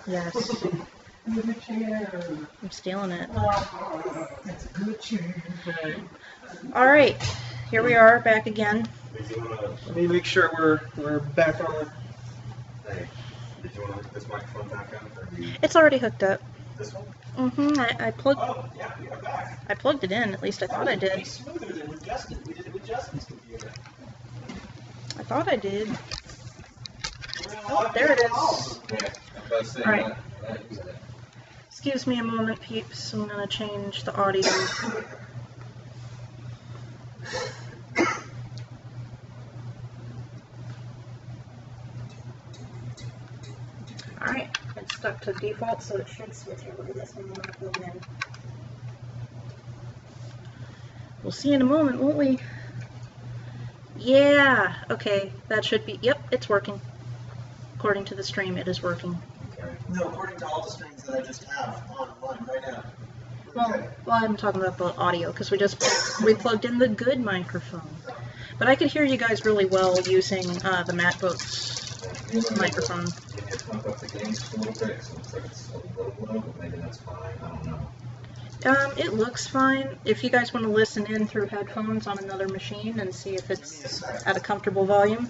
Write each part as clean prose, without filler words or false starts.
Yes. Good chair. I'm stealing it. That's a good chair. Alright, here we are, back again. Let me make sure we're back on. Hey, did you want to hook this microphone back up? Or do you... It's already hooked up. This one? I plugged. Oh, yeah, we are back. I plugged it in. At least I thought I did. Way smoother than with Justin. We did it with Justin's computer. I thought I did. Oh, there it is. Yeah, I'm about to say All right. that is it. Excuse me a moment, peeps. I'm gonna change the audio. Alright, it's stuck to default, so it should switch over to this one when I plug it in. We'll see in a moment, won't we? Yeah! Okay, that should be... Yep, it's working. According to the stream, it is working. Okay. No, according to all the strings that I just have online right now. Well, I'm talking about the audio, because we plugged in the good microphone. But I could hear you guys really well using the MacBook's microphone. Can you pump up the gain just a little bit? So it looks like it's a little low, but maybe that's fine. I don't know. It looks fine. If you guys want to listen in through headphones on another machine and see if it's at a comfortable volume.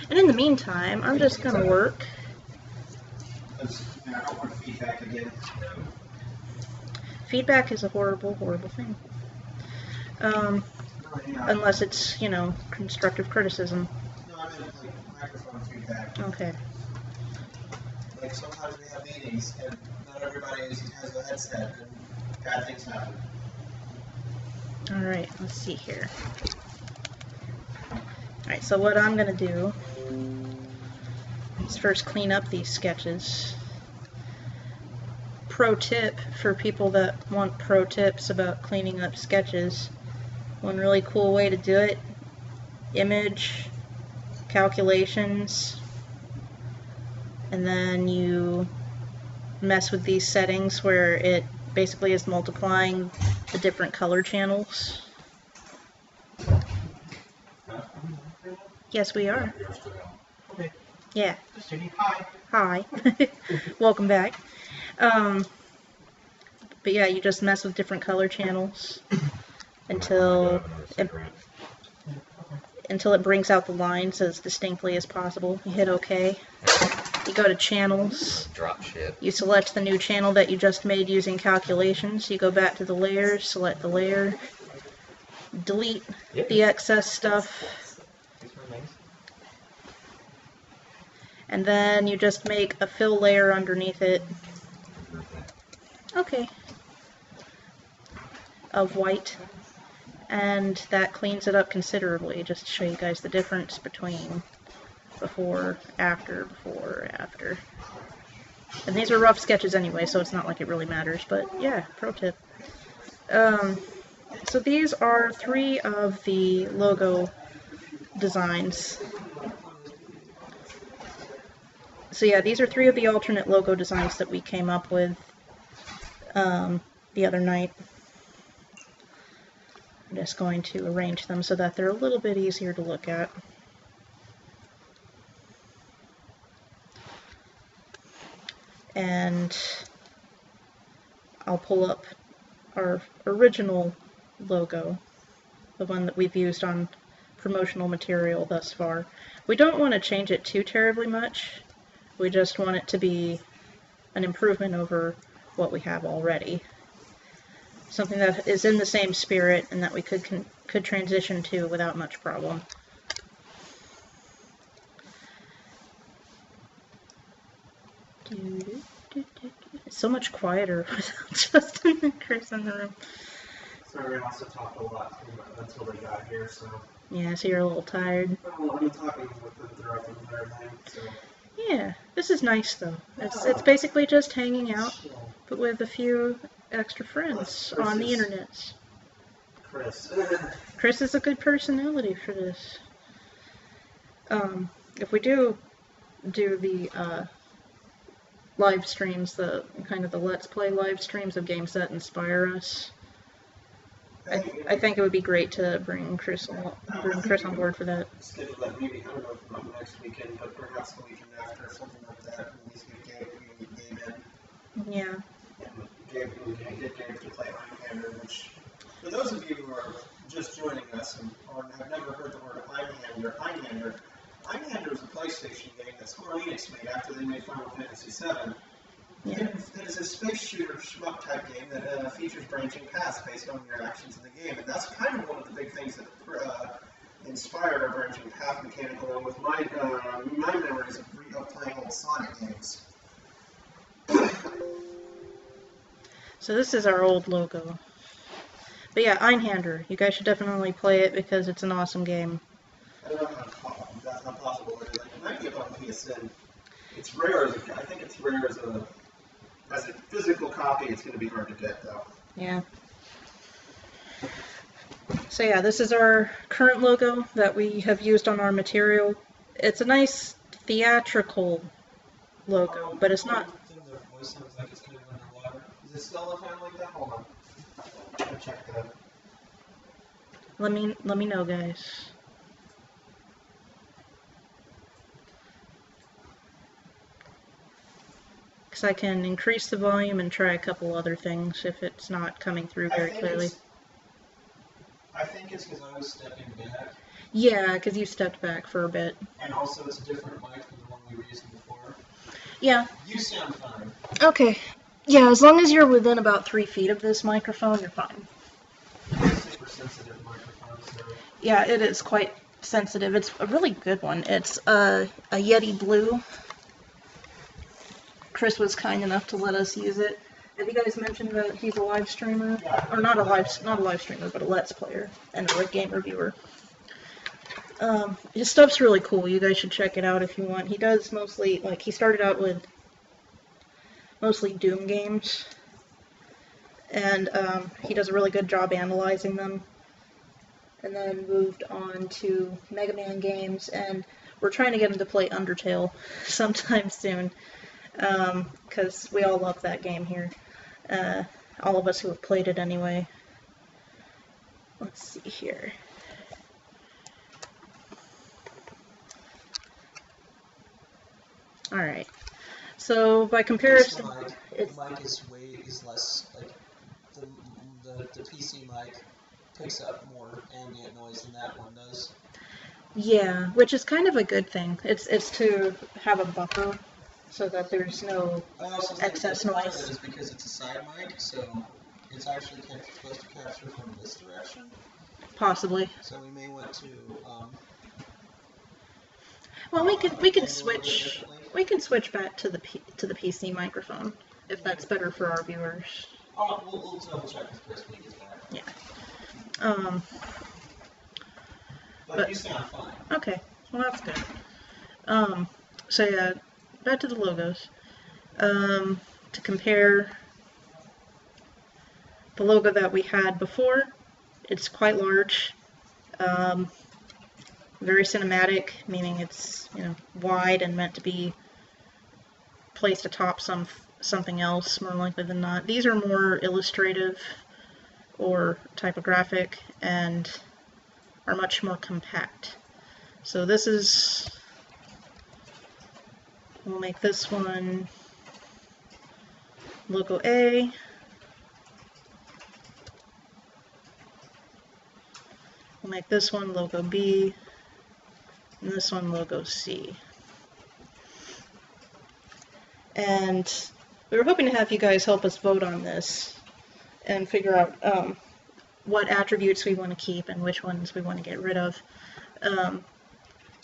And in the meantime, I'm just going to work. I don't want feedback again. Feedback is a horrible, horrible thing. Unless it's, you know, constructive criticism. No, I mean like microphone feedback. Okay. Like sometimes we have meetings and not everybody has a headset and bad things happen. Alright, let's see here. Alright, so what I'm going to do is first clean up these sketches. Pro tip for people that want pro tips about cleaning up sketches. One really cool way to do it, image, calculations, and then you mess with these settings where it basically is multiplying the different color channels. Yes, we are. Okay. Yeah. Just saying hi. Hi. Welcome back. But yeah, you just mess with different color channels until it brings out the lines as distinctly as possible. You hit OK. You go to channels. Drop shit. You select the new channel that you just made using calculations. You go back to the layers, select the layer, delete the excess stuff, and then you just make a fill layer underneath it. Okay. Of white. And that cleans it up considerably, just to show you guys the difference between before, after. And these are rough sketches anyway, so it's not like it really matters, but yeah, pro tip. So these are 3 of the logo designs. So yeah, these are 3 of the alternate logo designs that we came up with the other night. I'm just going to arrange them so that they're a little bit easier to look at. And I'll pull up our original logo, the one that we've used on promotional material thus far. We don't want to change it too terribly much. We just want it to be an improvement over what we have already. Something that is in the same spirit and that we could transition to without much problem. It's so much quieter without Justin and Chris in the room. Sorry, I also talked a lot until they got here, so. Yeah, so you're a little tired. Well, I've been talking with them throughout the entire time, so. Yeah, this is nice though. It's basically just hanging out, but with a few extra friends on the internet. Chris. Chris is a good personality for this. If we do the live streams, the kind of the Let's Play live streams of games that inspire us, I think it would be great to bring Chris on board for that. Schedule that maybe, I don't know if not next weekend, but perhaps the weekend after, something like that. At least we Yeah. And Gabe to play Einhander, which, for those of you who are just joining us or have never heard the word Einhander is a PlayStation game that Square Enix made after they made Final Fantasy VII. Yeah. It is a space shooter shmup type game that features branching paths based on your actions in the game, and that's kind of one of the big things that inspired our branching path mechanic, along with my memories of playing old Sonic games. So this is our old logo. But yeah, Einhander. You guys should definitely play it because it's an awesome game. I don't know how that's not possible. It might be up on PSN. It's rare. I think it's rare as a physical copy. It's going to be hard to get though. Yeah. So yeah, this is our current logo that we have used on our material. It's a nice theatrical logo, but it's not. The voice sounds like it's going to be underwater. Is it still a sound like that? Hold on. I'll check that. Let me know, guys. Because I can increase the volume and try a couple other things if it's not coming through very clearly. I think it's because I was stepping back. Yeah, because you stepped back for a bit. And also it's a different mic than the one we were using before. Yeah. You sound fine. Okay. Yeah, as long as you're within about 3 feet of this microphone, you're fine. It's a super sensitive microphone, so... Yeah, it is quite sensitive. It's a really good one. It's a Yeti Blue. Chris was kind enough to let us use it. Have you guys mentioned that he's a live streamer? Yeah. Or not a live streamer, but a Let's Player and a game reviewer. His stuff's really cool. You guys should check it out if you want. He does mostly, like, he started out with mostly Doom games, and he does a really good job analyzing them, and then moved on to Mega Man games, and we're trying to get him to play Undertale sometime soon, because we all love that game here, all of us who have played it anyway. Let's see here. Alright, so by comparison, the mic is less, like, the PC mic picks up more ambient noise than that one does. yeah, which is kind of a good thing. It's to have a buffer so that there's no excess Part of noise. it is because it's a side mic, so it's actually supposed to capture from this direction. Possibly. So we may want to Well, we can angle it a bit switch. differently. We can switch back to the PC microphone if that's better for our viewers. We'll double check with Chris when he gets back. Yeah. But you sound fine. Okay. Well, that's good. So yeah, back to the logos. To compare the logo that we had before, it's quite large. Very cinematic, meaning it's, you know, wide and meant to be placed atop something else, more likely than not. These are more illustrative or typographic and are much more compact. So this is, we'll make this one logo A. We'll make this one logo B. And this one logo C. And we were hoping to have you guys help us vote on this and figure out what attributes we want to keep and which ones we want to get rid of.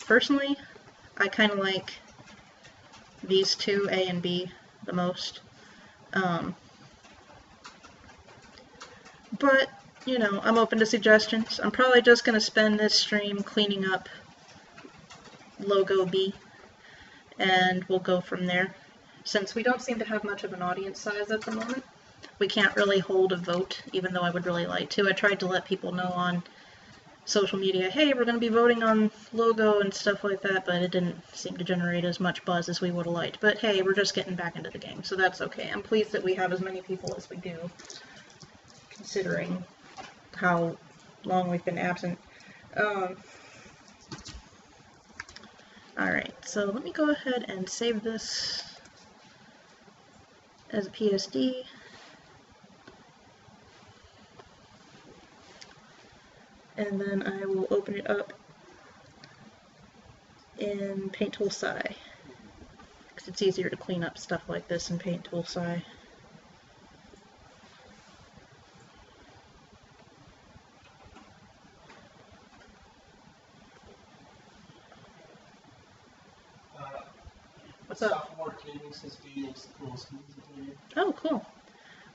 Personally, I kind of like these two, A and B, the most. But, you know, I'm open to suggestions. I'm probably just going to spend this stream cleaning up logo B, and we'll go from there. Since we don't seem to have much of an audience size at the moment, we can't really hold a vote, even though I would really like to. I tried to let people know on social media, hey, we're going to be voting on logo and stuff like that, but it didn't seem to generate as much buzz as we would have liked. But hey, we're just getting back into the game, so that's okay. I'm pleased that we have as many people as we do, considering how long we've been absent. Alright, so let me go ahead and save this as a PSD. And then I will open it up in Paint Tool Sci, because it's easier to clean up stuff like this in Paint Tool Sci. What's up? Sophomore Cadence is being the coolest music. Oh, cool.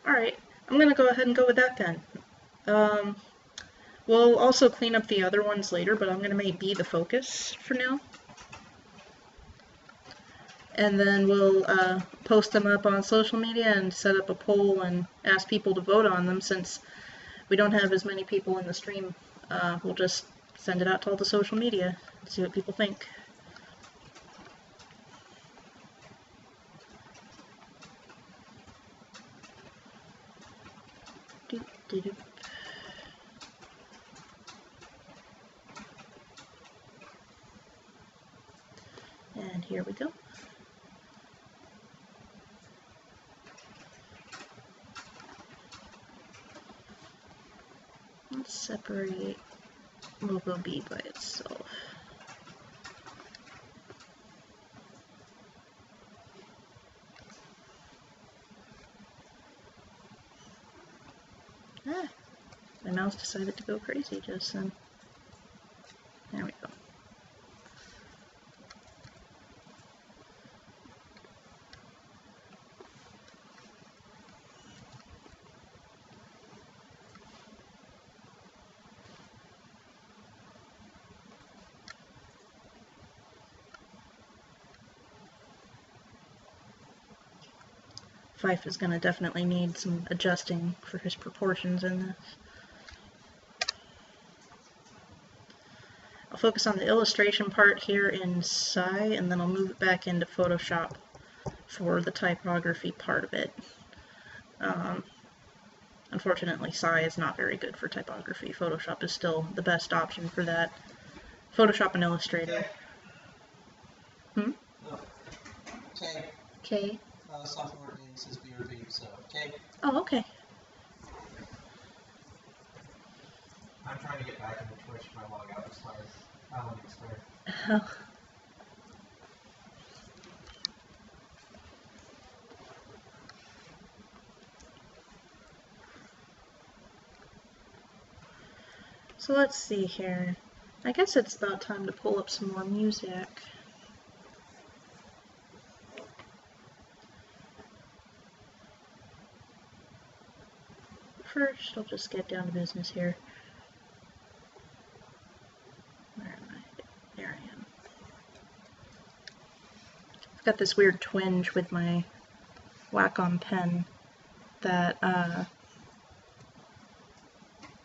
Alright, I'm gonna go ahead and go with that then. We'll also clean up the other ones later, but I'm gonna make B the focus for now. And then we'll post them up on social media and set up a poll and ask people to vote on them. Since we don't have as many people in the stream, we'll just send it out to all the social media and see what people think. Doop, doop, doop. And here we go. Let's separate logo B by itself. Ah, my mouse decided to go crazy just then. There we go. Fife is going to definitely need some adjusting for his proportions in this. I'll focus on the illustration part here in Sci, and then I'll move it back into Photoshop for the typography part of it. Unfortunately, Sci is not very good for typography. Photoshop is still the best option for that. Photoshop and Illustrator. Hmm? Okay. Okay. Sophomore Cadence is B or B, so okay. Oh, okay. I'm trying to get back into Twitch. My logout expired. How long expired? Oh. So let's see here. I guess it's about time to pull up some more music. First, I'll just get down to business here. Where am I? There I am. I've got this weird twinge with my Wacom pen that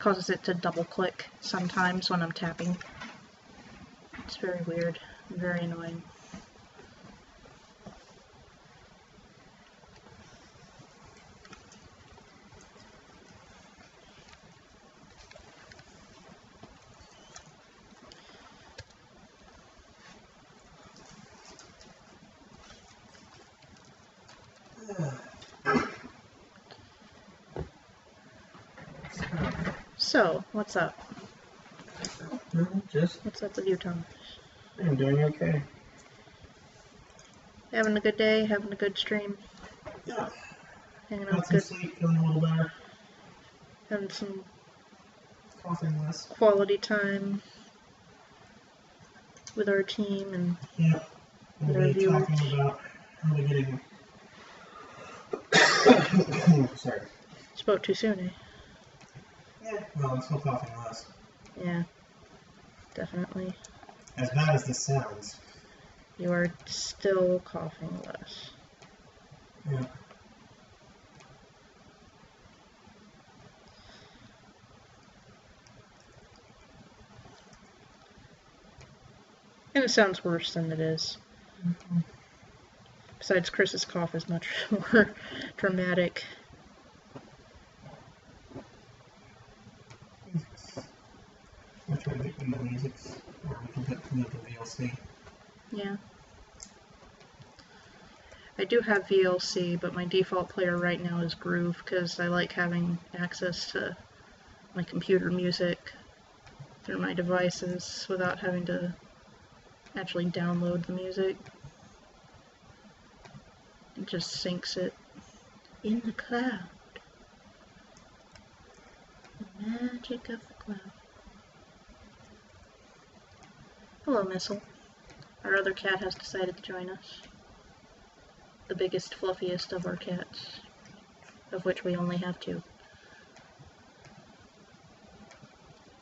causes it to double click sometimes when I'm tapping. It's very weird and very annoying. So, what's up? Just, What's up with you, Tom? I'm doing okay. Having a good day? Having a good stream? Yeah. Hanging out Got some good? sleep, feeling a little better. Having some Coughing less. quality time with our team and Yeah. with our We'll be viewers? talking about how to getting... Sorry. Spoke too soon, eh? Yeah. Well, I'm still coughing less. Yeah, definitely. As bad as this sounds. You are still coughing less. Yeah. And it sounds worse than it is. Mm-hmm. Besides, Chris's cough is much more dramatic. I'll try to get into the music, or we can put the VLC. Yeah. I do have VLC, but my default player right now is Groove because I like having access to my computer music through my devices without having to actually download the music. It just syncs it in the cloud. The magic of the cloud. Hello, Missile. Our other cat has decided to join us. The biggest, fluffiest of our cats, of which we only have 2.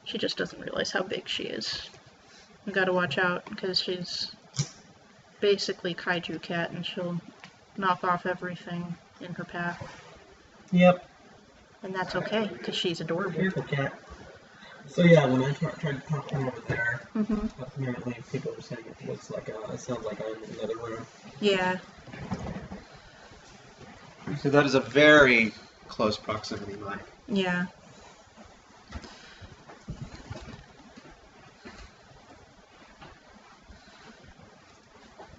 She just doesn't realize how big she is. We gotta watch out, because she's basically kaiju cat, and she'll knock off everything in her path. Yep. And that's okay, because she's adorable. Beautiful cat. So yeah, when I tried to talk to him over there, Mm-hmm. apparently people were saying it looks like it sounds like I'm in another room. Yeah. So that is a very close proximity mic. Yeah.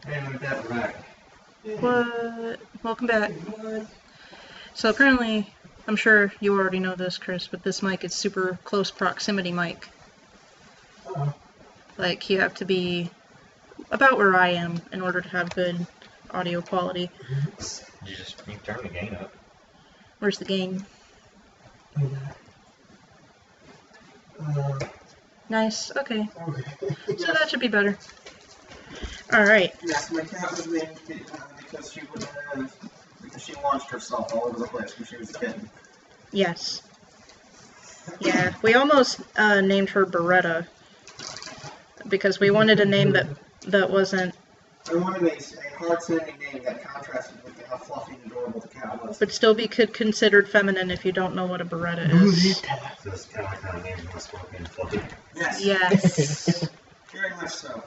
Hey, I'm that rack. What? Welcome back. So apparently, I'm sure you already know this, Chris, but this mic is super close proximity mic. Uh-oh. Like, you have to be about where I am in order to have good audio quality. You turn the gain up. Where's the gain? Nice, okay. Okay. So that should be better. Alright. Yes, my cat was named because she launched herself all over the place when she was a kitten. Yes. Yeah, we almost named her Beretta because we wanted a name that wasn't, I wanted a hard-sounding name that contrasted with how fluffy and adorable the cat was. but still be considered feminine if you don't know what a Beretta is. So this kind of name must be fluffy. Yes. Yes. Very much so.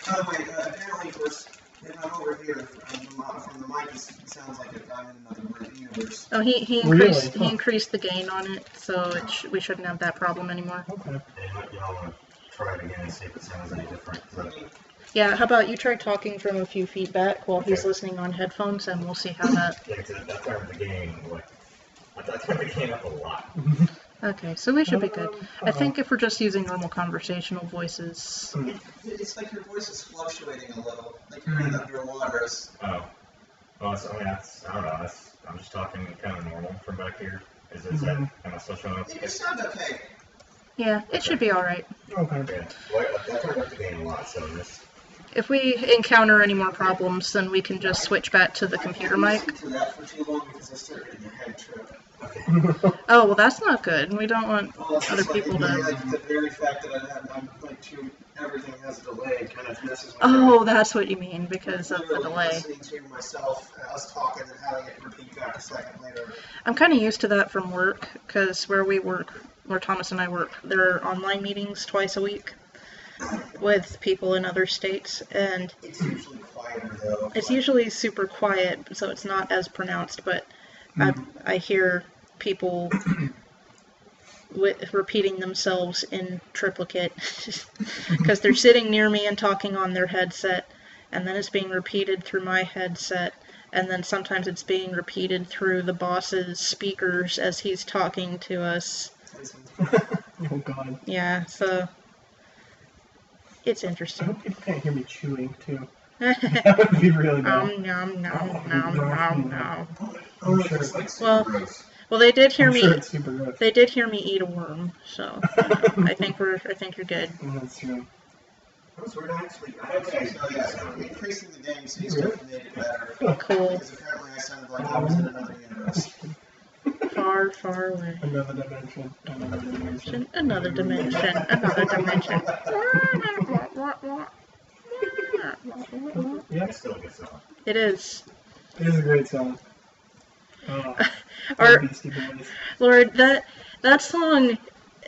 By the way, apparently, if I'm over here from the mic, it sounds like I'm in another universe. Oh, he increased he increased the gain on it, so we shouldn't have that problem anymore. Okay. You all want to try it again and see if it sounds any different. Yeah, how about you try talking from a few feet back while he's Okay. listening on headphones, and we'll see how that... Yeah, because I turned the gain, I turned the gain up a lot. Okay, so we should be good. I think if we're just using normal conversational voices... It's like your voice is fluctuating a little, like you're in underwater. Oh. Well, I don't know, I'm just talking kind of normal from back here. Is that, am I still showing up? You sound okay. Yeah, it should be alright. Okay. Yeah. Well, I turned up the gain a lot, so this... If we encounter any more problems, then we can just switch back to the computer mic. I can't listen to that for too long because I start getting a head trip. Okay. Oh, well that's not good. We don't want Well, it's other just like, people like to... the very fact that I'm like everything has a delay kind of messes with Oh, that's what you mean, because of the literally delay. listening to myself, us talking, and having it repeat back a second later. I'm kind of used to that from work, because where Thomas and I work, there are online meetings twice a week with people in other states, and It's usually quieter though. it's usually super quiet, so it's not as pronounced, but I hear people repeating themselves in triplicate, because they're sitting near me and talking on their headset, and then it's being repeated through my headset, and then sometimes it's being repeated through the boss's speakers as he's talking to us. Oh god. Yeah, so it's I interesting. hope people can't hear me chewing too. That would be really bad. Nom, nom, nom, nom, nom. I'm sure, Well, they did hear I'm me. sure it's super gross. They did hear me eat a worm, so I think you're good. That's true. Those were actually... Okay, so yeah, increasing the game seems to have made it better. Cool. Because apparently I sounded like I was in another universe. Far, far away. Another dimension. Another dimension. Another dimension. Another dimension. Yeah, It's still a good song. It is. it is a great song. Oh, Our Beastie Boys. Lord, that song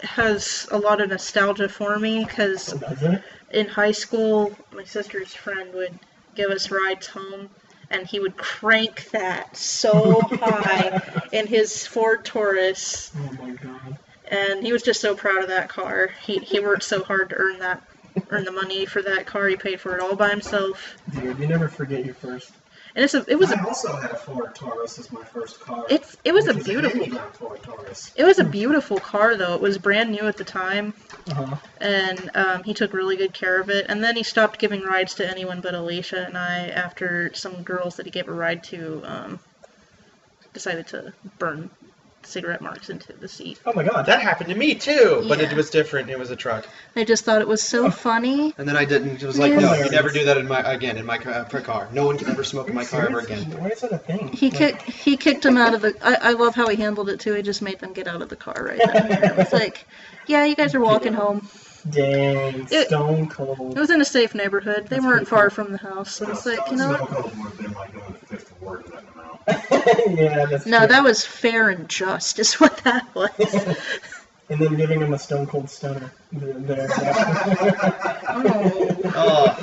has a lot of nostalgia for me, because Does it? in high school, my sister's friend would give us rides home, and he would crank that so high in his Ford Taurus, Oh my god. and he was just so proud of that car. He worked so hard to earn the money for that car. He paid for it all by himself. Dude, you never forget your first. And it was I a also had a Ford Taurus as my first car. it was a which is beautiful Amazon Ford Taurus. it was a beautiful car though. It was brand new at the time, Uh-huh. and he took really good care of it. And then he stopped giving rides to anyone but Alicia and I after some girls that he gave a ride to decided to burn cigarette marks into the seat. Oh my god. That happened to me too, but it Yeah. was different. It was a truck, I just thought it was so funny. and then I didn't. It was like, Yeah. no, you never do that in my car. No one can ever smoke in my car ever again. Why is that a thing? He kicked him out of the. I love how he handled it too. He just made them get out of the car right then and there. It was like, yeah, you guys are walking home. Dang, stone cold. It was in a safe neighborhood. They weren't far from the house. So it's like, you know what? Cold would have been like going to fifth ward to that amount. Yeah, that's No, true. that was fair and just, is what that was. And then giving him a stone cold stoner. There. Oh.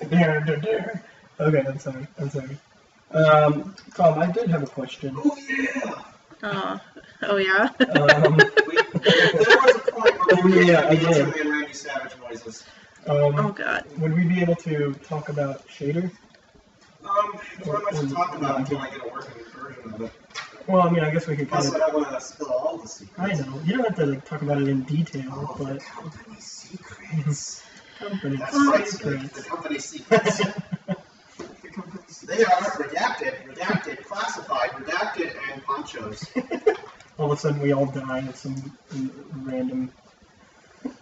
There. Okay, I'm sorry. Tom, I did have a question. Oh yeah. Oh yeah. There was a point where we Yeah, I did. and Randy Savage noises. Oh god. Would we be able to talk about Shader? There's not much to talk about until I get a working version of it. Well, I mean, I guess we could kind Plus, of. I don't want to spill all the secrets. I know. You don't have to talk about it in detail, Oh, but the company secrets. company That's right, secrets. the company secrets. They are redacted, classified, redacted, and ponchos. All of a sudden, we all die of some random. And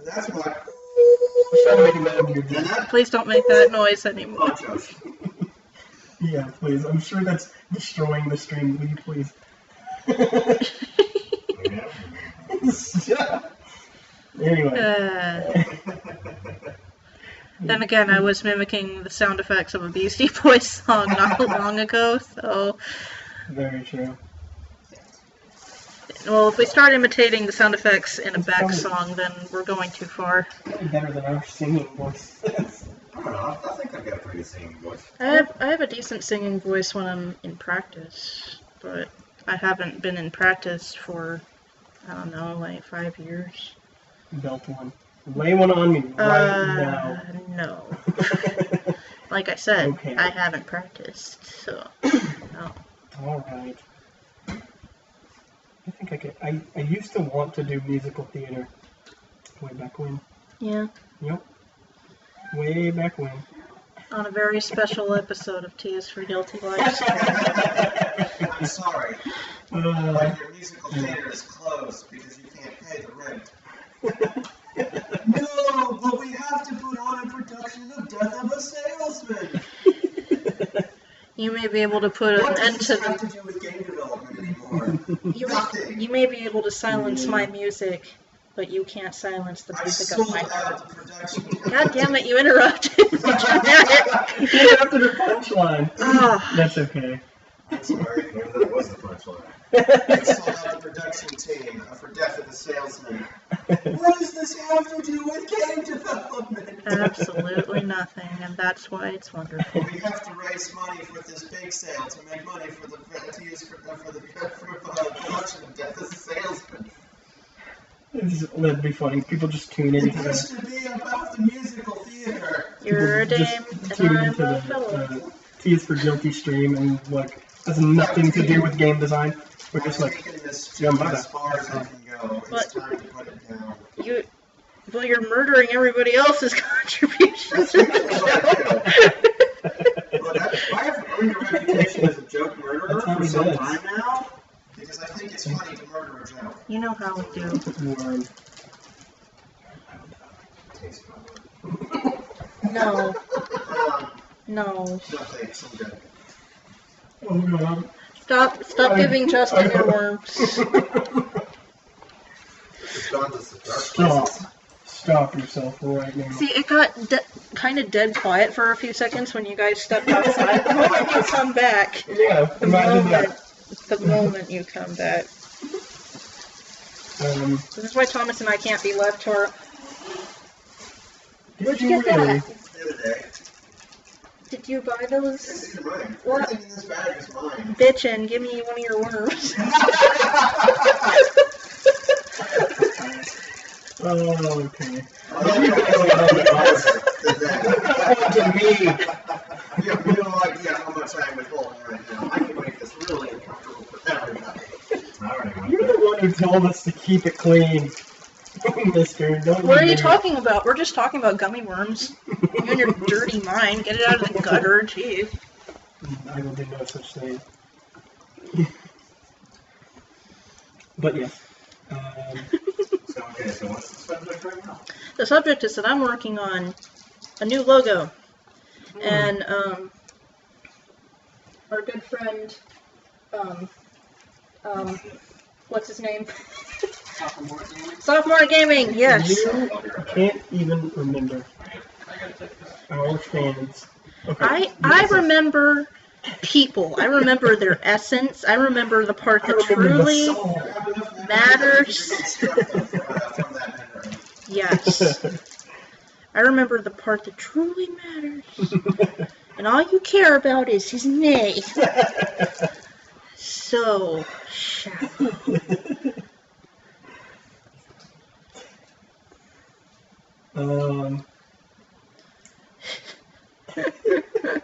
that's why. I'm trying to make a Metal Gear And joke. that Please don't make that noise anymore. ponchos. Yeah, please. I'm sure that's destroying the stream. Will you please? Yeah. Anyway. Then again, I was mimicking the sound effects of a Beastie Boys song not long ago, so... Very true. Well, if we start imitating the sound effects in a Beck song, then we're going too far. Probably better than our singing voices. I don't know. I think I've got a pretty good singing voice. I have a decent singing voice when I'm in practice, but I haven't been in practice for, I don't know, like 5 years. Belt one. Lay one on me right now. No. Like I said, Okay. I haven't practiced, so no. Alright. I think I could. I used to want to do musical theater. Way back when. Yeah. Yep. Way back when. On a very special episode of T is for Guilty Life. I'm sorry, but your musical theater is closed because you can't pay the rent. No, but we have to put on a production of Death of a Salesman. You may be able to put What an does end this to have the. to do with game development anymore? Nothing. You may be able to silence my music, but you can't silence the I music of sold my out heart. the production. God damn it, you interrupted. Did you hear it? You interrupted her punchline. Oh. That's okay. I'm sorry. Maybe that was the punchline. I sold out the production team for Death of the Salesman. What does this have to do with game development? Absolutely nothing, and that's why it's wonderful. We have to raise money for this bake sale to make money for the production of Death of the Salesman. That'd be funny. People just tune It into has the. to be about the musical theater. You're a dame, Just tune and I'm into a fellow. the T is for Guilty stream and like has nothing to do with game design. We're I'm just like taking this yeah, to I'm as far as I can go. What? It's time to put it down. Well, you're murdering everybody else's contributions. That's exactly what I do. Look, I have earned a reputation as a joke murderer That's how for he some does. time now, because I think it's funny to murder a joke. You know how we do. worm. Taste my word. No, No no. thanks, I'm good. Oh god. Stop giving Justin your worms. Stop yourself right now. See, it got kind of dead quiet for a few seconds when you guys stepped outside. The moment you come back, Yeah, the imagine moment you come back. that. This is why Thomas and I can't be left to our... Did you you get really? that? The other day. Did you buy those? These are mine. What? Everything in this bag is mine. Bitchin', give me one of your worms. Oh, okay. To me. You have no idea how much I'm withholding right now. I can make this really uncomfortable for everybody. I already went You're there. the one who told us to keep it clean, mister. Don't What are you do talking about? We're just talking about gummy worms. You and your dirty mind. Get it out of the gutter, jeez. I will do no such thing. But yes. So, okay, so what's the subject right now? The subject is that I'm working on a new logo. And, our good friend, what's his name? Sophomore gaming. Sophomore Gaming, yes. You can't even remember I gotta take this. our fans. Okay. I remember people. I remember their essence. I remember the part that remember the truly soul. matters. From that memory. Yes. I remember the part that truly matters. And all you care about is his name. So shallow.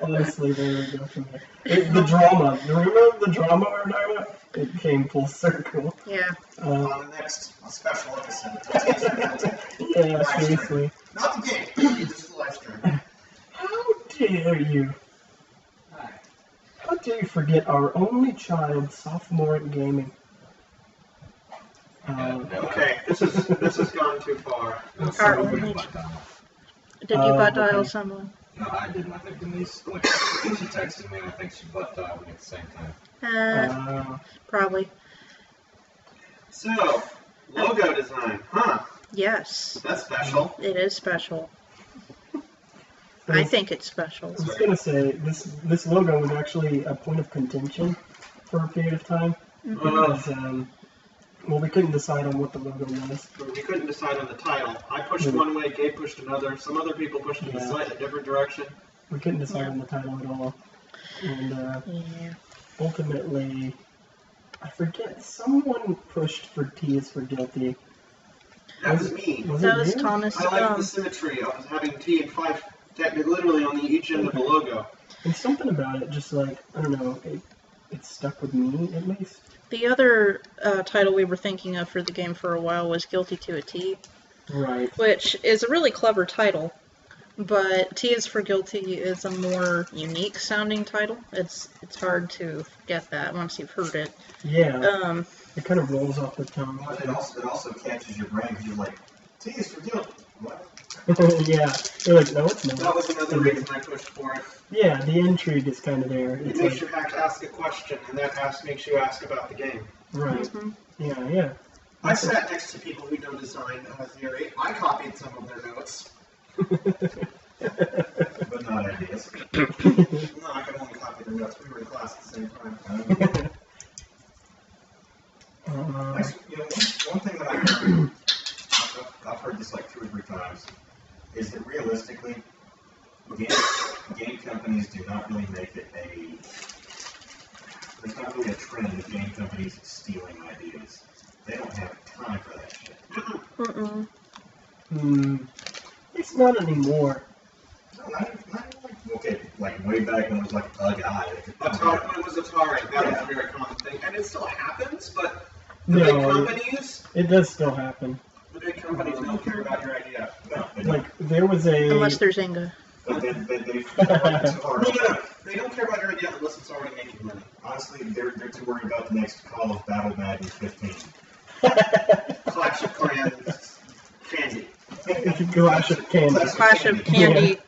Honestly, there we go from there. The drama. Remember the drama we were talking about? It came full circle. Yeah. On the next special episode, the teaser content. Yeah, seriously. Not the game, just the live stream. How dare you? How dare you forget our only child, sophomore gaming? Okay, this has gone too far. Our only. Did you butt dial okay. someone? No, I didn't. I think Denise, when she texted me, I think she butt dialed me at the same time. Probably. So, logo design, huh? Yes. That's special. It is special. I think it's special. I was gonna say this logo was actually a point of contention for a period of time because well, we couldn't decide on what the logo was. We couldn't decide on the title. I pushed one way, Gabe pushed another. Some other people pushed in a slightly different direction. We couldn't decide on the title at all, and Yeah. ultimately, I forget. Someone pushed for T is for guilty. That was me. Was That it was you? Thomas. I liked the symmetry of having T and 5 technically literally on each end of the logo. And something about it, just like I don't know, it stuck with me at least. The other title we were thinking of for the game for a while was Guilty to a T, Right. which is a really clever title, but T is for Guilty is a more unique sounding title. It's hard to get that once you've heard it. Yeah. It kind of rolls off the tongue. It also catches your brain because you're like, T is for guilt. What? Yeah. You're like, no, it's not. That was another reason I pushed for it. Yeah, the intrigue is kind of there. It It's makes like, you have to ask a question, and that makes you ask about the game. right. Mhm. Yeah. I sat next to people who know design theory. I copied some of their notes. But not ideas. No, I could only copy their notes. We were in class at the same time. One thing that I've heard this like 2 or 3 times, is that realistically, game companies do not really make it there's not really a trend of game companies stealing ideas. They don't have time for that shit. It's not anymore. No, not okay, like way back when it was like a guy that could Atari, it was Atari. That was a very common thing. And it still happens, but the No, big companies, it does still happen. don't care about your idea. No, they don't. Like, there was a... Unless there's Inga. But they No, they don't care about your idea unless it's already making money. honestly, they're too worried about the next Call of Battle Madden 15. Clash of Clans, Candy. Clash of Candy. Clash of Candy.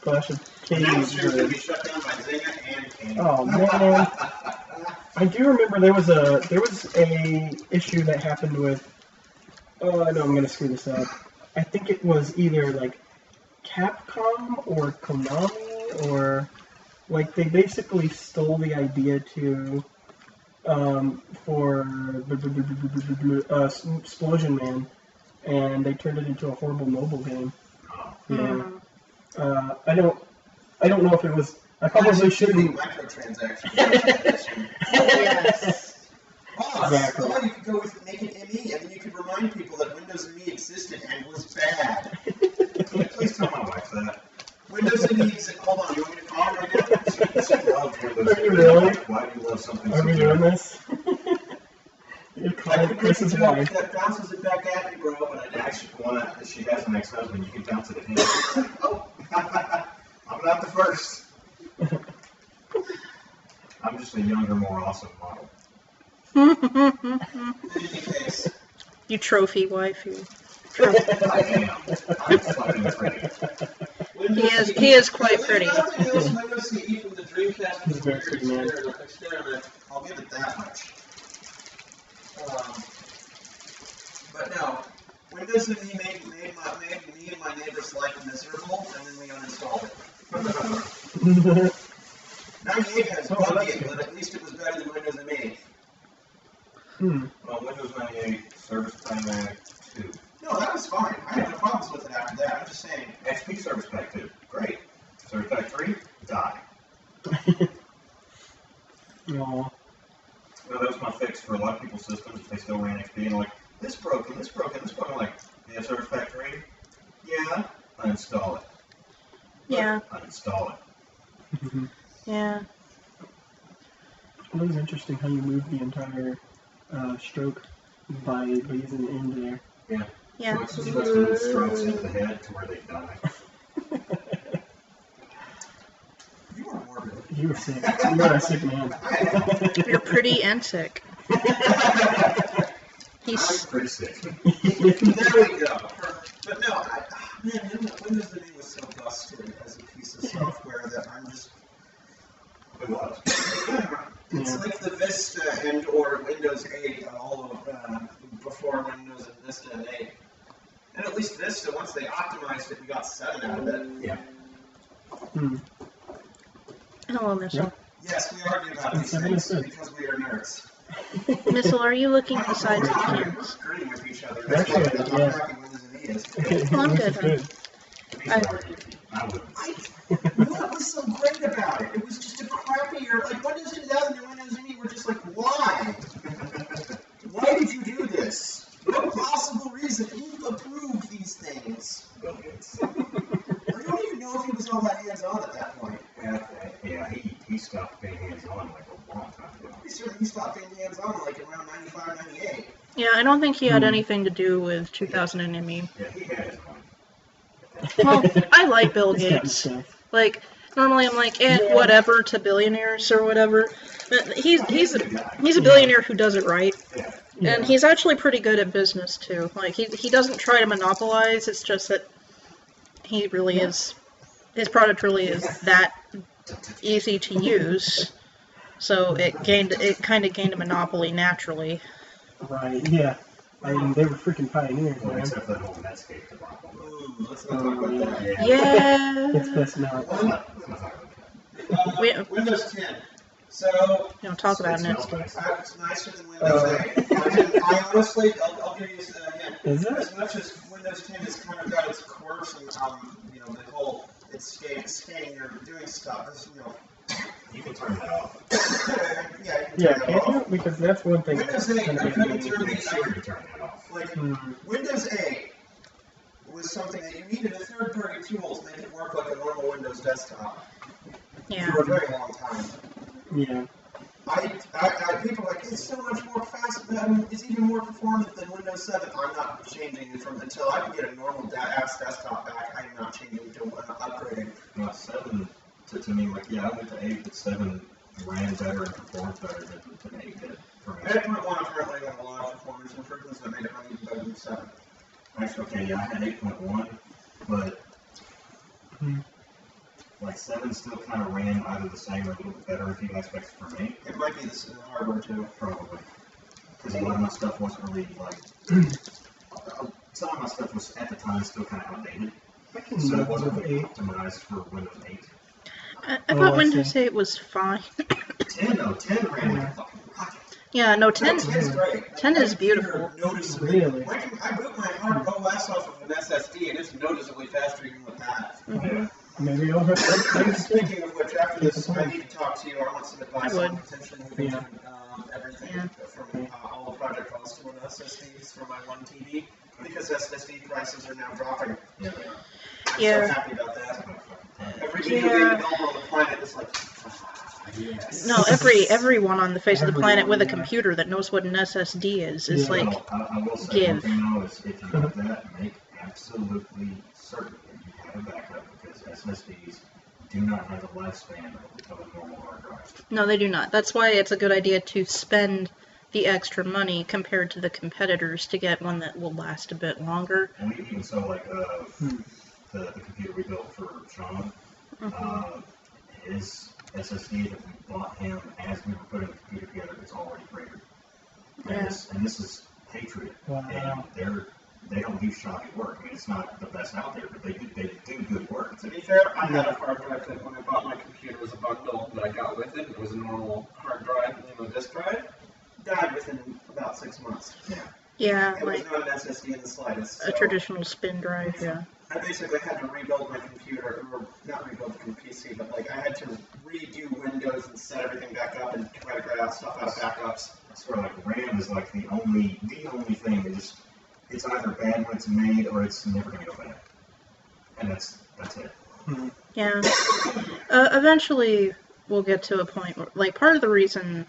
Clash of Candy. Now is it's going to good. be shut down by Zynga and Candy. Oh man, I do remember there was a issue that happened with. Oh, I know I'm gonna screw this up. I think it was either like Capcom or Konami or like they basically stole the idea to for Explosion Man, and they turned it into a horrible mobile game. Yeah. I don't know if it was. I probably shouldn't. Microtransactions. Yes. Exactly. Or you could go with Naked ME, and then you could remind people that Windows ME existed and was bad. Please tell my wife that. Windows ME, hold on, you want me to call it right now? Are you really? Why do you love something Are so we much? doing this? You're calling Chris's wife. That bounces it back at me, bro, but I Actually, if she has an ex-husband, you can bounce it at him. Oh, I'm not the first. I'm just a younger, more awesome model. in any case. You trophy wife, you. I am. I'm fucking pretty. He is quite pretty. Nothing else Windows CE from the Dreamcast He's was a very weird pretty, man. experiment. I'll give it that much. But no, Windows ME made me and my neighbor's life miserable, and then we uninstalled it. 98 has buggy, but at least it was better than Windows ME. Well, Windows 98 Service Pack 2. No, that was fine. I had no problems with it after that. I'm just saying. XP Service Pack 2. Great. Service Pack 3. Die. No. Well, that was my fix for a lot of people's systems. If they still ran XP and like, this broken, this broken, this broken. Like, yeah, Service Pack 3? Yeah. Uninstall it. Yeah. Uninstall it. Yeah. It was interesting how you moved the entire stroke by using the end there. Yeah. Yeah. So it's supposed to move strokes into the head to where they die. You are morbid. You were sick. You were a sick man. You're pretty and sick. I'm He's pretty sick. There we go. But no, man, Windows ME was so busted as a piece of software that I'm just. It was. It's like the Vista and or Windows 8 all of before Windows and Vista and 8. And at least Vista, once they optimized it, we got 7 out of it. Yeah. hello, Missile. Yep. Yes, we argue about these 7 is things good. because we are nerds. Missile, are you looking I don't know besides the why we're cameras? agreeing with each other. Actually, That's why yeah. I'm cracking Windows ME is. Well, I'm This good, is huh? good. I would. What was so great about it? It was just a crappier, like Windows 2000 and Windows ME were just like, why? Why did you do this? No possible reason. Who approved these things? I don't even know if he was all that hands-on at that point. Yeah, he stopped being hands-on like a long time ago. He certainly stopped being hands-on like around 95, 98. Yeah, I don't think he had anything to do with 2000 and ME. Yeah, he had his money. Well, I like Bill He's gotten Gates. stuff. Like, normally I'm like, Yeah. whatever to billionaires or whatever. But he's a billionaire who does it right. Yeah. And he's actually pretty good at business too. Like he doesn't try to monopolize. It's just that he really is. His product really is that easy to use. So it kind of gained a monopoly naturally. Right, yeah. I mean, they were freaking pioneers, Well, man. except for that whole Netscape debacle. Ooh, let's not talk about that. Yeah. It's best not. Let's not talk about that. Windows 10. So, You don't talk about It it. smells nice. it's nicer than Windows 8. I honestly, I'll give you again. Is it? As much as Windows 10 has kind of got its quirks and the whole it's scanning or doing stuff. It's, You can turn that off. yeah. Yeah, can't you? Because that's one thing. Windows 8, kind I of couldn't made me turn Make the sure you turn that off. like Mhm. Windows 8 was something that you needed a third-party tool to make it work like a normal Windows desktop Yeah. for a very long time. Yeah. People are like, it's so much more fast, it's even more performant than Windows 7. I'm not changing it until I can get a normal ass desktop back. I'm not changing it until I'm upgrading. Well, 7, to me, like, yeah, I went to 8, but 7 ran better and performed better than 8 did for me. 8.1 apparently got a lot of performance improvements that made it run even better than 7. Actually, okay, yeah, I had 8.1, but Mhm. like 7 still kind of ran either the same or a little bit better in a few aspects for me, It might be the hardware too. probably. Because a lot of my stuff wasn't really like, some of my stuff was at the time still kind of outdated, I can so it live wasn't with really 8. optimized for Windows 8. I Oh, thought I Windows see. 8 was fine. 10 though, 10 ran like a fucking rocket. Yeah, no, 10. 10 is great. 10 is beautiful. Noticeably. Really? I boot my hard OS off of an SSD and it's noticeably faster even with that. Mhm. Maybe I'll have to. Speaking of which, after this, I need to talk to you. I want some advice I would. on potentially moving Yeah. everything Yeah. from all the project files to an SSDs for my one TV because SSD prices are now dropping. Yeah. I'm Yeah. so happy about that. every video game developer on the planet is like, yes. No, everyone on the face of the planet with a computer that knows what an SSD is like, I will say give. one thing though is if you have that, make absolutely certain that you have a backup because SSDs do not have the lifespan of a normal hard drive. No, they do not. That's why it's a good idea to spend the extra money compared to the competitors to get one that will last a bit longer. And we even so like the computer we built for Sean, his SSD that we bought him as we were putting the computer together is already cratered. Yeah. And this is Patriot, and they don't do shoddy work. I mean, it's not the best out there, but they do good work. To be fair, I had a hard drive that when I bought my computer was a bundle that I got with it. It was a normal hard drive, disk drive. Died within about 6 months. Yeah, It was like not an SSD in the slightest. a traditional spin drive, yeah. I basically had to rebuild my computer, or not rebuild the PC, but like I had to redo Windows and set everything back up and try to grab stuff out of backups. I swear, like RAM is like the only thing that just it's either bad when it's made or it's never gonna go bad, and that's it. Yeah. Eventually, we'll get to a point where, like, part of the reason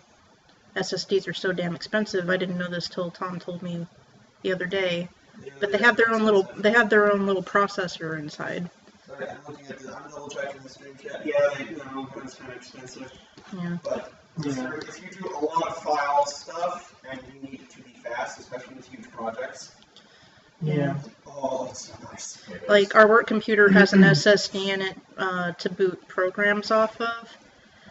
SSDs are so damn expensive, I didn't know this till Tom told me the other day, but they have their own little processor inside. Sorry, I'm looking at I'm double checking the stream chat. Yeah, no, it's kind of expensive. Yeah. But if you do a lot of file stuff and you need it to be fast, especially with huge projects. Yeah. Oh, it's so nice. Like, our work computer has an SSD in it to boot programs off of.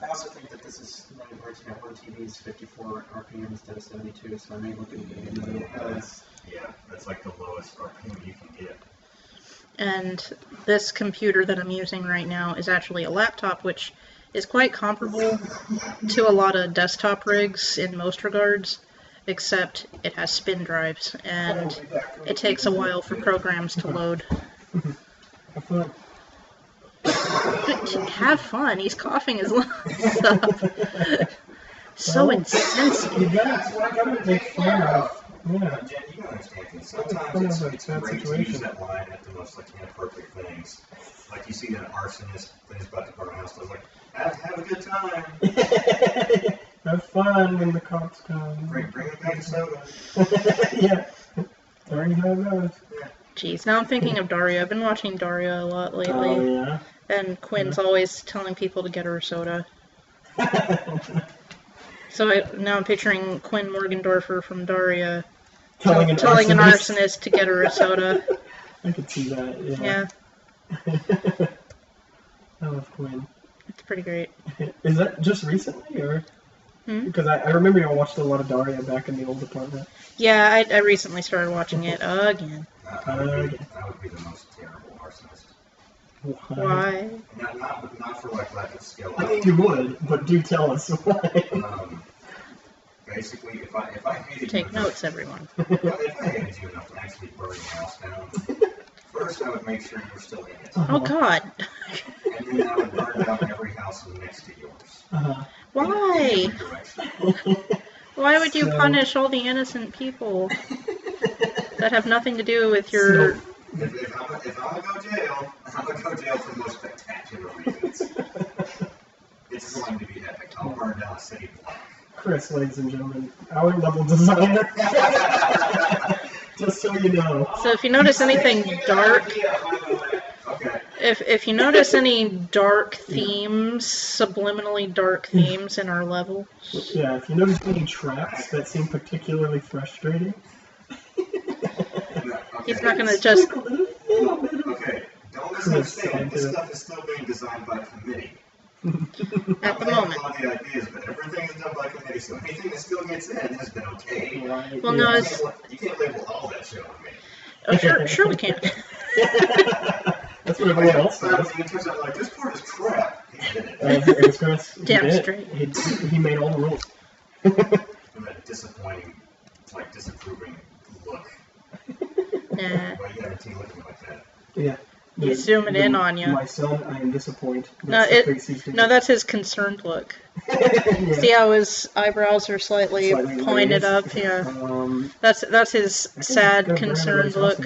I also think that this is running working at one TV's 54 RPM instead of 72, so I may look at it. That's like the lowest RPM you can get. And this computer that I'm using right now is actually a laptop, which is quite comparable to a lot of desktop rigs in most regards, except it has spin drives, and it takes a while for programs to load. Have fun. Have fun. He's coughing his lungs up. So insensitive. You gotta make fun of. Yeah. Jen, you gotta understand things. Sometimes it's great to use that line at the most inappropriate things. Like you see that arsonist that is about to burn a house. I was like, have a good time. Have fun when the cops come. Bring it back to soda. Yeah. Learn how it goes. Jeez, now I'm thinking of Daria. I've been watching Daria a lot lately. Oh, yeah. And Quinn's always telling people to get her a soda. So now I'm picturing Quinn Morgendorffer from Daria telling an arsonist to get her a soda. I could see that, yeah. I love Quinn. It's pretty great. Is that just recently, or? Because I remember you all watched a lot of Daria back in the old department. Yeah, I recently started watching it again. I would be the most terrible arsonist. Why? Not for like lack of skill. I mean, you would, but do tell us why. Basically, if I hated Take you notes, everyone. if I hated you enough to actually burn your house down, first I would make sure you were still in it. Oh God. And then I would burn down every house next to yours. Why? In every direction. Why would you punish all the innocent people that have nothing to do with your... If I'm gonna go jail, I'm gonna go jail for the most spectacular reasons. It's going to be epic. I'll burn down a city block. Chris, ladies and gentlemen, our level designer. Just so you know. So if you notice anything dark... Okay. If you notice any dark themes, subliminally dark themes in our levels... Yeah, if you notice any traps that seem particularly frustrating... He's not gonna just... Okay, don't misunderstand. This stuff is still being designed by committee. At the moment. I have a lot of the ideas, but everything is done by committee, so anything that still gets in has been okay. Well, no, it's... You can't label all that shit on me. Oh, sure we can. That's what everyone else does. It turns out, like, this part is crap. It's Chris. Damn straight. He made all the rules. And that disappointing, like, disapproving look. Nah. Why you got a team looking like that? Yeah. He's zooming in on you. My son, I am disappointed. No, that's his concerned look. Yeah. See how his eyebrows are slightly pointed up? Yeah. That's his sad, concerned look.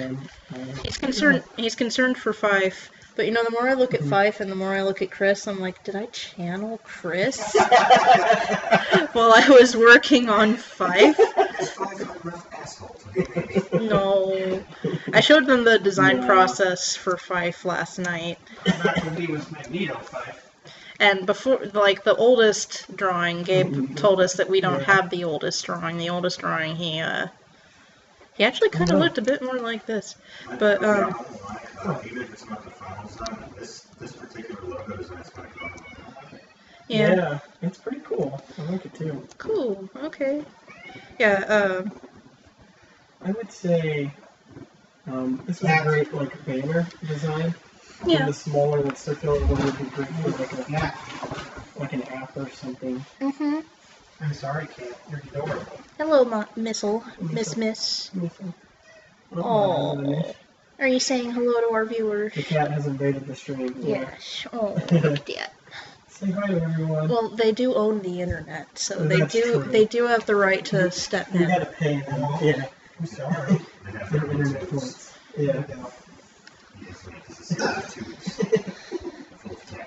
He's concerned for Fife, But the more I look at Fife and the more I look at Chris, I'm like, did I channel Chris while I was working on Fife? No. I showed them the design process for Fife last night. That would be with Magneto 5. And before, like, the oldest drawing, Gabe told us that we don't have the oldest drawing. The oldest drawing, he actually kind of looked a bit more like this. But, even if it's not the final design, this particular logo design is kind of cool. yeah. It's pretty cool. I like it too. Cool, okay. Yeah, I would say this was a great banner design. Yeah. And the smaller that circular one would be great for like an app or something. mm-hmm. I'm sorry, Cat. You're adorable. Hello, Missile. Miss. Oh. Are you saying hello to our viewers? The cat has invaded the stream. Yes. Oh, yeah. Say hi to everyone. Well, they do own the internet, so That's true. they do have the right to step You in. gotta pay them. Yeah. I'm sorry. Their internet points. Yeah.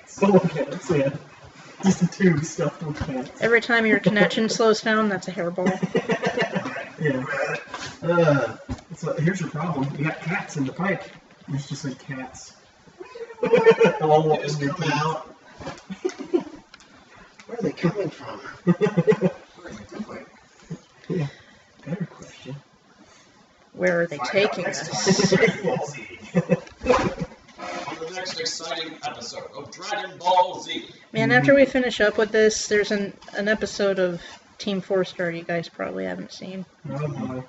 Full of cats, yeah. Just a tube stuffed with cats. Every time your connection slows down, that's a hairball. Yeah. So here's your problem. You got cats in the pipe. It's just like cats. All in your pipe. Where are they coming from? Yeah. Better question. Where are they taking us? On the next exciting episode of Dragon Ball Z. Man, after we finish up with this, there's an episode of Team 4-Star you guys probably haven't seen. Oh boy.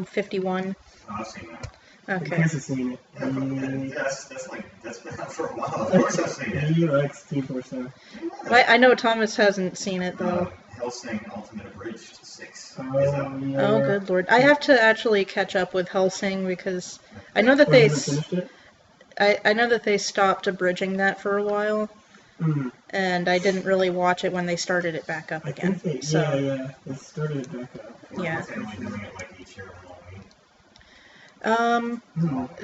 51. I've seen that. Okay. Chris has seen it. That's been out for a while. Of course I've seen it. He likes Team 4-Star. I know Thomas hasn't seen it, though. Hellsing Ultimate Abridged 6. Oh, yeah. Oh, good lord. I have to actually catch up with Hellsing because I know that Oh, they... you haven't finished it? I know that they stopped abridging that for a while, and I didn't really watch it when they started it back up I again. think they, So, yeah, they started it back up. Yeah. They're only doing it like each year in Halloween.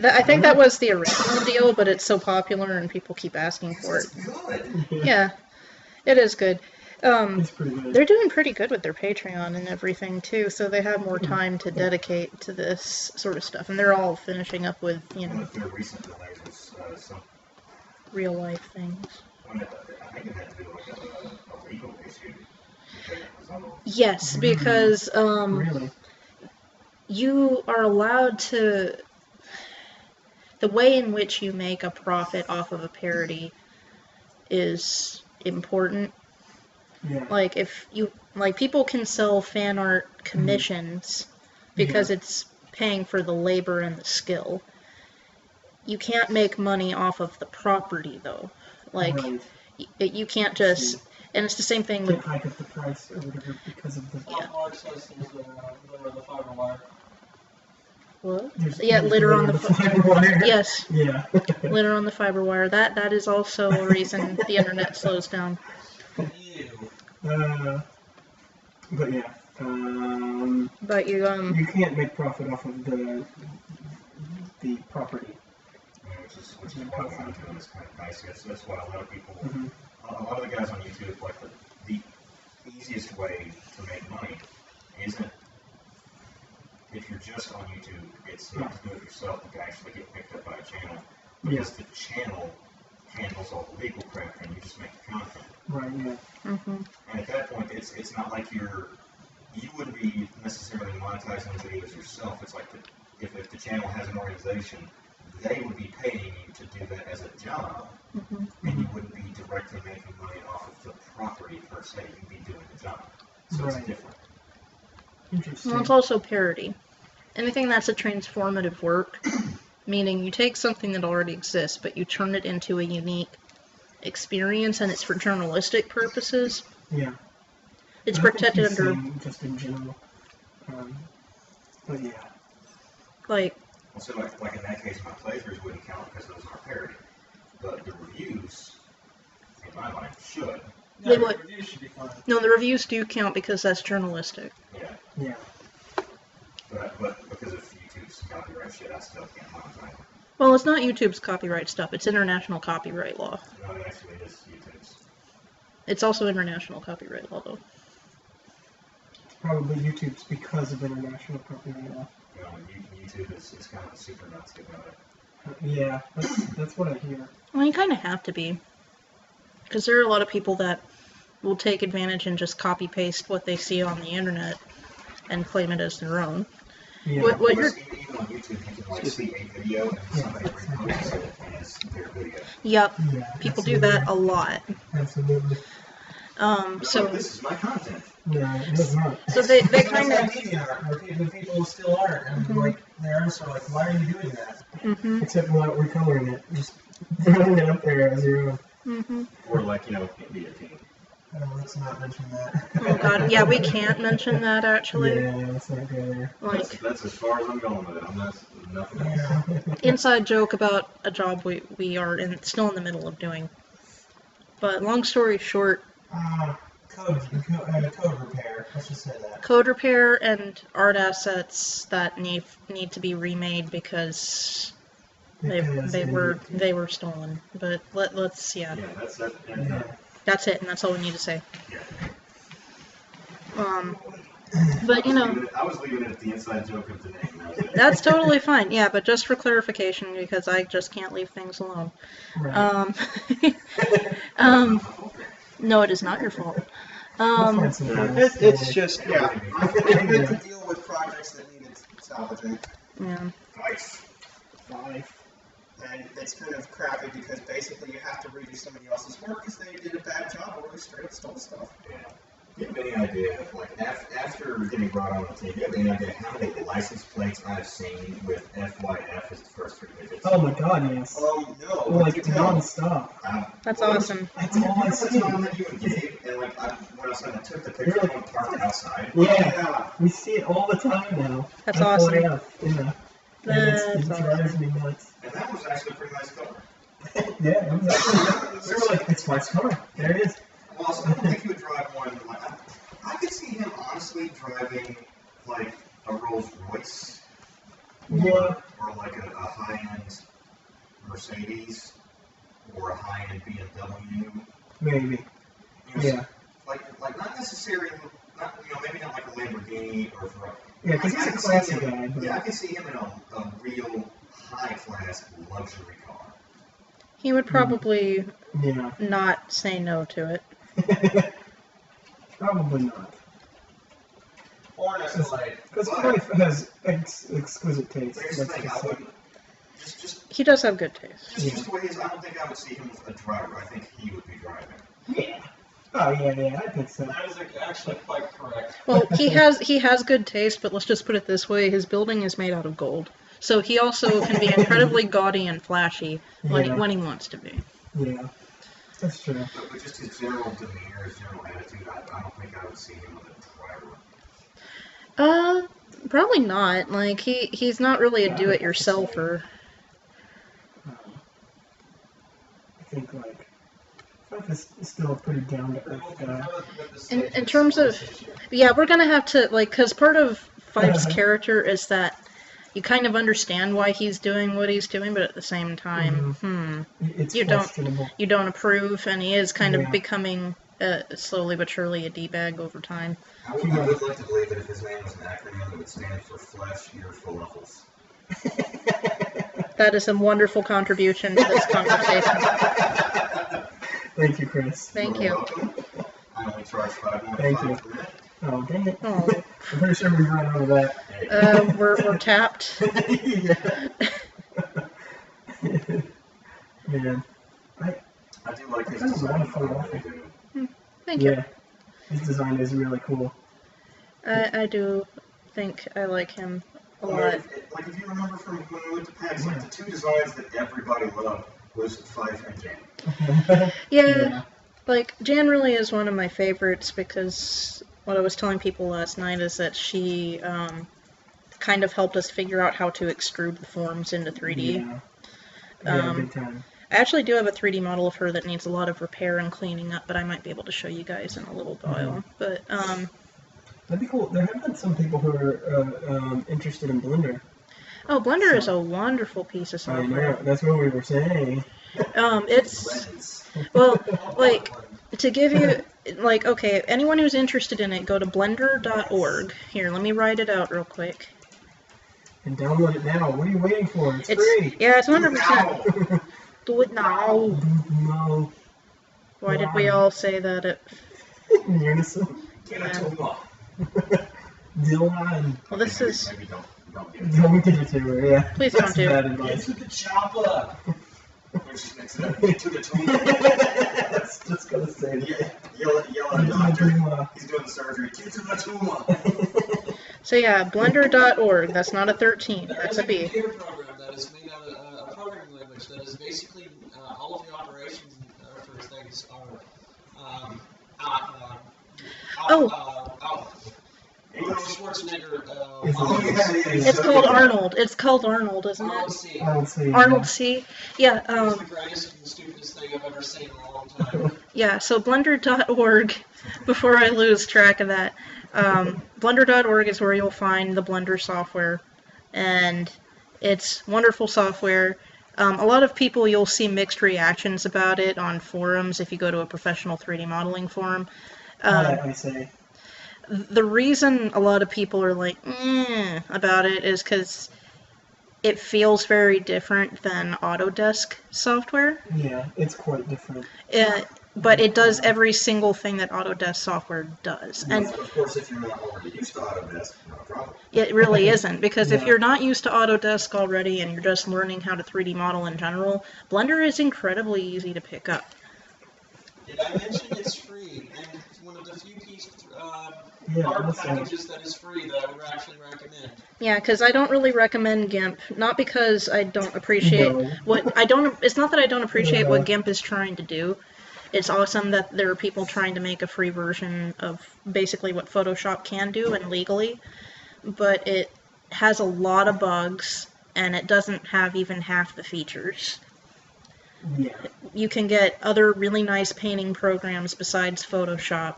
I think that was the original deal, but it's so popular and people keep asking for it. It's good. Yeah, it is good. It's pretty good. They're doing pretty good with their Patreon and everything too, so they have more time to dedicate to this sort of stuff, and they're all finishing up with, One of their recent delays was some. real life things. I think it had to do with a legal issue. Yes, because Really? you are allowed to... The way in which you make a profit off of a parody is important. Yeah. Like, if you... Like, people can sell fan art commissions because it's paying for the labor and the skill. You can't make money off of the property, though. Like, Right. you can't just... And it's the same thing with... Can't hike up the price or whatever because of the... Yeah. Mark says there's the fiber wire. What? There's Yeah, litter on the fiber wire. Yes, Yeah. litter on the fiber wire. That is also a reason the internet slows down. Ew. But yeah. But you You can't make profit off of the property. Which is why I'm doing this kind of dicey. That's why a lot of people, a lot of the guys on YouTube, like the easiest way to make money isn't, if you're just on YouTube, it's not to do it yourself to actually get picked up by a channel. Because the channel handles all the legal crap and you just make the content. Right, yeah. Mhm. And at that point, it's not like you wouldn't be necessarily monetizing the videos yourself. It's like if the channel has an organization, they would be paying you to do that as a job, and you wouldn't be directly making money off of the property per se. You'd be doing the job, so it's different. Interesting. Well, it's also parody. Anything that's a transformative work, meaning you take something that already exists, but you turn it into a unique experience, and it's for journalistic purposes. Yeah. It's I think protected he's under, saying just in general. But yeah. like, Well, so like in that case, my playthroughs wouldn't count because those aren't parody, but the reviews, in my mind, should. They No, would. the reviews should be fine. No, the reviews do count because that's journalistic. Yeah. Yeah. But because of YouTube's copyright shit, I still can't monetize it. Well, it's not YouTube's copyright stuff. It's international copyright law. No, it actually is YouTube's. It's also international copyright law, though. It's probably YouTube's because of international copyright law. You know, YouTube is kind of super nuts about it. Yeah, that's what I hear. Well, you kind of have to be. Because there are a lot of people that will take advantage and just copy-paste what they see on the internet and claim it as their own. Yeah. What you're... Even on YouTube, you can like see a video and somebody reposts it as their video. Yep. Yeah, People do that a lot. Absolutely. So this is my content. Yeah, it's not. So they kind of... The people still aren't, and like their artists are like, why are you doing that? Mm-hmm. Except without recoloring it. Just throwing it up there as your own. Mm-hmm. Or like, India team. Let's not mention that. Oh god, yeah, we can't mention that actually. Yeah, let's not go there. Like, That's as far as I'm going with it. I'm not nothing else. Yeah. inside joke about a job we are still in the middle of doing. But long story short, Code repair. Let's just say that. code repair and art assets that need to be remade because they were stolen. But let's Yeah, that's that. Yeah. that's it, and that's all we need to say. Yeah. But I was leaving it at the inside joke of the name. That was it. that's totally fine. Yeah, but just for clarification, because I just can't leave things alone. Right. No, it is not your fault. It's just, Yeah, I think we to deal with projects that needed salvaging. Yeah. Nice. And it's kind of crappy because basically you have to redo somebody else's work because they did a bad job or they straight up stole stuff. Yeah. Do you have any idea, like, after getting brought on the team, do you have any idea how many license plates I've seen with FYF as the first three digits? Oh my god, yes. No. Like, non-stop. That's Well, awesome. That's all I That's the see. time that you and Gabe, and like, when I took the picture of him parked outside. Yeah, we see it all the time now. That's awesome. Yeah. And it That's drives me nuts. And that was actually a pretty nice color. Yeah, we were like, it's Mike's car. There it is. Well, also, I don't think he would drive more than, like, I could see him honestly driving, like, a Rolls Royce. Yeah. Or like a high-end Mercedes. Or a high-end BMW. Maybe. You know, Yeah. Like not necessarily, maybe not like a Lamborghini or Ferrari. Yeah, because he's a classy guy. But Yeah, I can see him in a real high-class luxury car. He would probably yeah. not say no to it. Probably not. Or an Escalade. Because his wife has exquisite taste. Here's the Let's thing, just I say. wouldn't, just He does have good taste. just the way he is, I don't think I would see him with a driver. I think he would be driving. Yeah. Oh yeah, I think so. That is actually quite correct. Well, he has good taste, but let's just put it this way: his building is made out of gold, so he also can be incredibly gaudy and flashy when Yeah. when he wants to be. Yeah, that's true. But just his general demeanor, his general attitude, I don't think I would see him with a driver. Probably not. Like he's not really a do-it-yourselfer. I think like Fife is still a pretty down to earth guy. In terms of, yeah, we're gonna have to because part of Fife's character is that you kind of understand why he's doing what he's doing, but at the same time, It's you don't questionable. you don't approve, and he is kind Yeah. of becoming slowly but surely a d-bag over time. I would like to believe that if his name was an acronym, it would stand for Flesh, Ears, Falafels. That is a wonderful contribution to this conversation. Thank you, Chris. Thank You're you. welcome. I only charge $5.95 Thank you. per minute. Oh, dang it. Oh, I'm pretty sure we've run over that. we're tapped. Yeah. Man. I do like his That's design. wonderful. I really do. Thank you. Yeah. His design is really cool. I do think I like him a Well, lot. if you remember from when we went to PAX, like the two designs that everybody loved was Fife and Jan. Yeah, like Jan really is one of my favorites because what I was telling people last night is that she kind of helped us figure out how to extrude the forms into 3D. Yeah. Yeah, Um, big time. I actually do have a 3D model of her that needs a lot of repair and cleaning up, but I might be able to show you guys in a little while. But That'd be cool. There have been some people who are interested in Blender. Oh, Blender is a wonderful piece of I software. know, that's what we were saying. It's, well, like, to give you, like, okay, anyone who's interested in it, go to blender.org. Here, let me write it out real quick. And download it now. What are you waiting for? It's free. Yeah, it's 100%. Do it now. No. Why did we all say that? In unison. Dylan. Well, this is... Maybe don't Don't get it to her, yeah. Please don't That's do. bad Get advice. to the chopper. We're just mixing it up. Get to the tune. I was just gonna say that. Yell at the doctor. He's doing the surgery. Get to the tumor. So yeah, blender.org. That's not a 13. That's a There's B. computer program that is made out of a programming language that is basically all of the operations for things are Arnold Schwarzenegger. It's called Arnold. It's called Arnold, isn't Arnold it? C. Arnold C. Arnold C. Yeah, It's the greatest and stupidest thing I've ever seen in a long time. yeah, so blender.org, before I lose track of that, blender.org is where you'll find the Blender software, and it's wonderful software. A lot of people, you'll see mixed reactions about it on forums if you go to a professional 3D modeling forum. I say. The reason a lot of people are like, about it is because it feels very different than Autodesk software. Yeah, it's quite different. But it does every single thing that Autodesk software does. And of course, if you're not already used to Autodesk, not a problem. it really isn't, because if Yeah. you're not used to Autodesk already and you're just learning how to 3D model in general, Blender is incredibly easy to pick up. Did I mention it's free? And it's one of the few Yeah, art that's packages that is free that I would actually recommend. Yeah, because I don't really recommend GIMP, not because I don't appreciate No. it's not that I don't appreciate what GIMP is trying to do. It's awesome that there are people trying to make a free version of basically what Photoshop can do and legally, but it has a lot of bugs and it doesn't have even half the features. Yeah. You can get other really nice painting programs besides Photoshop.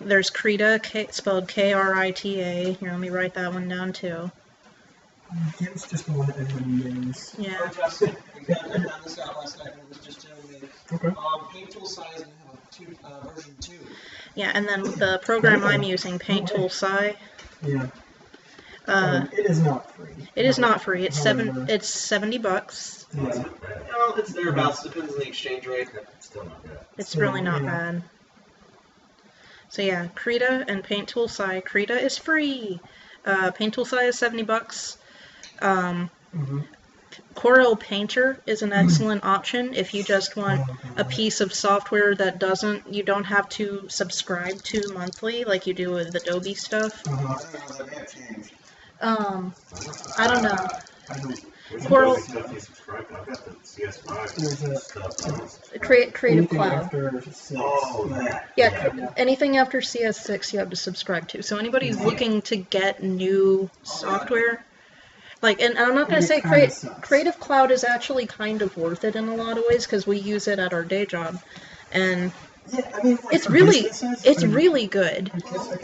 There's Krita, spelled Krita. Here, let me write that one down too. GIMP's just the one that everybody knows. Yeah. Oh, Justin, I found this out last night and it was just telling me. Okay. Paint tool size and have version 2. Yeah, and then the program I'm using, Paint Tool Sci, Yeah. it It is not free. is not free. It's However, $70. Yeah. Well, it's thereabouts. Depends on the exchange rate. It's still not bad. It's So, really not yeah. bad. So yeah, Krita and Paint Tool Sci. Krita is free. Paint Tool Sci is $70. Mm-hmm. Corel Painter is an excellent option if you just want a piece of software that you don't have to subscribe to monthly like you do with Adobe stuff. I don't know, that may have changed. I don't know. There's Coral- stuff you subscribe to. I've got the CS5 There's a- stuff. Creative Anything Cloud. after 6. Oh, that. Yeah, anything after CS6 you have to subscribe to. So anybody who's looking to get new software, like, and I'm not going to say It kinda sucks. Creative Cloud is actually kind of worth it in a lot of ways because we use it at our day job, and Yeah, I mean, like, it's for really businesses, it's I mean, really good. Well, their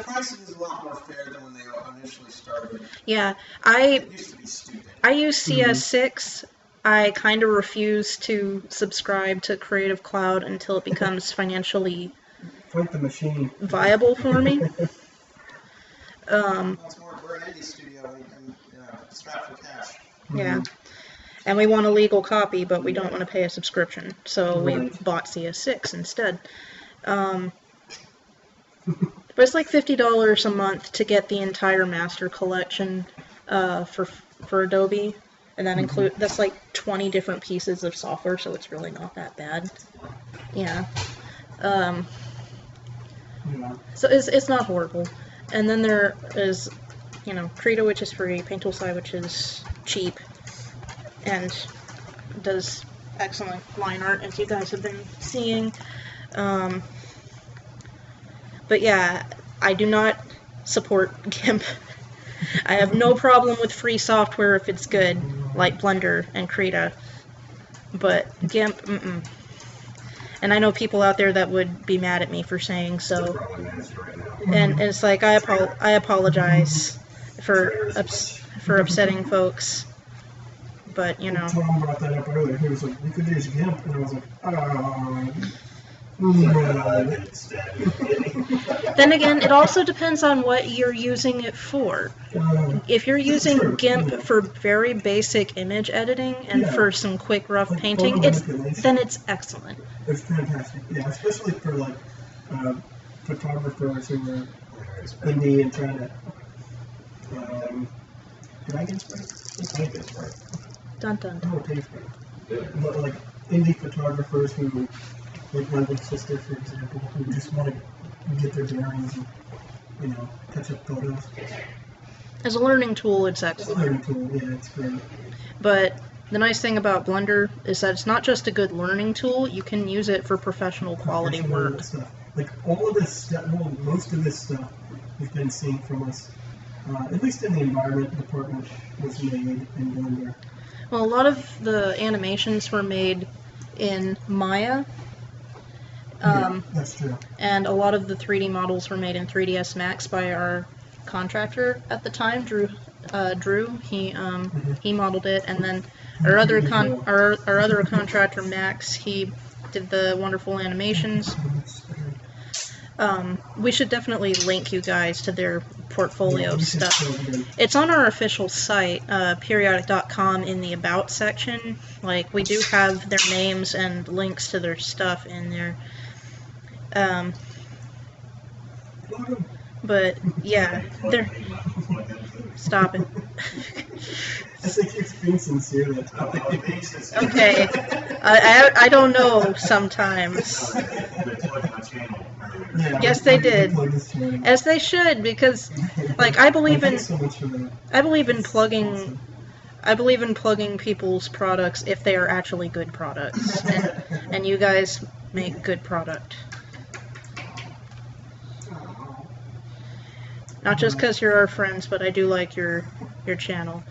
pricing is a lot more fair than when they initially started. Yeah, It used to be stupid. I use CS6. I kind of refuse to subscribe to Creative Cloud until it becomes financially Fight the machine. viable for me. Well, it's more, we're an indie studio and strapped for cash. Yeah. And we want a legal copy, but we don't want to pay a subscription. So we Right. bought CS6 instead. But it's like $50 a month to get the entire master collection for Adobe. And that that's like 20 different pieces of software, so it's really not that bad. Yeah. Yeah. So it's not horrible. And then there is, Krita, which is free, Paint Tool Sci, which is cheap, and does excellent line art, as you guys have been seeing. But yeah, I do not support GIMP. I have no problem with free software if it's good, like Blender and Krita. But GIMP, And I know people out there that would be mad at me for saying so. Probably managed right now. And it's like, I apologize for for upsetting folks. But, you know. Tom brought that up earlier. He was like, we could use GIMP. And I was like, Then again, it also depends on what you're using it for. If you're using GIMP for very basic image editing and for some quick rough Like painting, then it's excellent. It's fantastic. Yeah, especially for like photographers who are indie and trying to. Did I get sprayed? I get sprayed. Dun dun dun. Oh, okay, sprayed. But like indie photographers who, like my little sister, for example, who just want to get their bearings and, you know, touch up photos. As a learning tool, it's It's a excellent. learning tool. Yeah, it's great. But the nice thing about Blender is that it's not just a good learning tool, you can use it for professional quality Professional work. stuff. Like all of this stuff, well, most of this stuff you've been seeing from us, at least in the environment department, was made in Blender. Well, a lot of the animations were made in Maya, Yeah, that's true. and a lot of the 3D models were made in 3ds Max by our contractor at the time, Drew. He modeled it, and then our other contractor Max, he did the wonderful animations. We should definitely link you guys to their portfolio stuff. It's on our official site, PErIODyC.com, in the About section. Like, we do have their names and links to their stuff in there. But, yeah, they're... Stop it. I think you're being sincere. That's all. Okay. I don't know sometimes. Yeah, Yes, they did. plug this channel. As they should, because, like, I believe in... Thanks so much for that. I believe in plugging. Awesome. I believe in plugging people's products if they are actually good products, and you guys make good product. Not just because you're our friends, but I do like your channel.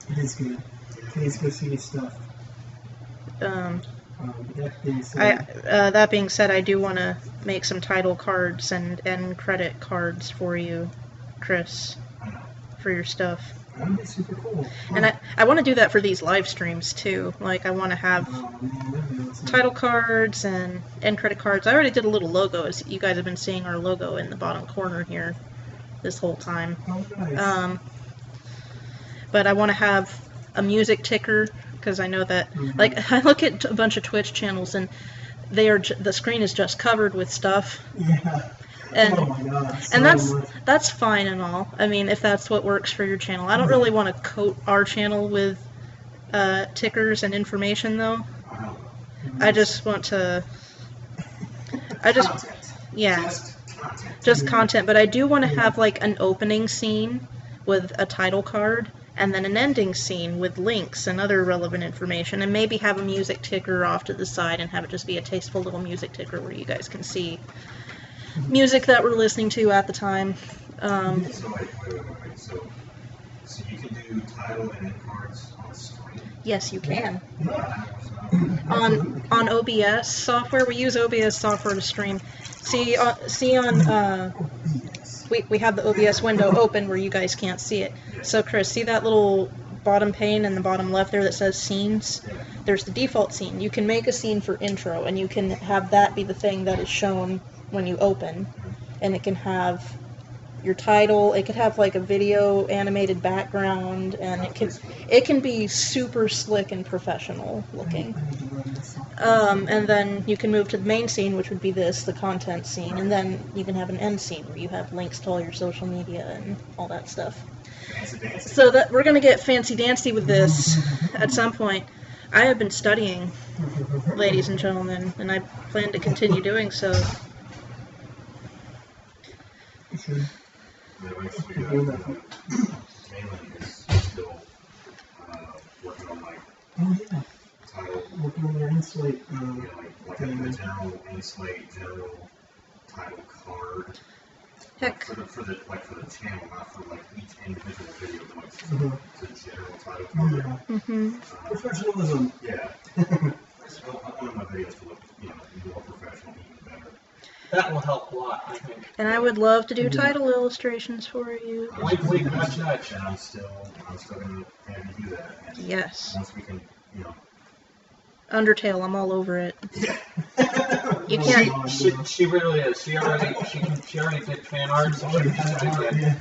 It is good. Please go see his stuff. That being said, That being said, I do want to make some title cards and end credit cards for you, Chris, for your stuff. that'd be super cool. And I want to do that for these live streams too. Like, I want to have title cards and end credit cards. I already did a little logo, as you guys have been seeing our logo in the bottom corner here this whole time. Oh, nice. But I want to have a music ticker, because I know that, like, I look at a bunch of Twitch channels and the screen is just covered with stuff. Yeah. And, Oh my god. and so that's fine and all. I mean, if that's what works for your channel. I don't really want to coat our channel with tickers and information, though. I just want to... Yeah. Just content, but I do want to have, like, an opening scene with a title card, and then an ending scene with links and other relevant information, and maybe have a music ticker off to the side and have it just be a tasteful little music ticker where you guys can see music that we're listening to at the time. So you can do title and end cards on screen? Yes, you can. On OBS software, we use OBS software to stream. See on we have the OBS window open where you guys can't see it. So Chris, see that little bottom pane in the bottom left there that says scenes? There's the default scene. You can make a scene for intro, and you can have that be the thing that is shown when you open, and it can have your title. It could have like a video animated background, and it can be super slick and professional looking. And then you can move to the main scene, which would be the content scene, and then you can have an end scene where you have links to all your social media and all that stuff. So that we're gonna get fancy dancy with this at some point. I have been studying, ladies and gentlemen, and I plan to continue doing so. Mainland is still working on like title, working on their Inslate. like the general Inslate general title card. Heck. For the channel, not for like each individual video, but like the general title card. Yeah. Professionalism. Yeah. I want my videos to look, more professional, even better. That will help a lot, I think. And I would love to do title illustrations for you. Wink, wink, nudge, nudge. And I'm still going to have you do that. And Yes. once we can, Undertale, I'm all over it. You Oh, can't. God, She really is. She already did fan art, so she can do it.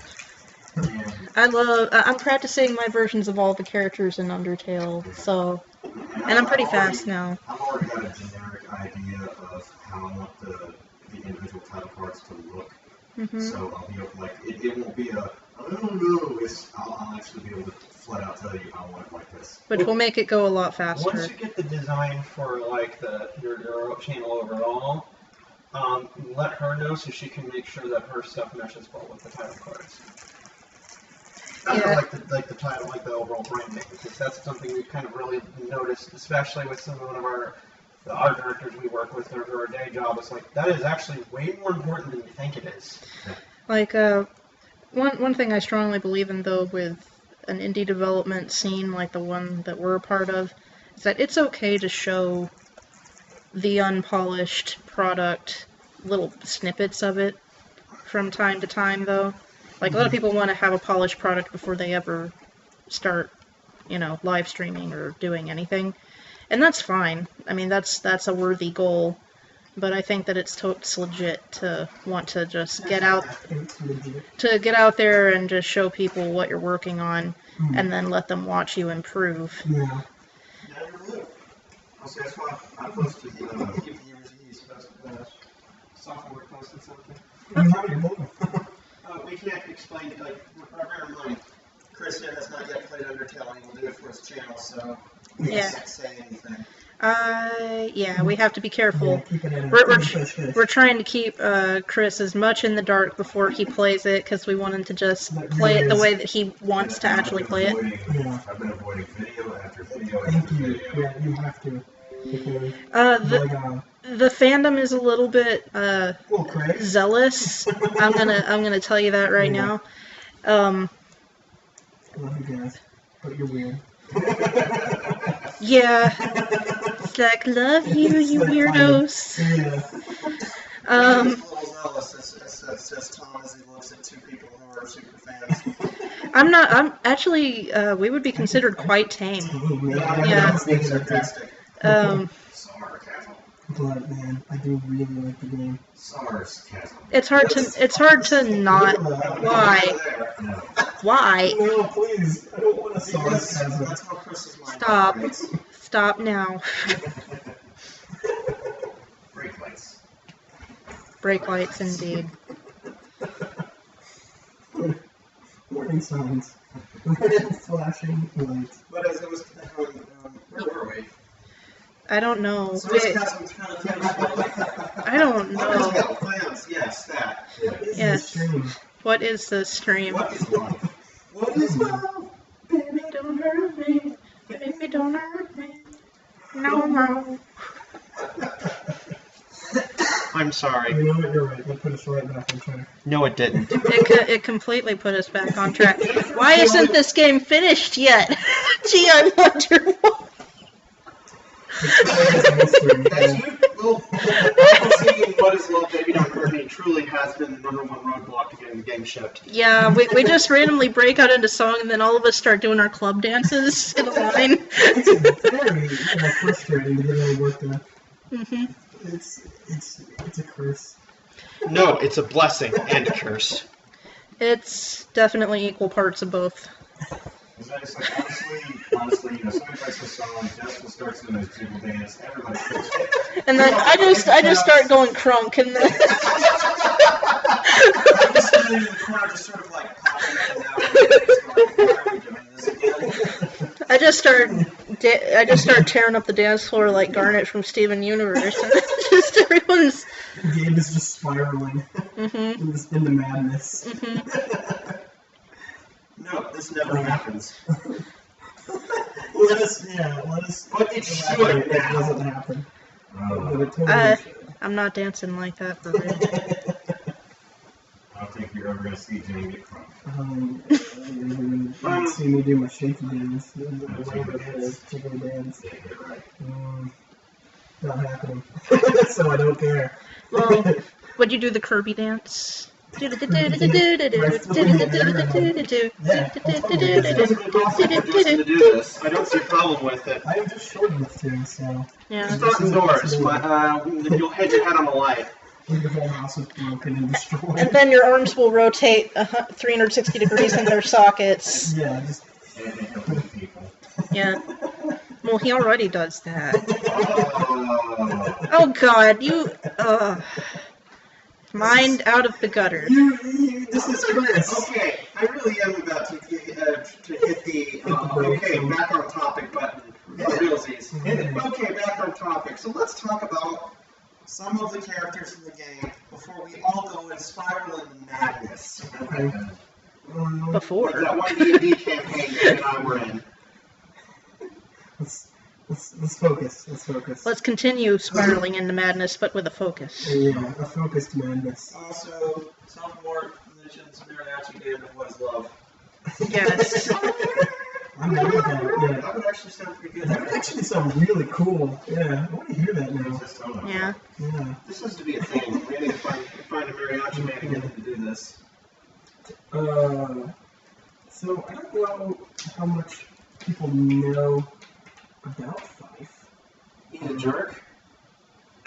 I'm practicing my versions of all the characters in Undertale, so. And I'm pretty fast now. I've already got a generic idea of how I want the individual title cards to look. Mm-hmm. So I'll be able to, it won't be I don't know. I'll actually be able to flat out tell you I want it like this. Which will make it go a lot faster. Once you get the design for your channel overall, let her know so she can make sure that her stuff meshes well with the title cards. I don't like the title, like the overall branding, because that's something we've kind of really noticed, especially with one of our art directors we work with for our day job. It's like that is actually way more important than you think it is. Like, one thing I strongly believe in, though, with an indie development scene like the one that we're a part of, is that it's okay to show the unpolished product, little snippets of it, from time to time, though. Like, a lot of people want to have a polished product before they ever start, live streaming or doing anything. And that's fine. I mean, that's a worthy goal. But I think that it's legit to want to just get out there and just show people what you're working on, and then let them watch you improve. Yeah. See, that's why I posted Sophomore posted something. You have your name. We can't explain, bear in mind, Chris has not yet played Undertale, and he will do it for his channel, so we Yeah. can't say anything. Yeah, we have to be careful. Yeah, keep it in We're trying to keep Chris as much in the dark before he plays it, because we want him to just play it the way that he wants to actually play it. I've been avoiding video after video Thank after you. video. Yeah, you have to. Because, The fandom is a little bit well, Craig. zealous. I'm gonna tell you that right now. I love you guys, but you're weird. Yeah. It's like, love you, you weirdos. Yeah. He's a little zealous, says Tom as he looks at two people who are super fans. I'm actually, we would be considered quite tame. Yeah. Being sarcastic. Sarcasm. But man, I do really like the game. Sarcasm. It's hard to not. Why? No. Why? No, please. I don't want a sarcasm. That's how Chris's mind Stop. operates. Stop now. Brake lights. Brake lights, indeed. Warning signs. Flashing lights. But as it was, where were we? I don't know. Sarcasm's kind of thing. I don't know. Plans, yes, that. What is Yes. this stream? What is the stream? What is love? What is love? Baby, don't hurt me. Baby, don't hurt me. No, no. I'm sorry. You know what? You're right. That put us right back on track. No, it didn't. It completely put us back on track. Why isn't this game finished yet? Gee, I wonder why. As you will see, What is Love, Baby Don't Hurt Me truly has been the #1 roadblock to getting the game shipped. Yeah, we just randomly break out into song, and then all of us start doing our club dances in a line. It's very frustrating to get any work done. Hmm. It's a curse. No, it's a blessing and a curse. It's definitely equal parts of both. It's like, honestly, somebody writes a song, Jessica starts doing a jiggle dance, everybody feels it. And then I just start going crunk, and then I'm just standing in the corner, just sort of like popping up and down. And why are we doing this again? I just start tearing up the dance floor like Garnet from Steven Universe, and just everyone's. The game is just spiraling into madness. No, this never happens. Let us. But it elaborate should if it now. doesn't happen. But it totally should. I'm not dancing like that for real. I don't think you're ever going to see Jane get crunk. You might see me do my shaky dance, whatever it is, chicken dance. Yeah, you're right. Not happening. So I don't care. Well, Would you do the Kirby dance? Yeah, I'll totally do to do this. I don't see a problem with it. I am just short enough to, so. Yeah. Just not indoors, but you'll hit your head on the light. The whole house is broken and destroyed. And then your arms will rotate 360 degrees in their sockets. Yeah, just. Yeah. Well, he already does that. Oh God, you. Mind out of the gutter. This is Chris. Okay, I really am about to hit the okay, back on topic button. Realsies. Okay, back on topic. So let's talk about some of the characters in the game before we all go and spiral into madness. Okay. Before. Like that one D&D campaign you and I were in. Let's focus. Let's focus. Let's continue spiraling into madness, but with a focus. Yeah, a focused madness. Also, sophomore mentions mariachi band of What is Love. Yes. I'm down with that. Yeah. That would actually sound pretty good. That would actually sound really cool. Yeah, I want to hear that now. Yeah. Yeah. This has to be a thing. We need to find a mariachi band and get them to do this. So I don't know how much people know about Fife. He's a jerk?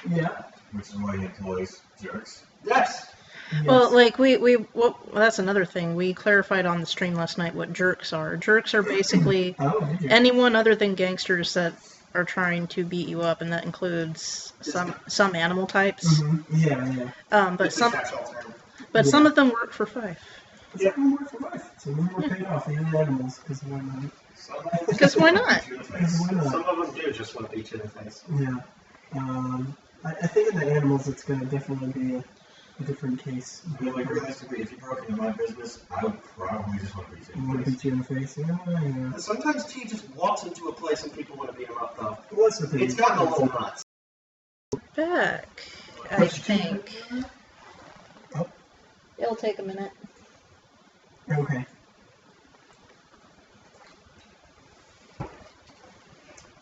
Yeah. Which is why he employs jerks. Yes! Yes. Well, like well, that's another thing. We clarified on the stream last night what jerks are. Jerks are basically Oh, did you? anyone other than gangsters that are trying to beat you up, and that includes some animal types. Mm-hmm. Yeah. But It's a some catch-all term. some of them work for Fife. Yeah. Some more for Fife. Some more paid off. Even the animals, because why not? Because why not? Because why not? Some of them do just want to beat you in the face. Yeah. I think in the animals, it's going to definitely be a different case. I mean, like, realistically, if you broke into my business, I would probably just want to beat You you. want to beat you in the face? Yeah. Sometimes T just walks into a place and people want to beat him up, though. Well, that's the thing. It's gotten a little nuts. Back, I think. Oh. It'll take a minute. Okay.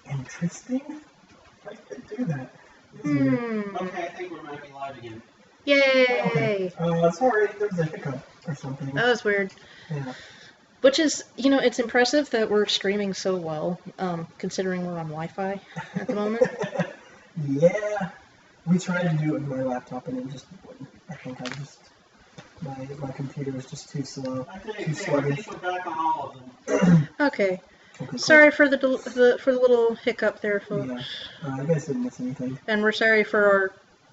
Interesting. I could do that. Okay, I think we might be live again. Yay! Sorry, there was a hiccup or something. That was weird. Yeah. Which is, it's impressive that we're streaming so well, considering we're on Wi-Fi at the moment. Yeah. We tried to do it with my laptop and it just wouldn't. I think my computer was just too slow. I Too think sluggish. we're back on all of them. Okay. Okay, Sorry for the little hiccup there, folks. Yeah. You guys didn't miss anything. And we're sorry for our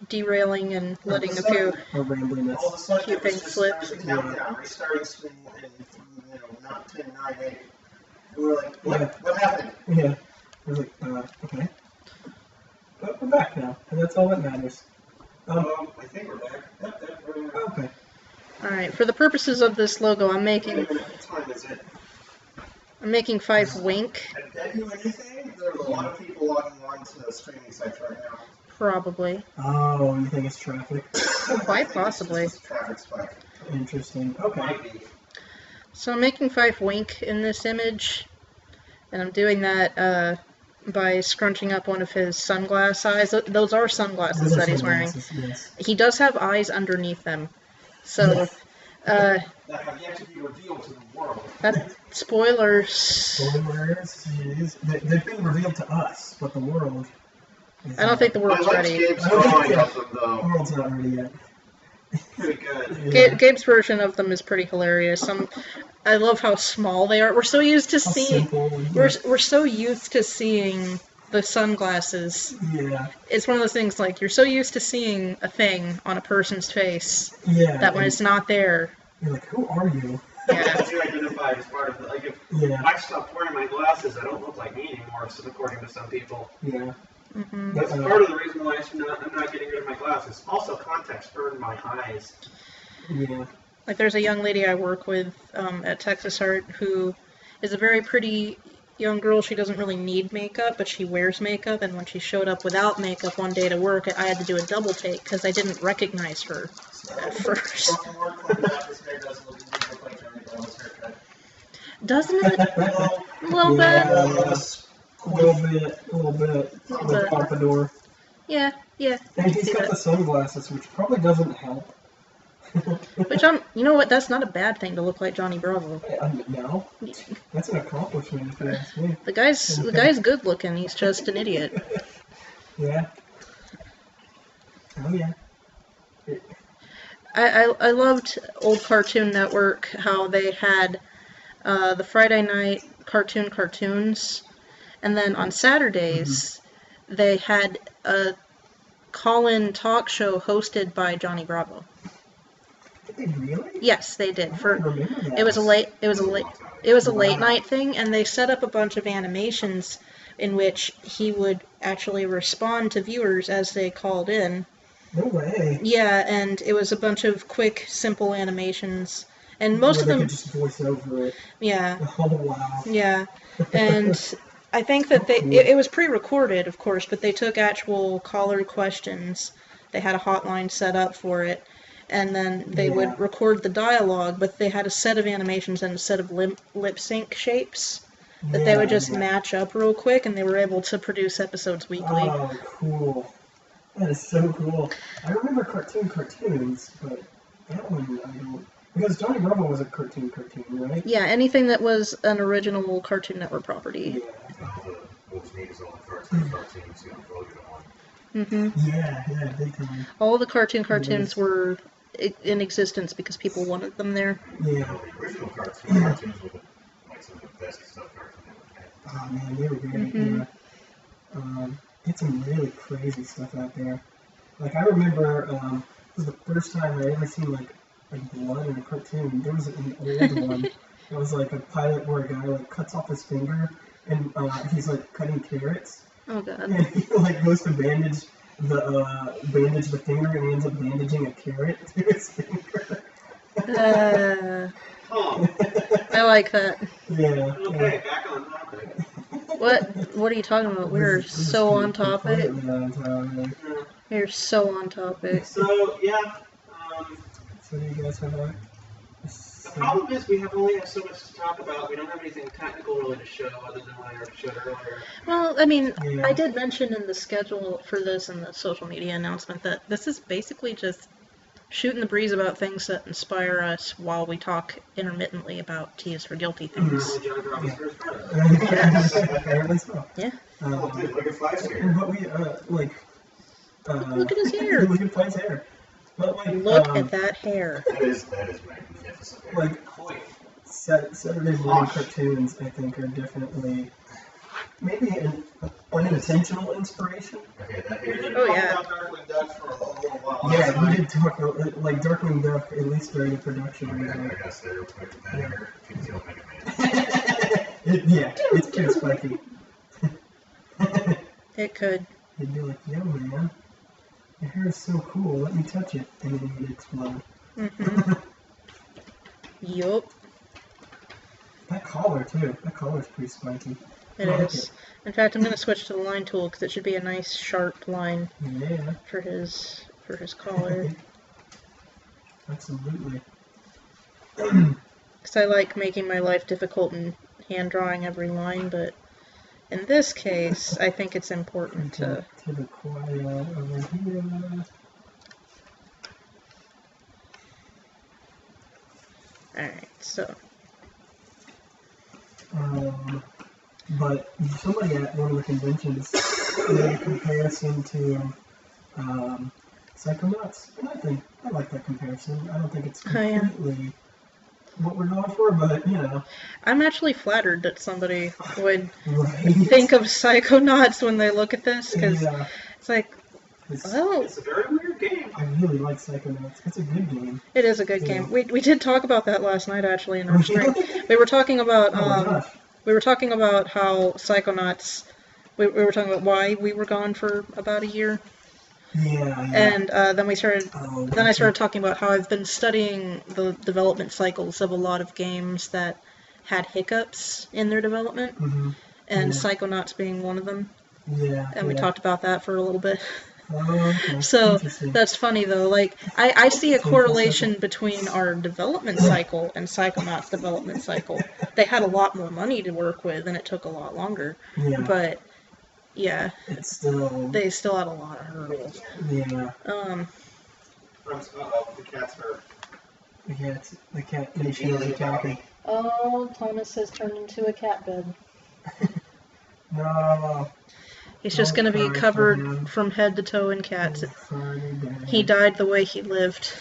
derailing and letting a few. Or rambliness. All of a sudden, Few it was things just slip. starting to count down, restarting in not 10, 9, 8. And we're like, what happened? Yeah. I was like, okay. But we're back now, and that's all that matters. I think we're back. Yep, we're Okay. Alright, for the purposes of this logo, I'm Wait a making minute, what time is it? Fife wink, Did that do anything? There are a lot of people logging on to the streaming sites right now. probably. Oh, you think it's traffic? Quite possibly. It's just a traffic spike. Interesting. Okay. Might be. So I'm making Fife wink in this image, and I'm doing that by scrunching up one of his sunglass eyes. Those are sunglasses Those are that he's wearing. sunglasses, yes. He does have eyes underneath them. So, That have yet to be revealed to the world. spoilers. Spoilers. They've been revealed to us, but the world. I don't think the I world's like ready. Gabe's drawing of them, The though. world's not ready yet. Pretty good. Yeah. Gabe's version of them is pretty hilarious. I love how small they are. We're so used to How seeing. simple. We're so used to seeing the sunglasses. Yeah. It's one of those things like you're so used to seeing a thing on a person's face Yeah. that when it's not there, You're like, who are you? yeah. You identify as part of the, like, if Yeah. I stopped wearing my glasses, I don't look like me anymore, so according to some people. Yeah. Hmm. That's part of the reason why I'm not getting rid of my glasses. Also, contacts burn my eyes. Yeah. Like there's a young lady I work with at Texas Art who is a very pretty young girl. She doesn't really need makeup, but she wears makeup. And when she showed up without makeup one day to work, I had to do a double take because I didn't recognize her at first. Sophomore pointed out his hair doesn't look like Jeremy Bell's haircut. Doesn't it? Well, A little Yeah. bit. A little bit. A little bit. Little bit. Pompadour. Yeah. Yeah, I And can he's see got that. the sunglasses, which probably doesn't help. Which you know what? That's not a bad thing to look like Johnny Bravo. No, that's an accomplishment if you ask me. The guy's good looking. He's just an idiot. Yeah. Oh yeah. I loved old Cartoon Network, how they had the Friday night cartoons, and then on Saturdays they had a call-in talk show hosted by Johnny Bravo. Did they really? Yes, they did. I don't remember that. It was a late night thing, and they set up a bunch of animations in which he would actually respond to viewers as they called in. No way. Yeah, and it was a bunch of quick, simple animations, and most Where of they them, could just voice over it. yeah, Oh wow. yeah, and I think that it was pre-recorded, of course, but they took actual caller questions. They had a hotline set up for it, and then they would record the dialogue, but they had a set of animations and a set of lip sync shapes that they would just match up real quick, and they were able to produce episodes weekly. Oh, cool. That is so cool. I remember cartoons, but that one I don't. Because Johnny Bravo was a cartoon, right? Yeah, anything that was an original Cartoon Network property. What was neat is all the cartoons got voted on. Mm-hmm. Yeah, big time. All the cartoons were in existence because people wanted them there. Yeah. The original cartoons were like some of the best stuff Cartoon Network had. Oh man, they were great. Yeah. Had some really crazy stuff out there. Like I remember, it was the first time I ever seen like blood in a cartoon. There was an old one. It was like a pilot where a guy like cuts off his finger and he's like cutting carrots. Oh god. And he like goes to bandage the finger and he ends up bandaging a carrot to his finger. I like that. Yeah. Okay, back on topic. What are you talking about? We're so on topic. We're so on topic. So yeah, So do you guys have a? the problem is we only have so much to talk about. We don't have anything technical really to show other than what I showed earlier. Well, I mean, Yeah. I did mention in the schedule for this and the social media announcement that this is basically just shooting the breeze about things that inspire us while we talk intermittently about T is for guilty things. Johnny Bravo's first brother. Apparently so. Yeah. Oh, dude, look at Flash here. But we Look at his hair. Look at Fly's hair. But like, Look at that hair. That is magnificent. like Saturday morning cartoons, I think, are definitely maybe an unintentional inspiration. Okay, that here. Oh, yeah. Darkwing Duck for a little while. Yeah, we did talk about like Darkwing Duck, at least during the production. Okay, I gotta stay real quick. That here can kill Mega Man. Yeah, it's too spiky. It could. They'd be like, yo man, your hair is so cool, let me touch it, and then it would explode. Mm-hmm. Yup. That collar too, that collar's pretty spiky. It I like is. In fact, I'm going to switch to the line tool because it should be a nice sharp line Yeah, for his collar. absolutely. Because I like making my life difficult and hand drawing every line, but in this case, I think it's important to. To the quiet over here. Alright, so. But somebody at one of the conventions made a comparison to Psychonauts, and I like that comparison. I don't think it's completely what we're going for, but you know. I'm actually flattered that somebody would Right. think of Psychonauts when they look at this, because Yeah, it's like, oh, It's a very weird game. I really like Psychonauts. It's a good game. it is a good Yeah. game. We did talk about that last night, actually, in our stream. We were talking about Oh my gosh. we were talking about how Psychonauts. We were talking about why we were gone for about a year, Yeah. and then we started. Oh, Then I started talking about how I've been studying the development cycles of a lot of games that had hiccups in their development, hmm and Yeah. Psychonauts being one of them. Yeah. And we yeah. talked about that for a little bit. Oh, okay. So Interesting. that's funny though. Like I see a correlation between our development cycle and Psychonauts' development cycle. They had a lot more money to work with, and it took a lot longer. Yeah. But yeah, it's still. they still had a lot of hurdles. Yeah. The cats are. The cat nation is attacking. Oh, Thomas has turned into a cat bed. No. He's just Don't going to be cry for covered him. from head to toe in cats. Funny dad. He died the way he lived.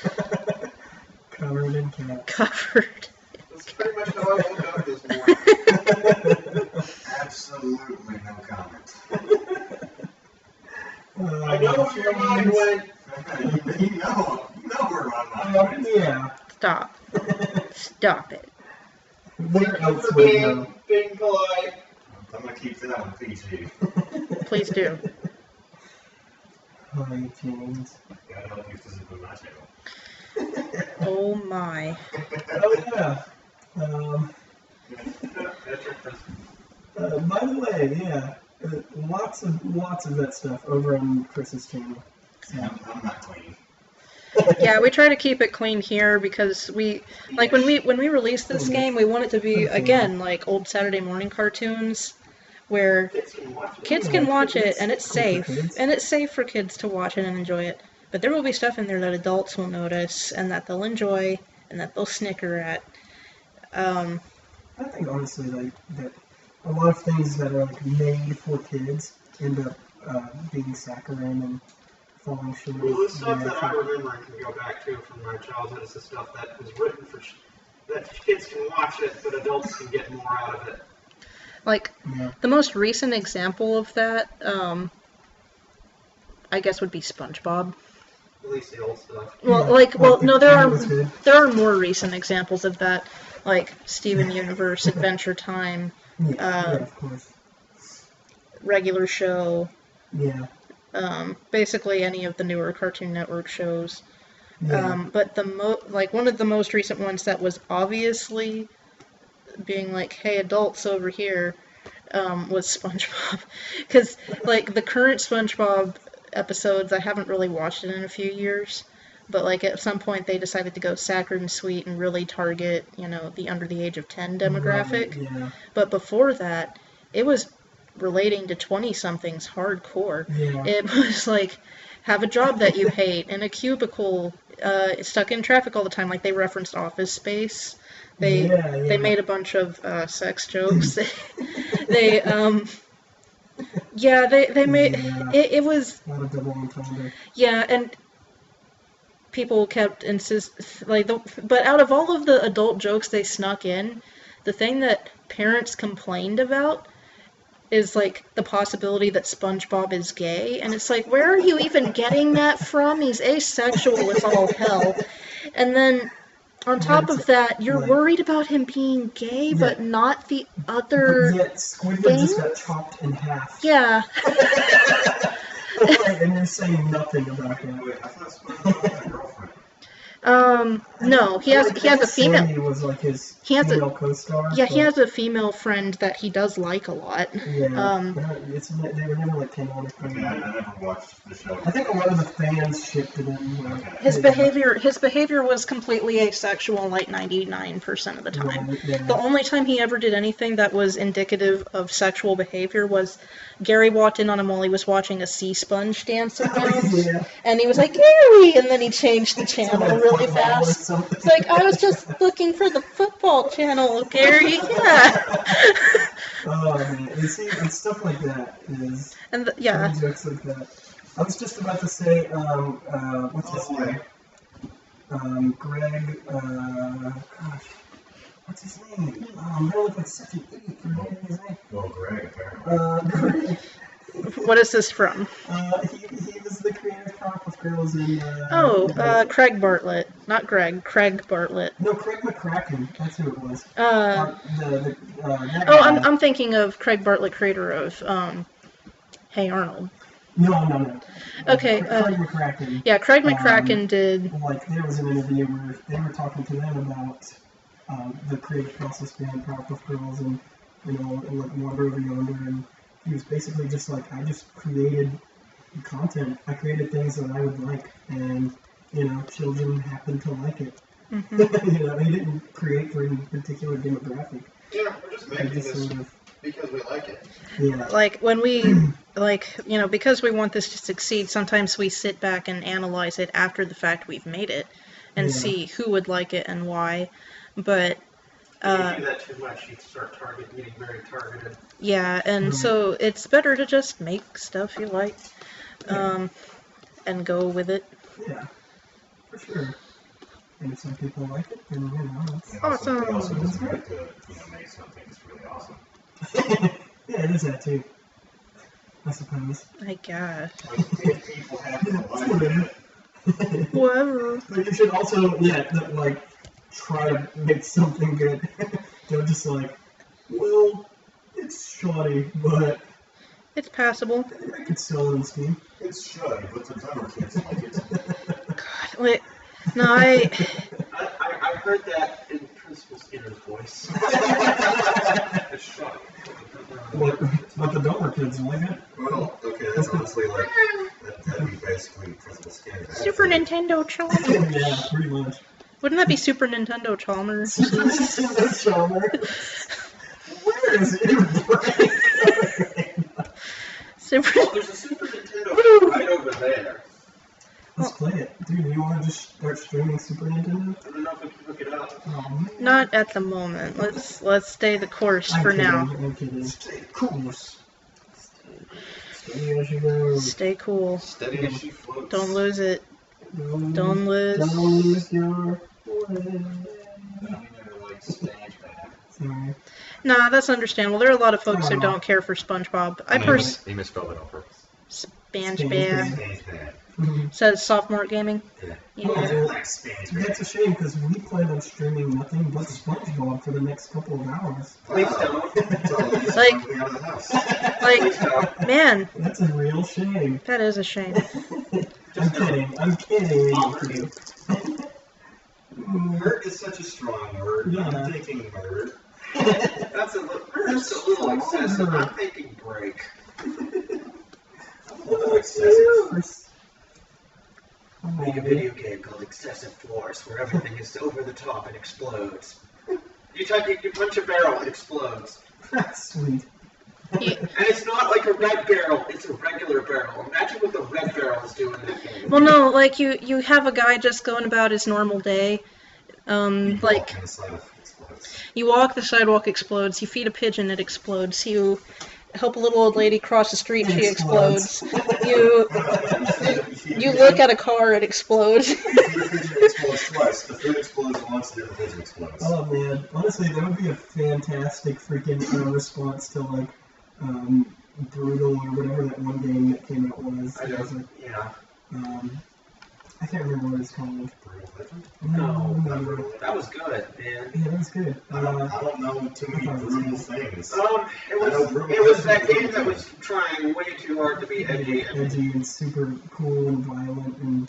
Covered in cats. Covered. That's pretty much how I woke up this morning. Absolutely no comment. I know where your mind went. You know where my mind went. Yeah. Stop. Stop it. Where else For would you being polite. I'm gonna keep that one PG. Please do. Hi, James. Gotta help you, this is my channel. Oh my. Oh, yeah. By the way, yeah. Lots of that stuff over on Chris's channel. So. I'm not clean. Yeah, we try to keep it clean here because we like when we release this game, we want it to be again like old Saturday morning cartoons where kids can watch it and it's safe for kids to watch it and enjoy it. But there will be stuff in there that adults will notice and that they'll enjoy and that they'll snicker at. I think honestly, like that, a lot of things that are like made for kids end up being saccharine and falling short. Well, the stuff that I remember and can go back to from my childhood is the stuff that was written for that kids can watch it, but adults can get more out of it. Like the most recent example of that, I guess, would be SpongeBob. At least the old stuff. Well, no, there are more recent examples of that, like Steven Universe, Adventure Time, of course. Regular Show. Yeah. Basically any of the newer Cartoon Network shows. Yeah. But one of the most recent ones that was obviously being like, hey, adults over here, was SpongeBob. Because, like, the current SpongeBob episodes, I haven't really watched it in a few years, but, like, at some point they decided to go saccharine sweet and really target, the under the age of 10 demographic. Yeah. But before that, it was relating to 20-somethings hardcore. Yeah. It was like, have a job that you hate, in a cubicle, stuck in traffic all the time. Like, they referenced Office Space. They made a bunch of sex jokes. they made it was a lot of double entendre. Yeah, and people kept but out of all of the adult jokes they snuck in, the thing that parents complained about is like the possibility that SpongeBob is gay, and it's like, where are you even getting that from? He's asexual as all hell. And then on top of that, you're worried about him being gay, but not the other. But yet Squidward just got chopped in half. Yeah. And you're saying nothing about that. Wait, I thought SpongeBob had a girlfriend. No, he has a female. Sandy was like his female co-star. Yeah, he has a female friend that he does like a lot. Yeah, they were never like canonic. I never watched the show. I think a lot of the fans shipped it in. His behavior was completely asexual, like 99% of the time. Yeah. The only time he ever did anything that was indicative of sexual behavior was Gary walked in on him while he was watching a sea sponge dance around, and he was like, Gary, and then he changed the channel really fast. It's like, I was just looking for the football channel, Gary. Yeah. Oh man, you see, and stuff like that is. And jokes like that. I was just about to say, what's his name? Greg. Gosh, what's his name? I'm gonna look like such an idiot for knowing his name. Well, Greg, apparently. Greg. What is this from? He was the creator of Powerpuff Girls in. Craig Bartlett, not Greg. Craig Bartlett. No, Craig McCracken. That's who it was. I'm thinking of Craig Bartlett, creator of Hey Arnold. No. Okay. Craig McCracken. Yeah, Craig McCracken did. Like, there was an interview where they were talking to them about the creative process behind Powerpuff Girls and like Wander Over Yonder, and he was basically just like, I just created content. I created things that I would like, and children happen to like it. Mm-hmm. He didn't create for any particular demographic. Yeah, we're just making this. Sort of Because we like it. Yeah. Like, when we, like, you know, because we want this to succeed, sometimes we sit back and analyze it after the fact we've made it and Yeah. see who would like it and why. But, If you do that too much, you start getting very targeted. yeah, and so it's better to just make stuff you like, and go with it. Yeah. For sure. And if some people like it, then, you know, it's... It also, it also Awesome. doesn't hurt to, make something that's really awesome. Yeah, it is that too. I suppose. I guess. Like, if people have to like Whatever. it, Whatever. But you should also, like, try to make something good. Don't just like, well, it's shoddy, but It's passable. I could sell it on Steam. it's shoddy, but the dumber kids like it. God, wait. No, I I heard that in Principal Skinner's voice. It's shocking. But the dumber kids like it. Well, okay, that's honestly like, that'd be basically Principal Skinner. Super Nintendo Chalmers. Yeah, pretty much. Wouldn't that be Super Nintendo Chalmers? Where is your brain? Super. Well, there's a Super Nintendo right over there. Let's play it. Dude, you want to just start streaming Super Nintendo? I don't know if we can look it up. Oh, man. Not at the moment. Let's stay the course I'm for kidding, now. I'm kidding. Stay cool. Steady as you go. Stay cool. Steady as she floats. Don't lose it. Don't Don't lose. lose your way. We never liked Spanish back. Sorry. Nah, that's understandable. There are a lot of folks who Aw. don't care for SpongeBob. He misspelled it on purpose. SpongeBob Spanish bad. says sophomore gaming. Yeah. Yeah. I like Spanish bad. That's a shame because we plan on streaming nothing but SpongeBob for the next couple of hours. Please don't. Like- Out of the house. Like, man, That's a real shame. that is a shame. I'm kidding. I'm kidding. Hurt is such a strong word. Yeah. I'm thinking murder. That's a little excessive. I'm thinking break. A little excessive. Make a video game called Excessive Force, where everything is over the top and explodes. You punch a barrel, it explodes. That's sweet. And it's not like a red barrel, it's a regular barrel. Imagine what the red barrel is doing in that game. Well, no, like you have a guy just going about his normal day. Like And the side of explodes. you walk, the sidewalk explodes. You feed a pigeon, it explodes. You help a little old lady cross the street, she explodes. You look at a car, it explodes. The pigeon explodes twice. The food explodes once, and the pigeon explodes. Oh man, honestly, that would be a fantastic freaking response to like Brutal or whatever that one game that came out was. I It was don't, like, yeah. I can't remember what it's called. Brutal Legend? No. That was good, man. Yeah, that was good. I don't know too many brutal things. It was that game that was trying way too hard to be edgy. Edgy and super cool and violent and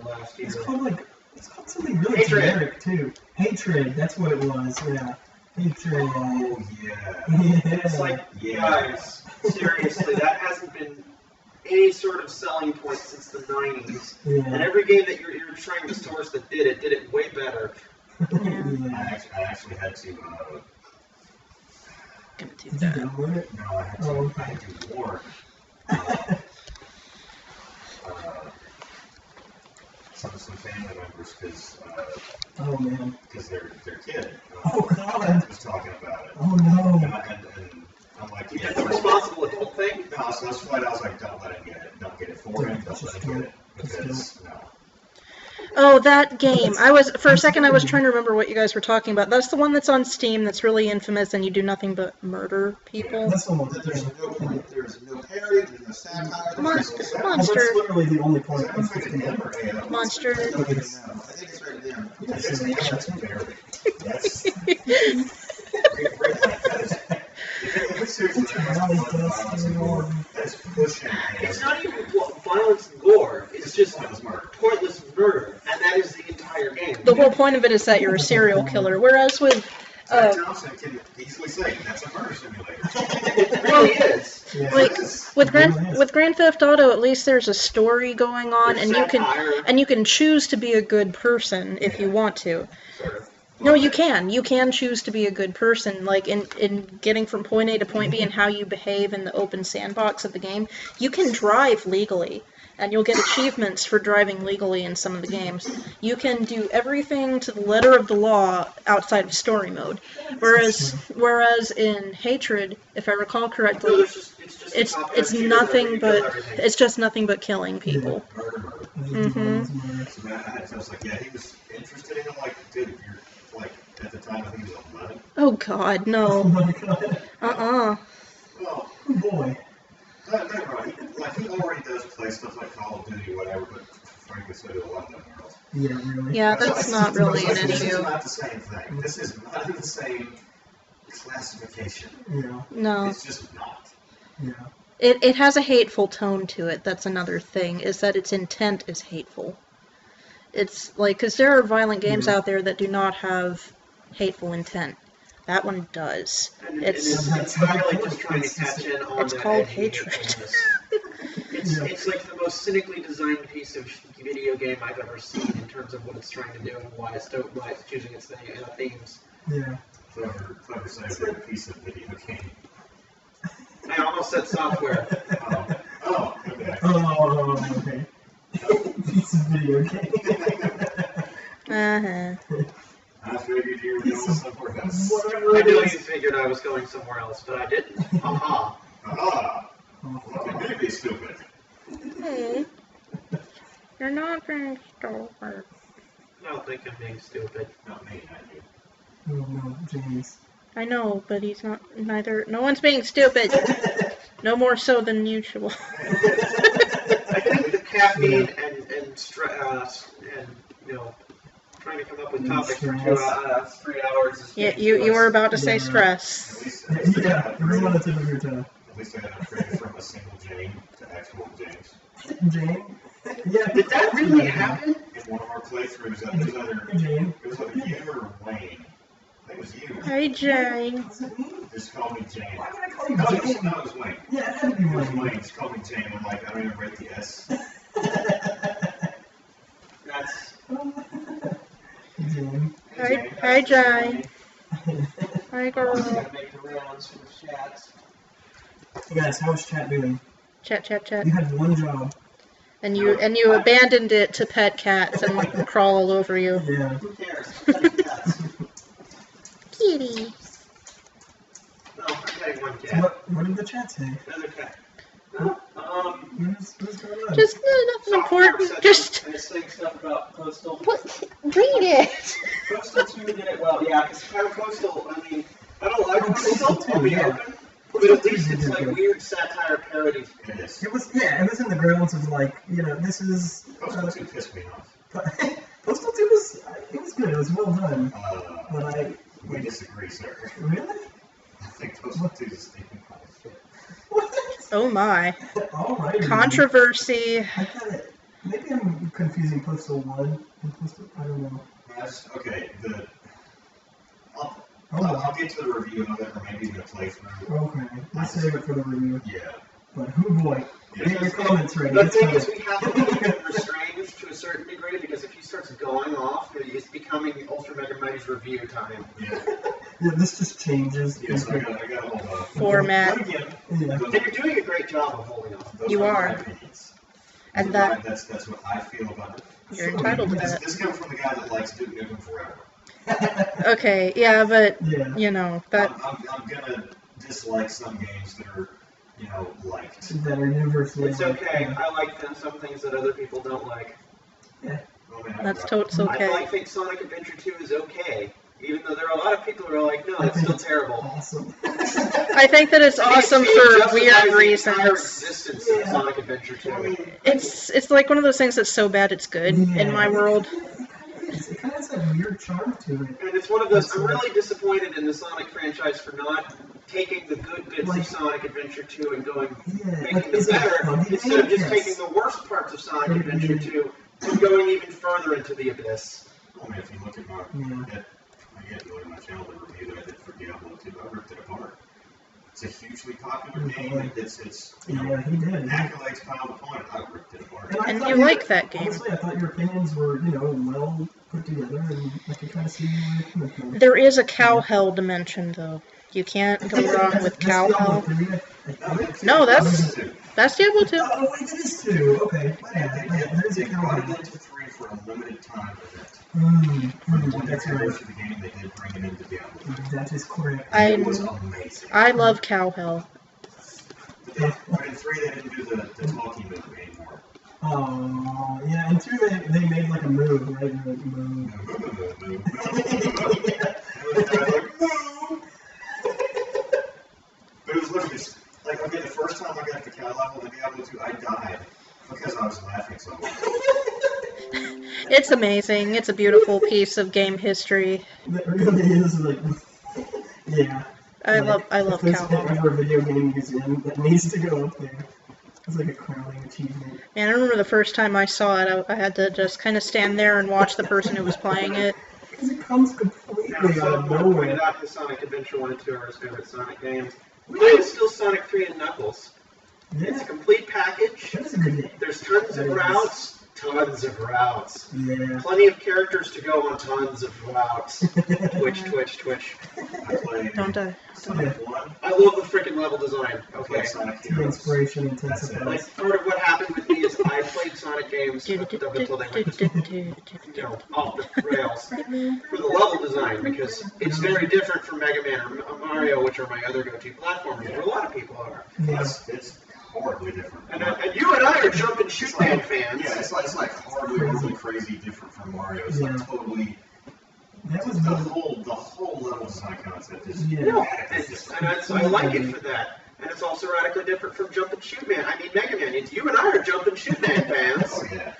Last year. it's called something really Hatred. generic too. Hatred, that's what it was. Yeah, Hatred. Oh, yeah. It's like, guys, seriously, that hasn't been any sort of selling point since the 90s. And Yeah. every game that you're trying to source that did it way better. Yeah. I actually had to, Gonna do Did you that. download it? no, I had to, Oh, okay. I had to warn some family members Oh man. because their kid Oh god. was talking about it. Oh no. And I'm like, yeah, It's a responsible adult thing. no, so that's why I was like, don't let him get it. Don't get it for him. Don't let him get it. Because, no. Oh, that game. For a second I was trying to remember what you guys were talking about. That's the one that's on Steam that's really infamous and you do nothing but murder people. That's the one. There's no parody, there's no satire. Monster. That's Monster. literally the only point. Is that like an M or AM? Monster. I think it's right there. That's fair. That's seriously, that's pushing. It's not even violence and gore. It's just Pointless murder. pointless murder, and that is the entire game. The whole point of it is that you're a serial killer. Whereas with Zach Thompson can easily say that's a murder simulator. It really is. Yeah. like with Grand Theft Auto, at least there's a story going on, There's and satire. you can choose to be a good person if you want to. Sort of. No, you can. You can choose to be a good person. Like in getting from point A to point B and how you behave in the open sandbox of the game, you can drive legally. And you'll get achievements for driving legally in some of the games. You can do everything to the letter of the law outside of story mode. Whereas in Hatred, if I recall correctly, No, it's it's nothing but it's just nothing but killing people. Mm-hmm. I was like, yeah, he was interested in it. Like, dude, if you're like at the time I think he was 11. Oh God, no. Oh my god. Well, Oh boy. Don't right. He already does play stuff like Call of Duty, whatever. But frankly, so do a lot of them girls. Yeah, really. Yeah, that's not really an This is issue. not the same thing. This is not in the same classification. Yeah. No. It's just not. Yeah. It has a hateful tone to it. That's another thing, is that its intent is hateful. It's like, because there are violent games out there that do not have hateful intent. That one does. It's entirely just trying to catch in on It's that called edgy hatred. hatefulness. It's like the most cynically designed piece of video game I've ever seen in terms of what it's trying to do and why it's choosing its themes. Yeah. Clever favorite piece of video game. I almost said software. Okay. Oh, okay. Piece of video game. I figured you were going somewhere else. Whatever I it knew you is. figured I was going somewhere else, but I didn't. Haha. Look at me be stupid. Hey, you're not being stupid. I don't think I'm being stupid. Not me, I do. Oh no, James. I know, but he's not. No one's being stupid. No more so than usual. I think the caffeine and trying to come up with topics for 3 hours is Yeah, you were about to say Yeah. stress. At least Yeah, every one of them of your time. At least I got upgraded from a single Jane to actual James. Jane? Yeah. Did that really happen? In one of our playthroughs, it was either Jane? you or Wayne. I think it was you. Hey, Jane. Was it me? Just call me Jane. Why would I call you No, Jane? it was Wayne. Yeah, it had to be It was Wayne. Wayne. Just call me Jane. I'm like, I don't even write the S. That's Jane. Hi, Jane. Hi, girl. gonna make the rounds for the chats. Guys, how was chat doing? Chat. You had one job. And you abandoned it to pet cats and let them crawl all over you. Yeah. Who cares? Cats. Kitty. No, I'm getting one cat. What did the chat say? Another cat. What's going on? Just nothing important. Just And it's saying stuff about Postal. read it. Postal 2 did it well, yeah, because Postal, I mean, I don't like Postal, I'll be open. But at least it's like weird satire parodies. It is. It was in the grounds of like, this is Postal 2 pissed me off. Postal 2 was good, it was well done. But We disagree, sir. really? I think Postal 2 is Stephen Hawking. What? Oh my. Alright. Controversy. I got it. Maybe I'm confusing Postal 1 and Postal, I don't know. Okay, Oh, I'll get to the review of it, or maybe even a playthrough. okay. Let's save it for the review. Yeah. But oh boy, get your comments ready. The It's thing coming. is, we have to keep him restrained to a certain degree, because if he starts going off, it's becoming Ultra Mega Mighty's review time. Yeah. Yeah, this just changes. Yeah, so I got a hold of Format. Yeah. And you're doing a great job of holding off. those You my are. opinions. And That's what I feel about it. You're entitled to that. This comes from the guy that likes Duke Nukem Forever. Okay, yeah, but Yeah. that I'm gonna dislike some games that are, liked. That are universally. It's okay. I like some things that other people don't like. Yeah. I mean, that's totes okay. I think Sonic Adventure 2 is okay, even though there are a lot of people who are like, no, it's still terrible. Awesome. I think that it's awesome It for justifies weird the entire reasons. existence of Sonic Adventure 2. It's like one of those things that's so bad it's good in my world. It kind of has that weird charm to it. And it's one of those, I'm really disappointed in the Sonic franchise for not taking the good bits of Sonic Adventure 2 and making is them it better, funny? instead of just Yes. taking the worst parts of Sonic Adventure 2 and going even further into the abyss. I mean, if you look at my channel, the review that I did for Diablo 2, I ripped it apart. It's a hugely popular game. It's Yeah, he did. accolades piled upon it. I ripped it apart. I And thought you like that game. Honestly, I thought your opinions were, well put together, and I could kind of see where you're coming from. There is a cow hell dimension, though. You can't go wrong with cow That's hell. Diablo 3, No, that's two. Diablo 2. Oh, wait, that is 2. Okay. There is They a cow brought it hell. into 3 for a limited time event. One That's anniversary right. of the game, they did bring it into Diablo 3. That is correct. It was amazing. I love cow hell. But in 3, they didn't do the talking move anymore. Oh, yeah, and 2, they made like a move, right? Like, move. But it was literally just, like, okay, the first time I got to cow level in Diablo 2, I died because I was laughing so much. It's amazing. It's a beautiful piece of game history. That really is like, yeah. I love If there's cow hell. ever a video game museum that needs to go up there. It's like a crowning achievement. And I remember the first time I saw it, I had to just kind of stand there and watch the person who was playing it. Because it comes completely out of Pointed nowhere. out the Sonic Adventure 1 and 2 are his favorite Sonic games. Mine is still Sonic 3 and Knuckles. It's a Yeah, complete package. that is a good game. There's tons of routes. Tons of routes. Yeah. Plenty of characters to go on tons of routes. Twitch. I played Don't die. Sonic 1. I love the freaking level design. I Okay. played Sonic The Heroes. inspiration That's intensifies. it. Like, part of what happened with me is I played Sonic games up until they went off the rails for the level design, because it's very different from Mega Man or Mario, which are my other go-to platformers, where a lot of people are. Yeah. It's horribly different. And you and I are jump and shoot man fans. Yeah, it's like horribly, really crazy different from Mario. It's like Yeah. totally That was the the whole level design concept is Yeah. No, radically and I like it for that. And it's also radically different from Jump and Shoot Man. I mean, Mega Man. You and I are Jump and Shoot Man fans. Oh yeah.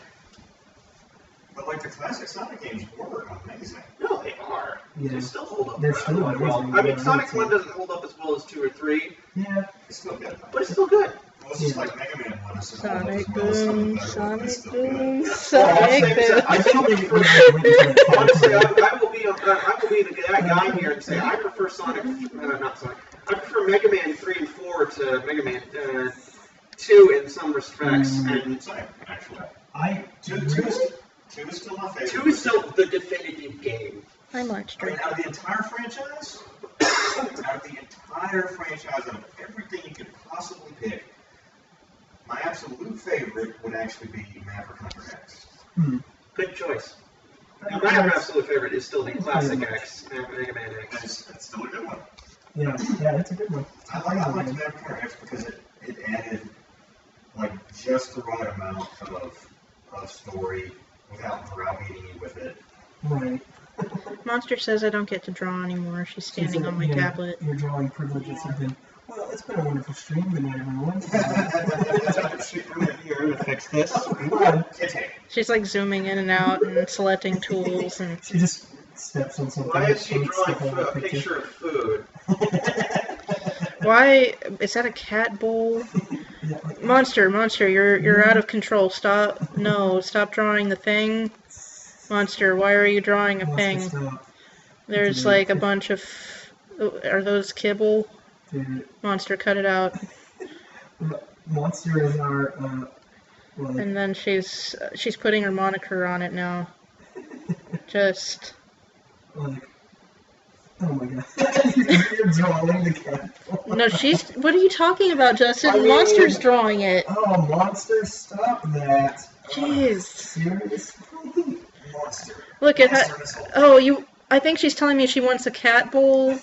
But like the classic Sonic games were amazing. No, they are. Yeah. They still hold up. They're still really well. amazing. I mean, Yeah, Sonic that's 1 it. doesn't hold up as well as 2 or 3, yeah. It's still good. but it's still good. Well, it's just Yeah. like Mega Man 1 is Sonic well as some of the boom, better ones, Sonic it's still good. boom, Well, Sonic I'll say boom. I still Honestly, Honestly, I will be that guy here and say I prefer not Sonic. I prefer Mega Man 3 and 4 to Mega Man 2 in some respects, and Same, actually. Two Two is still my favorite. 2 is still the definitive game. Hi, I mean, Monster. out of the entire franchise, out of everything you could possibly pick, my absolute favorite would actually be Maverick Hunter X. Good choice. Now, my absolute favorite is still the classic X, Mega Man X. That's still a good one. Yeah, that's a good one. I like Maverick Hunter X because it added like just the right amount of story without browbeating you with it. Right. Monster says I don't get to draw anymore. She's standing on my tablet. Your drawing privileges have been. Well, it's been a wonderful stream. Good night, everyone. Here, I'm gonna fix this. Come on. She's like zooming in and out and selecting tools and She just steps on something. Why is she shakes the drawing whole a picture of food? why is that a cat bowl? Yeah. Monster, you're out of control. Stop drawing the thing. Monster, why are you drawing a Wants to thing? stop. There's like a bunch of are those kibble? Dude, Monster, cut it out. Monster is our. Well, And then she's putting her moniker on it now. Just like. Oh my god. You're drawing the cat. no, what are you talking about, Justin? I mean- Monster's drawing it. Oh, Monster, stop that. Jeez. Seriously? Monster. Look at Monster her. missile. Oh, I think she's telling me she wants a cat bowl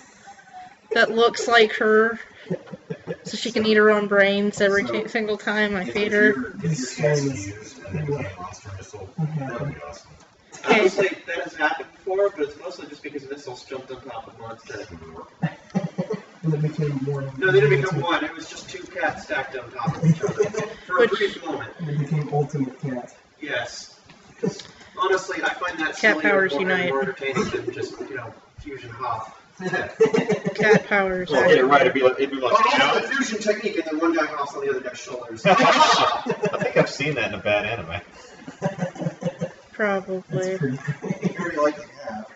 that looks like her, so she can eat her own brains every single time I feed her. If your cat's used and then became Monster Missile, that would be awesome. Honestly, that has happened before, but it's mostly just because missiles jumped on top of Monster. And it became one. No, they didn't become one. It was just 2 cats stacked on top of each other for a brief moment. And it became Ultimate Cat. Yes. Because honestly, I find that Cat sillier powers and unite. more entertaining than just, Fusion Hop. Cat powers. Well, get it right. It'd be like Oh, the fusion technique, and then one guy hops on the other guy's shoulders. I think I've seen that in a bad anime. Probably. That's pretty You very likely have.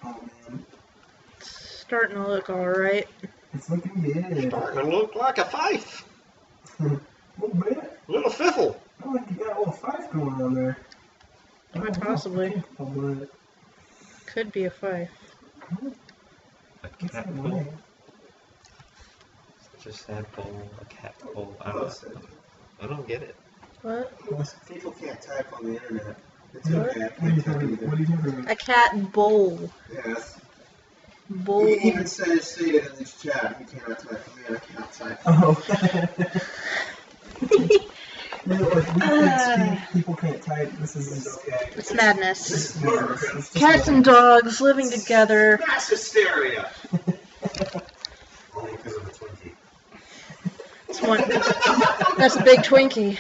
Oh man. starting to look alright. It's looking good. Starting to look like a fife. A little bit. Little fiffle. I like you got a little five going on there. Quite possibly. But Could be a 5. A that's cat the pole. way. Just sad pole, a cat pole. I don't get it. What? People can't type on the internet. It's What? okay. I What are you can't type talking either. What are you talking about? A cat bowl. Yes. Bowl. He even stated in this chat, he cannot type. Man, I cannot type. Oh. No, like, we can't speak, people can't type. This is It's okay. It's madness. This is madness. It's just Cats and dogs living together. Mass hysteria. Only because of the Twinkie. It's one. That's a big Twinkie.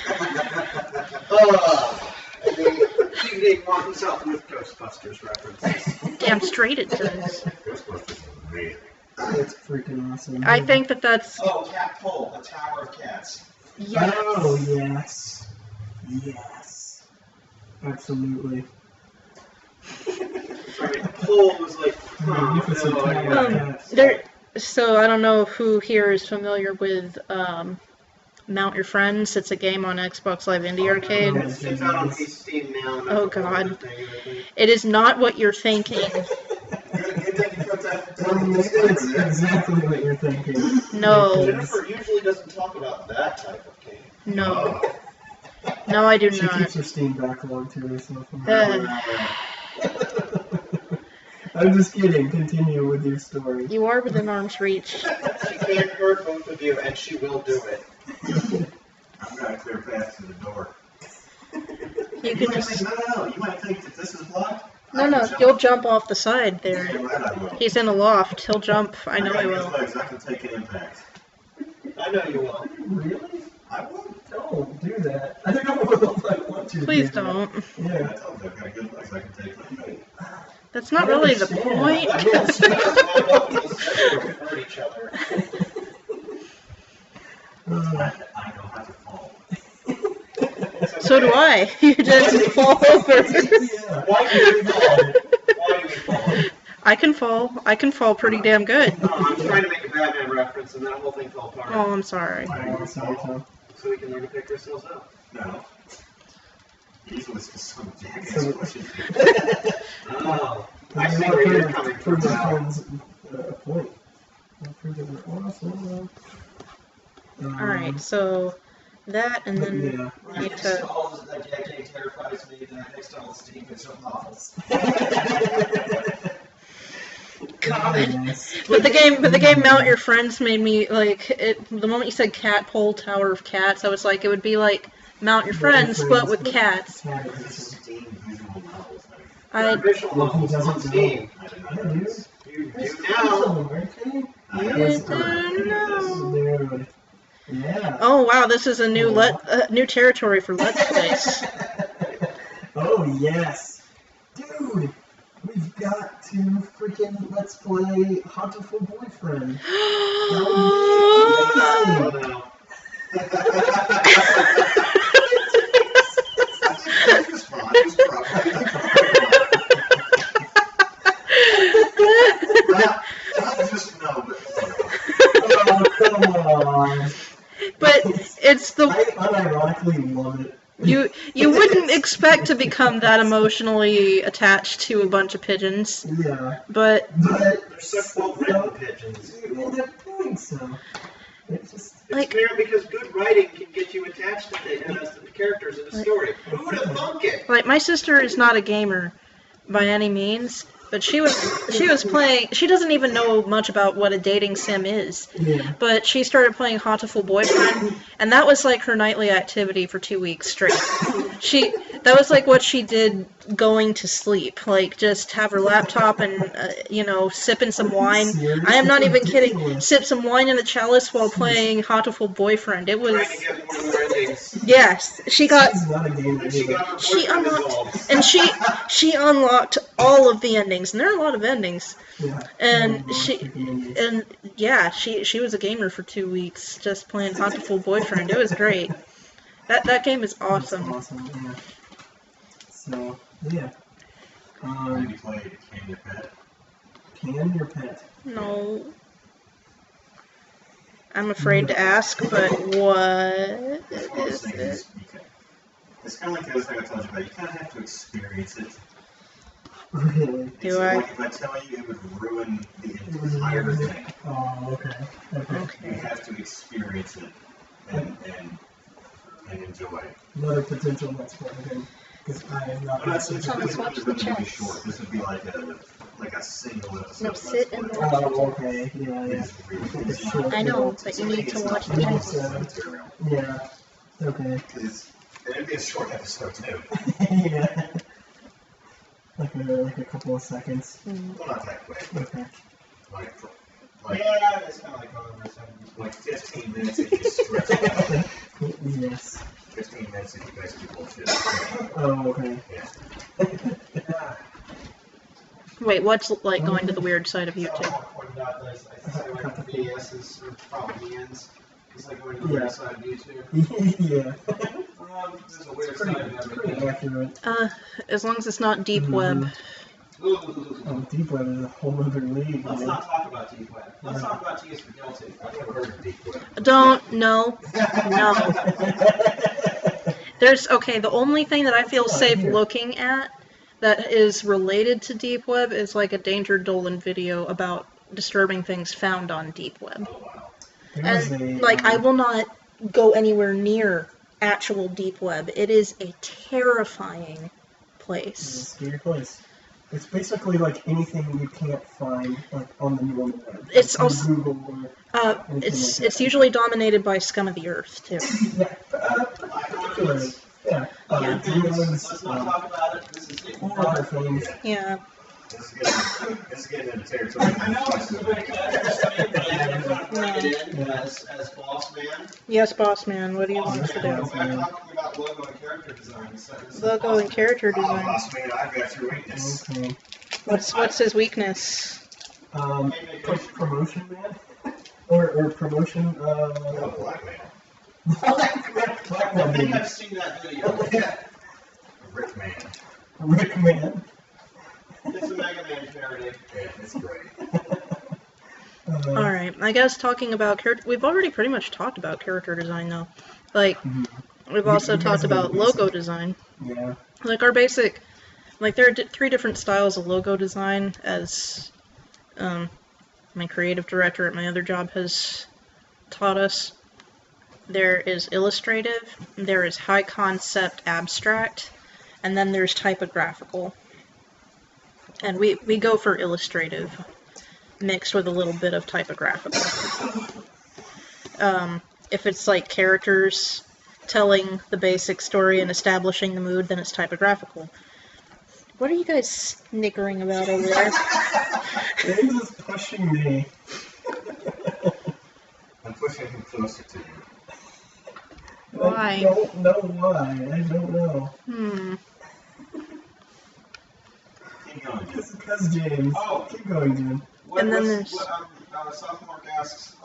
He didn't want himself with Ghostbusters references. Damn straight it does. Ghostbusters is amazing. It's freaking awesome. I think that's Oh, Cat Pole, a tower of cats. yes. Oh, yes. Yes. Absolutely. Sorry, the pole was like, You can say tower of cats. There. So I don't know who here is familiar with Mount Your Friends. It's a game on Xbox Live Indie Arcade. It's out on Steam now. and Oh, that's a whole God. other thing, I think. It is not what you're thinking. Good thing you put that It's exactly what you're thinking. No. Jennifer usually doesn't talk about that type of game. No. No, I do She not. keeps her Steam backlog to herself. I'm just kidding. Continue with your story. You are within arm's reach. She can't hurt both of you, and she will do it. I've got a clear path to the door. You can just. No. You might think that this is blocked. No, you'll jump off the side there. You're right, I will. He's in a loft. He'll jump. I know got he good will. legs, I can take an impact. I know you will. Really? I will. Don't do that. I don't know if I want to. Please do that. don't. I Yeah. told you I've got good legs, I can take an impact. That's not really the understand. point. I will speak as my vocals hurt each other. I know how to fall. So do I. You just fall over. Yeah. Why do you fall? Why do you fall? I can fall. I can fall pretty damn good. No, I'm trying to make a Batman reference, and then the whole thing fell apart. Oh, I'm sorry. Oh, sorry, Tom. So we can learn to pick ourselves up. No. These was some jackass So- questions. Oh, I I see see where you're coming from my now. friends a point. I prove that we're awesome. Alright, so that and then Yeah. we need to. all of that game terrifies me, then next to all the Steam Visual novels. God. Yes. But the game Mount Your Friends made me like it. The moment you said cat pole tower of cats, I was like, it would be like Mount Your Friends, but with cats. Yeah, This is Steam visual novels. I Visual Well, who novels on doesn't Steam. I did yeah, not know dude. this. You There's do tons of now. them, right, Kenny? You don't know. Dude. Yeah. Oh wow, this is a new new territory for Let's Plays. Oh, yes. Dude, we've got to freaking Let's Play Hauntiful Boyfriend. Oh, no. It was fun. It was probably not just no, but Oh, come on. But it's the I unironically love it. you wouldn't expect to become that emotionally attached to a bunch of pigeons, Yeah. but But They're such well-written pigeons. you end up doing so. It's just. like It's fair because good writing can get you attached to the characters in a story. Who would have thunk it? like my sister is not a gamer by any means, but she was playing. She doesn't even know much about what a dating sim is. Yeah. But she started playing Hauntiful Boyfriend, and that was like her nightly activity for 2 weeks straight. That was like what she did going to sleep, like just have her laptop and sipping some wine. I am not even kidding. Sip some wine in a chalice while playing Hauntiful Boyfriend. It was Trying to get more and more endings. yes. She got She's not a gamer And she either. got her She boyfriend unlocked involved. and she unlocked all of the endings, and there are a lot of endings. Yeah. And Oh, she freaking Indies. and yeah, she was a gamer for 2 weeks just playing Hauntiful Boyfriend. It was great. That game is That's awesome. awesome. Yeah. So yeah. have you played Can You Pet? Can your pet? No. I'm afraid to ask, but what That's one of those is things it? is you can, it's kind of like the other thing I told you about. You kind of have to experience it. Really? Do I? Like if I tell you, it would ruin the entire thing. Oh, okay. Okay. You Okay. have to experience it and enjoy it. Another potential next one again, because I am not. But that's Thomas, really, watch really, the really chest. short. This would be like a single episode. No, sit and watch. Oh, okay. Yeah, yeah. It's really, It's short. I know, but you need to watch the chest. material. Yeah. Okay. Because it'd be a short episode too. Yeah. Like a couple of seconds. Well, not that quick. Okay. Like Yeah, it's kind of like going over something. like 15 minutes if you stretch it out. Yes. 15 minutes if you basically bullshit. Oh, okay. Yeah. Wait, what's like going to the weird side of So I YouTube? pointed out that I say like the BS's or probably ends. It's like going to the Yeah. weird side of YouTube. Yeah. There's a weird Pretty, side of it's pretty everything. accurate. As long as it's not deep Mhm. web. Oh, deep web is a whole other league. Let's man. not talk about deep web. Let's talk about T is for guilty. I've never heard of deep web. Don't, no. There's, okay, the only thing that I feel safe looking at that is related to deep web is like a Danger Dolan video about disturbing things found on deep web. Oh wow. There is And, a, like, I will not go anywhere near actual deep web. It is a terrifying It's a place. scary place. It's basically like anything you can't find like on the normal web. It's Like, on also- Google or It's usually dominated by scum of the earth, too. yeah, particularly. Yeah. Yeah. Drugs, Let's not talk about it. This is getting all other things. Yeah. This is getting into territory. I know it's a bit kind but I think I'm going to bring it in Yeah. as boss man. Yes, boss man, what do you Boss want us to man, do? I'm talking about logo and character design. Logo and character Oh, design. boss man, I've got your weakness. Okay. What's his weakness? Promotion man, or promotion. Oh, black man. Black I man, think I've seen that video. Rick man. Rick man. It's a Mega Man parody. Yeah, it's great. Alright, I guess talking about character, we've already pretty much talked about character design though. Like, we've also You guys talked have about been logo basic. design. Yeah. Like our basic, like there are three different styles of logo design as my creative director at my other job has taught us. There is illustrative, there is high concept abstract, and then there's typographical. And we go for illustrative, mixed with a little bit of typographical. If it's like characters telling the basic story and establishing the mood, then it's typographical. What are you guys snickering about over there? James is pushing me. I'm pushing him closer to you. Why? I don't know why. I don't know. Keep going, Jesse. Because James. Oh. Keep going, Jim. And then there's- Sophomore asks,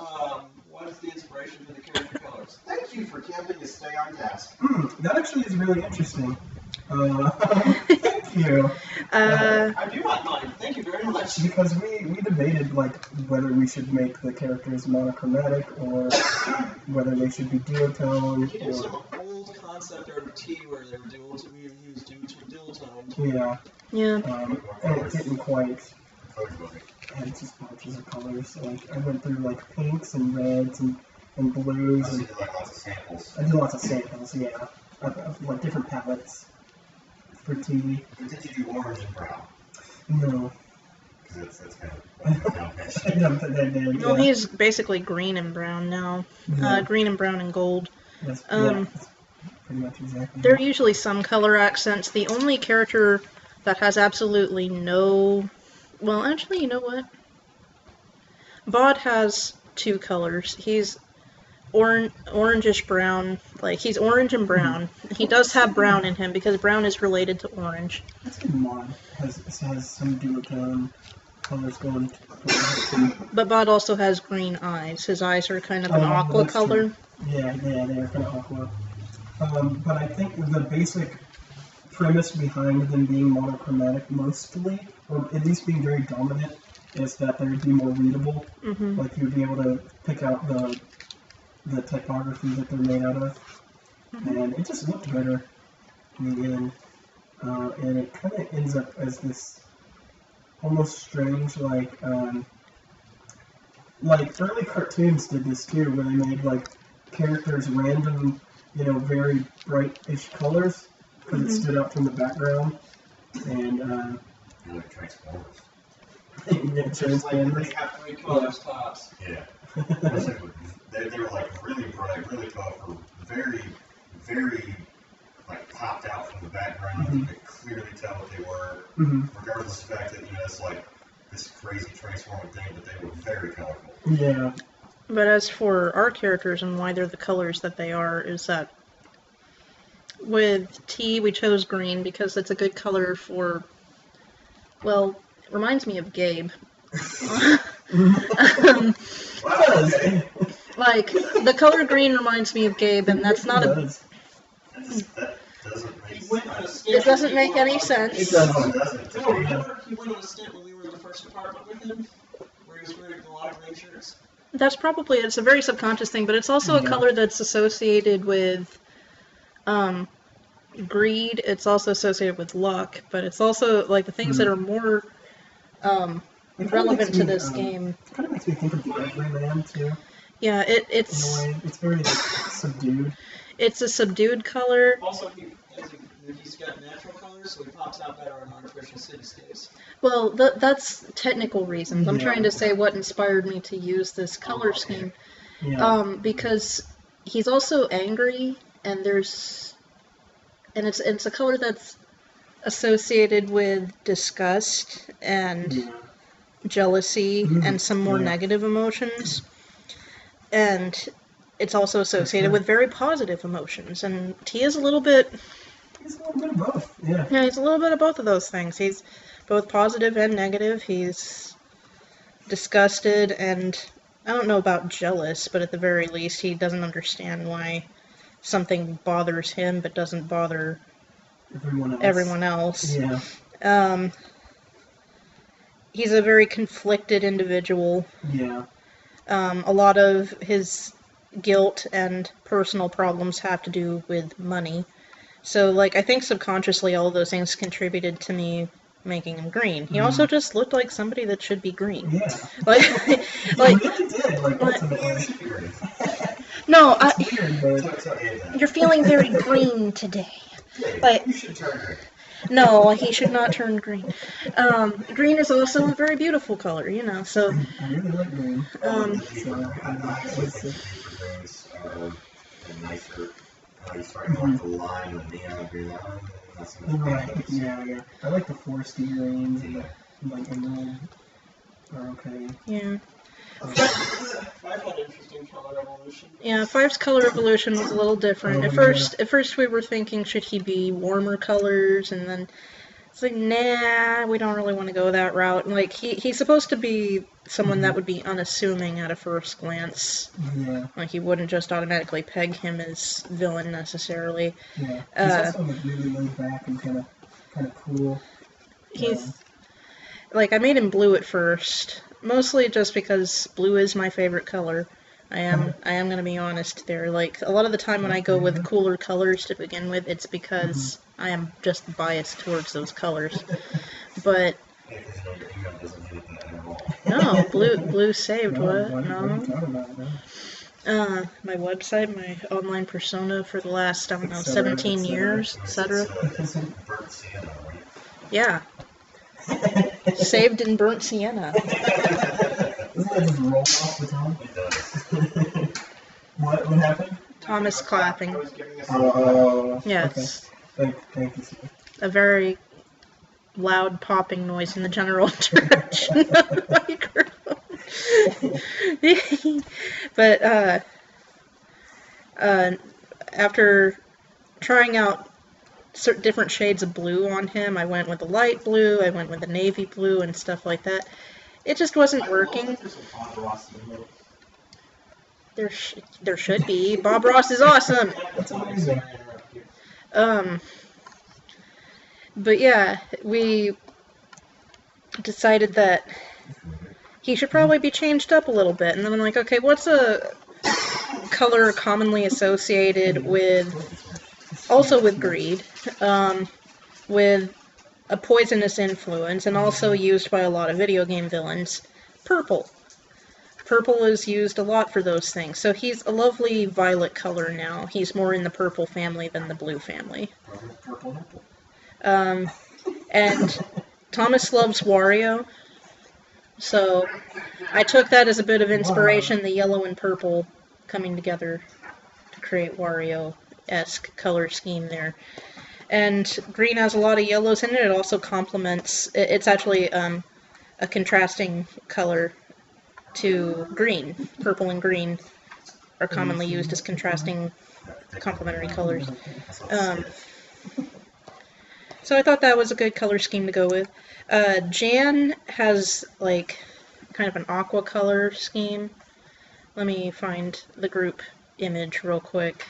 what is the inspiration for the character colors? Thank you for camping to stay on task. That actually is really interesting. Thank you. I do not mind. Thank you very much. Because we debated like whether we should make the characters monochromatic or whether they should be duotone. You did Or, some old concept art of T where they were used dual tone. yeah. Yeah. And it didn't quite Color booking. had just bunches of colors. Like I went through like pinks and reds and blues So you and did like lots of samples. I did lots of samples. Yeah, of like different palettes for TV. But did you do orange and brown? No. Because that's kind of I don't think they did. Well, yeah. he's basically green and brown now. Yeah. Green and brown and gold. That's, that's pretty much exactly. There are usually some color accents. The only character that has absolutely no... Well, actually, you know what? Bod has two colors. He's orangish brown. Like, he's orange and brown. He does have brown in him because brown is related to orange. That's good mod. Has some duotone colors going to But Bod also has green eyes. His eyes are kind of an Oh, aqua that's color. true. Yeah, they're kind of aqua. But I think the basic premise behind them being monochromatic mostly, or at least being very dominant, is that they would be more readable. Mm-hmm. Like you'd be able to pick out the typography that they're made out of, and it just looked better in the end. And it kind of ends up as this almost strange, like early cartoons did this too, where they made like characters random, very bright-ish colors because it stood out from the background, and You're like Transformers. yeah, Transformers. They have 3 Colors tops. Yeah. They were like really bright, really colorful, very, very like popped out from the background. You could clearly tell what they were, regardless of the fact that it's like this crazy transforming thing, but they were very colorful. Yeah. But as for our characters and why they're the colors that they are, is that with T we chose green because it's a good color for, well, it reminds me of Gabe. Like, the color green reminds me of Gabe, and that's not a... That doesn't make He went on a stint. It doesn't make any It sense. doesn't. No, remember he went on a stint when we were in the first apartment with him, where he was wearing a lot of green shirts. That's probably, it's a very subconscious thing, but it's also a color that's associated with greed. It's also associated with luck, but it's also like the things that are more relevant to this game. It kind of makes me think of the Everyman too. Yeah, In it's a way, it's very like, subdued. it's a subdued color. Also, he's got natural colors, so he pops out better on artificial cityscapes. Well, that's technical reasons. I'm trying to say what inspired me to use this color scheme. Yeah. Because he's also angry, and it's a color that's associated with disgust and jealousy and some more negative emotions. And it's also associated with very positive emotions. And T is a little bit... He's a little bit of both. Yeah. Yeah, he's a little bit of both of those things. He's both positive and negative. He's disgusted and... I don't know about jealous, but at the very least he doesn't understand why something bothers him but doesn't bother everyone else. Yeah. He's a very conflicted individual. Yeah. A lot of his guilt and personal problems have to do with money. So, like, I think subconsciously all of those things contributed to me making him green. He also just looked like somebody that should be green. Yeah. Like, He really did, like, ultimately. no, It's weird, but... you're feeling very green today. But You should turn green. no, he should not turn green. Green is also a very beautiful color, so... I really like green. I think greens are a nicer. You start going the line with neon green. That's Right, yeah. I like the foresty greens and the, like, emerald are okay. Yeah. 5 had interesting color evolution. Yeah, 5's color evolution was a little different. At first we were thinking, should he be warmer colors? And then it's like, nah, we don't really want to go that route. And like, he's supposed to be someone that would be unassuming at a first glance. Yeah. Like, you wouldn't just automatically peg him as villain necessarily. Yeah. He's also like really laid back and kind of cool. He's like, I made him blue at first, mostly just because blue is my favorite color. I am gonna be honest there. Like, a lot of the time when I go with cooler colors to begin with, it's because I am just biased towards those colors. But no, blue saved. What? No. My website, my online persona for the last, I don't know, 17 years, etc. Yeah. Saved in burnt sienna. Doesn't that just roll off the tongue? What happened? Thomas clapping. I was giving us Yes. Okay. Thank you, sir. A very loud popping noise in the general direction of the microphone. But after trying out different shades of blue on him, I went with the light blue, I went with the navy blue and stuff like that. It just wasn't working. There should be. Bob Ross is awesome. That's amazing. But yeah, we decided that he should probably be changed up a little bit. And then I'm like, okay, what's a color commonly associated with, also with greed, with a poisonous influence, and also used by a lot of video game villains? Purple. Purple is used a lot for those things. So he's a lovely violet color now. He's more in the purple family than the blue family. And Thomas loves Wario. So I took that as a bit of inspiration, the yellow and purple coming together to create Wario-esque color scheme there. And green has a lot of yellows in it. It also complements, it's actually a contrasting color to green. Purple and green are commonly used as contrasting complementary colors. So I thought that was a good color scheme to go with. Jan has like kind of an aqua color scheme. Let me find the group image real quick.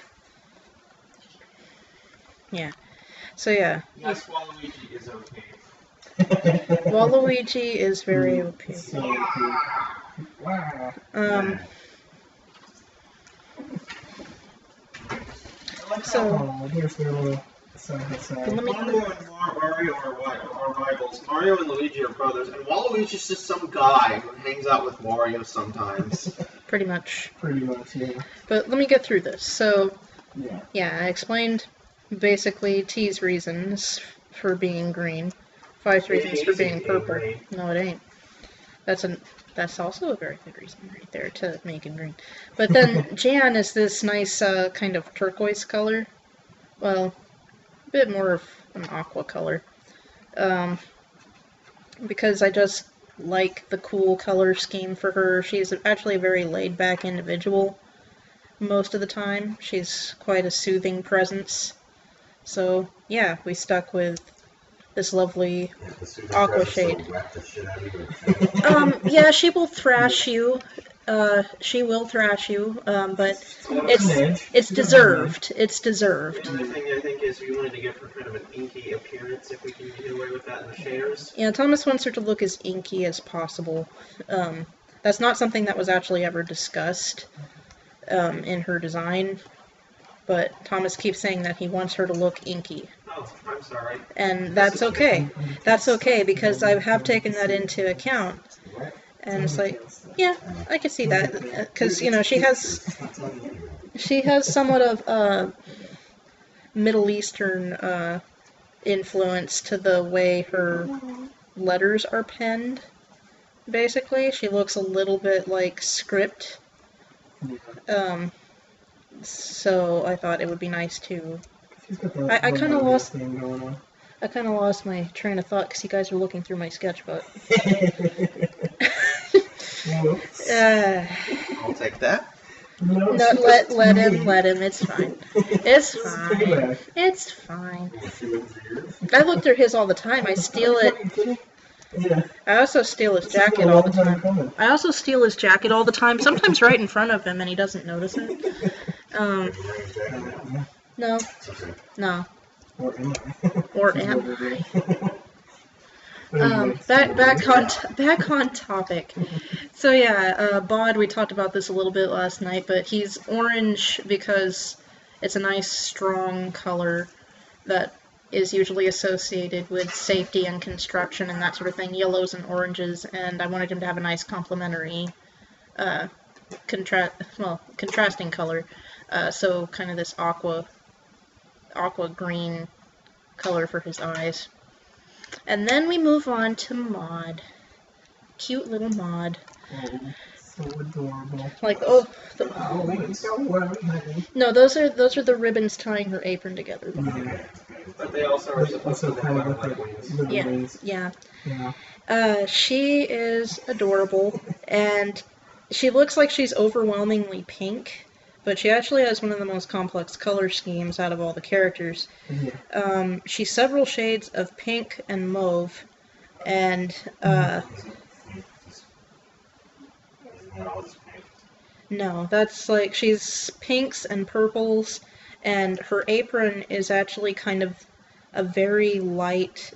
Yeah. So yeah. Yes, Waluigi is okay. Waluigi is very OP. So Oh, here's their little side by side. let me. Mario and Mario are rivals. Mario and Luigi are brothers, and Waluigi's just some guy who hangs out with Wario sometimes. Pretty much. Pretty much, yeah. But let me get through this. So Yeah. I explained basically T's reasons for being green. 5's reasons for being purple. No, it ain't. That's also a very good reason right there to make him green. But then Jan is this nice kind of turquoise color. Well, a bit more of an aqua color. Because I just like the cool color scheme for her. She's actually a very laid-back individual most of the time. She's quite a soothing presence. So, yeah, we stuck with this lovely aqua shade. Yeah, she will thrash you. She will thrash you, but it's deserved. It's deserved. The only thing I think is we wanted to give her kind of an inky appearance, if we can get away with that in the shaders. Yeah, Thomas wants her to look as inky as possible. That's not something that was actually ever discussed in her design, but Thomas keeps saying that he wants her to look inky. Oh, I'm sorry. And that's okay. That's okay, because I have taken that into account. And it's like, yeah, I can see that, because, you know, she has somewhat of Middle Eastern influence to the way her letters are penned, basically. She looks a little bit like script. So I thought it would be nice to... I kind of lost... I kind of lost my train of thought because you guys were looking through my sketchbook. I'll take that. No, let him. It's fine. It's fine. It's fine. I look through his all the time. I steal it. I also steal his jacket all the time. Sometimes right in front of him, and he doesn't notice it. No. Or am I? Back on topic. So yeah, Bod, we talked about this a little bit last night, but he's orange because it's a nice, strong color that is usually associated with safety and construction and that sort of thing, yellows and oranges, and I wanted him to have a nice complementary contrasting color, so kind of this aqua green color for his eyes. And then we move on to Maud. Cute little Maud. Oh, so adorable. Like, no, those are the ribbons tying her apron together. But they also are supposed to kind of look look like like wings. little wings. Yeah. She is adorable, and she looks like she's overwhelmingly pink, but she actually has one of the most complex color schemes out of all the characters. Yeah. She's several shades of pink and mauve, and no, that's like, she's pinks and purples, and her apron is actually kind of a very light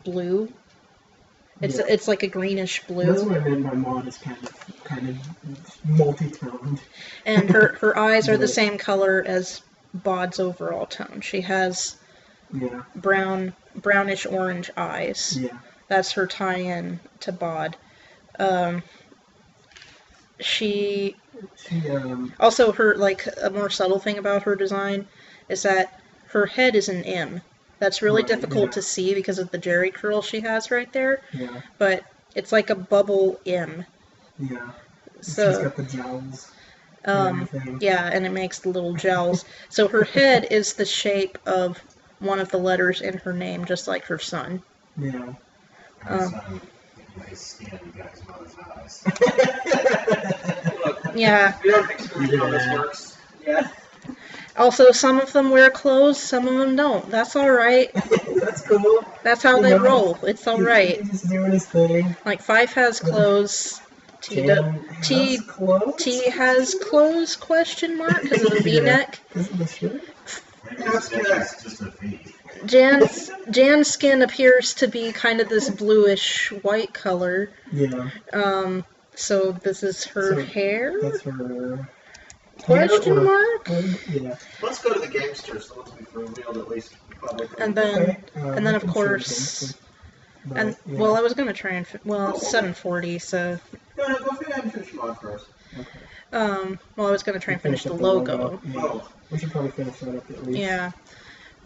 blue. It's like a greenish blue. That's what I meant by mod is kind of multi-toned. And her eyes are the Right. same color as Bod's overall tone. She has Yeah. brownish orange eyes. Yeah. That's her tie-in to Bod. She also, her, like, a more subtle thing about her design is that her head is an M. That's really Right, difficult yeah. to see because of the jerry curl she has right there, Yeah. but it's like a bubble M. Yeah. So, She's got the jowls and everything. yeah, and it makes the little gels. So her head is the shape of one of the letters in her name, just like her son. Yeah. His skin, you got his mother's eyes. Look, Yeah. we don't explain how this works. Yeah. Also, some of them wear clothes, some of them don't. That's alright. That's cool. That's how You they know, roll. It's alright. He's just doing his thing. Like, Fife has clothes. Jan has clothes? T has clothes, question mark, because of the V-neck. Because of the shirt? Maybe it's just a V. Jan's skin appears to be kind of this bluish white color. Yeah. So this is her So hair? That's her. Question hair or- mark? Yeah. Let's go to the gangsters, the ones we've revealed at least publicly. And then, Okay, and then of I'm sure course, it's but, and yeah. well, I was gonna try and well, it's 7:40, so No, go finish mod first. well, I was gonna try and finish the up logo. Yeah. Oh. We should probably finish that up at least. Yeah,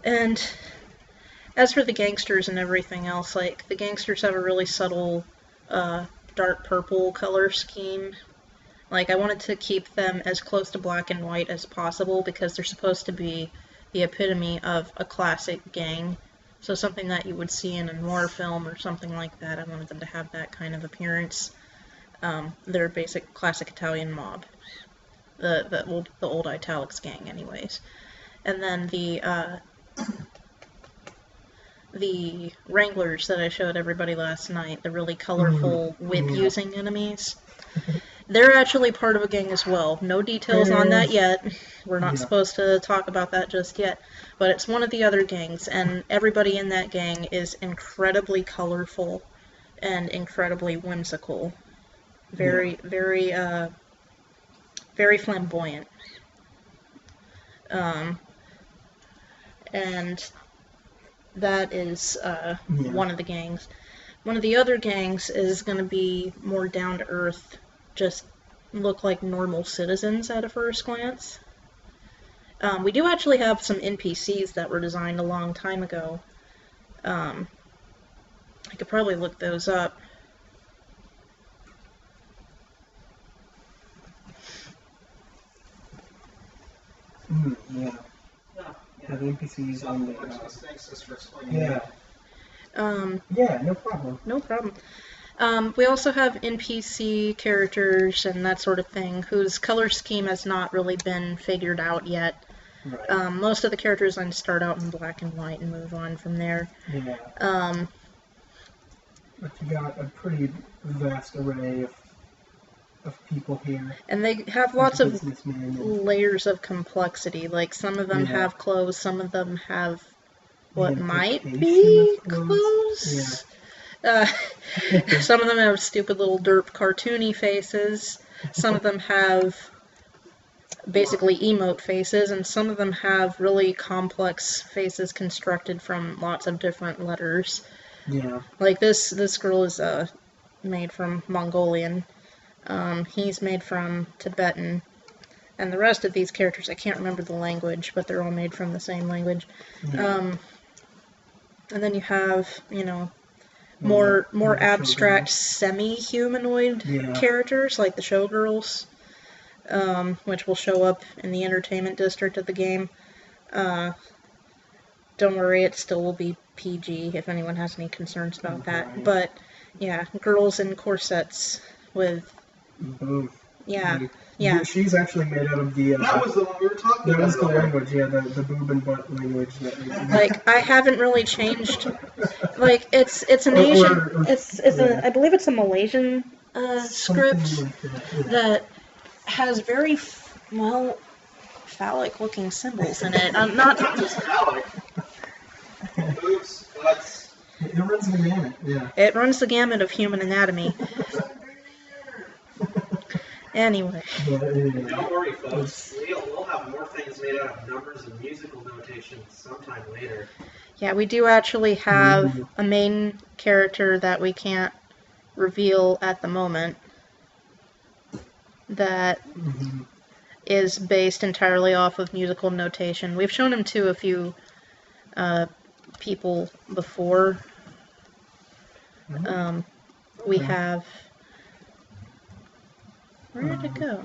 and as for the gangsters and everything else, like the gangsters have a really subtle, dark purple color scheme. Like, I wanted to keep them as close to black and white as possible because they're supposed to be the epitome of a classic gang. So something that you would see in a noir film or something like that. I wanted them to have that kind of appearance. They're a basic classic Italian mob. The old Italics gang, anyways. And then the Wranglers that I showed everybody last night, the really colorful whip-using enemies. They're actually part of a gang as well. No details on that yet. We're not supposed to talk about that just yet. But it's one of the other gangs, and everybody in that gang is incredibly colorful and incredibly whimsical. Very flamboyant. And that is one of the gangs. One of the other gangs is going to be more down to earth, just look like normal citizens at a first glance. We do actually have some NPCs that were designed a long time ago. I could probably look those up. Yeah. Have NPCs on the. Thanks for explaining. Yeah. Yeah, no problem. No problem. We also have NPC characters and that sort of thing whose color scheme has not really been figured out yet. Right. Most of the characters then start out in black and white and move on from there. Yeah. But you got a pretty vast array of people here. And they have lots of businessmen and layers of complexity. Like, some of them have clothes, some of them have what might be clothes. Some of them have stupid little derp cartoony faces. Some of them have basically emote faces, and some of them have really complex faces constructed from lots of different letters. Yeah. Like this girl is made from Mongolian. He's made from Tibetan. And the rest of these characters, I can't remember the language, but they're all made from the same language. Yeah. And then you have, more abstract, semi-humanoid characters, like the showgirls, which will show up in the entertainment district of the game. Don't worry, it still will be PG if anyone has any concerns about that. But, yeah, girls in corsets with... Boom. Yeah. Yeah. She's actually made out of the. That was the one we were talking about. That was the language, yeah, the boob and butt language. Like, I haven't really changed. Like, it's an Asian. I believe it's a Malaysian script that has very phallic-looking symbols in it. Not just phallic. Boobs, butts. It runs the gamut, yeah. It runs the gamut of human anatomy. Anyway. Yeah, Don't worry, folks. We'll have more things made out of numbers and musical notation sometime later. Yeah, we do actually have a main character that we can't reveal at the moment that is based entirely off of musical notation. We've shown him to a few people before. We have... Where did it go?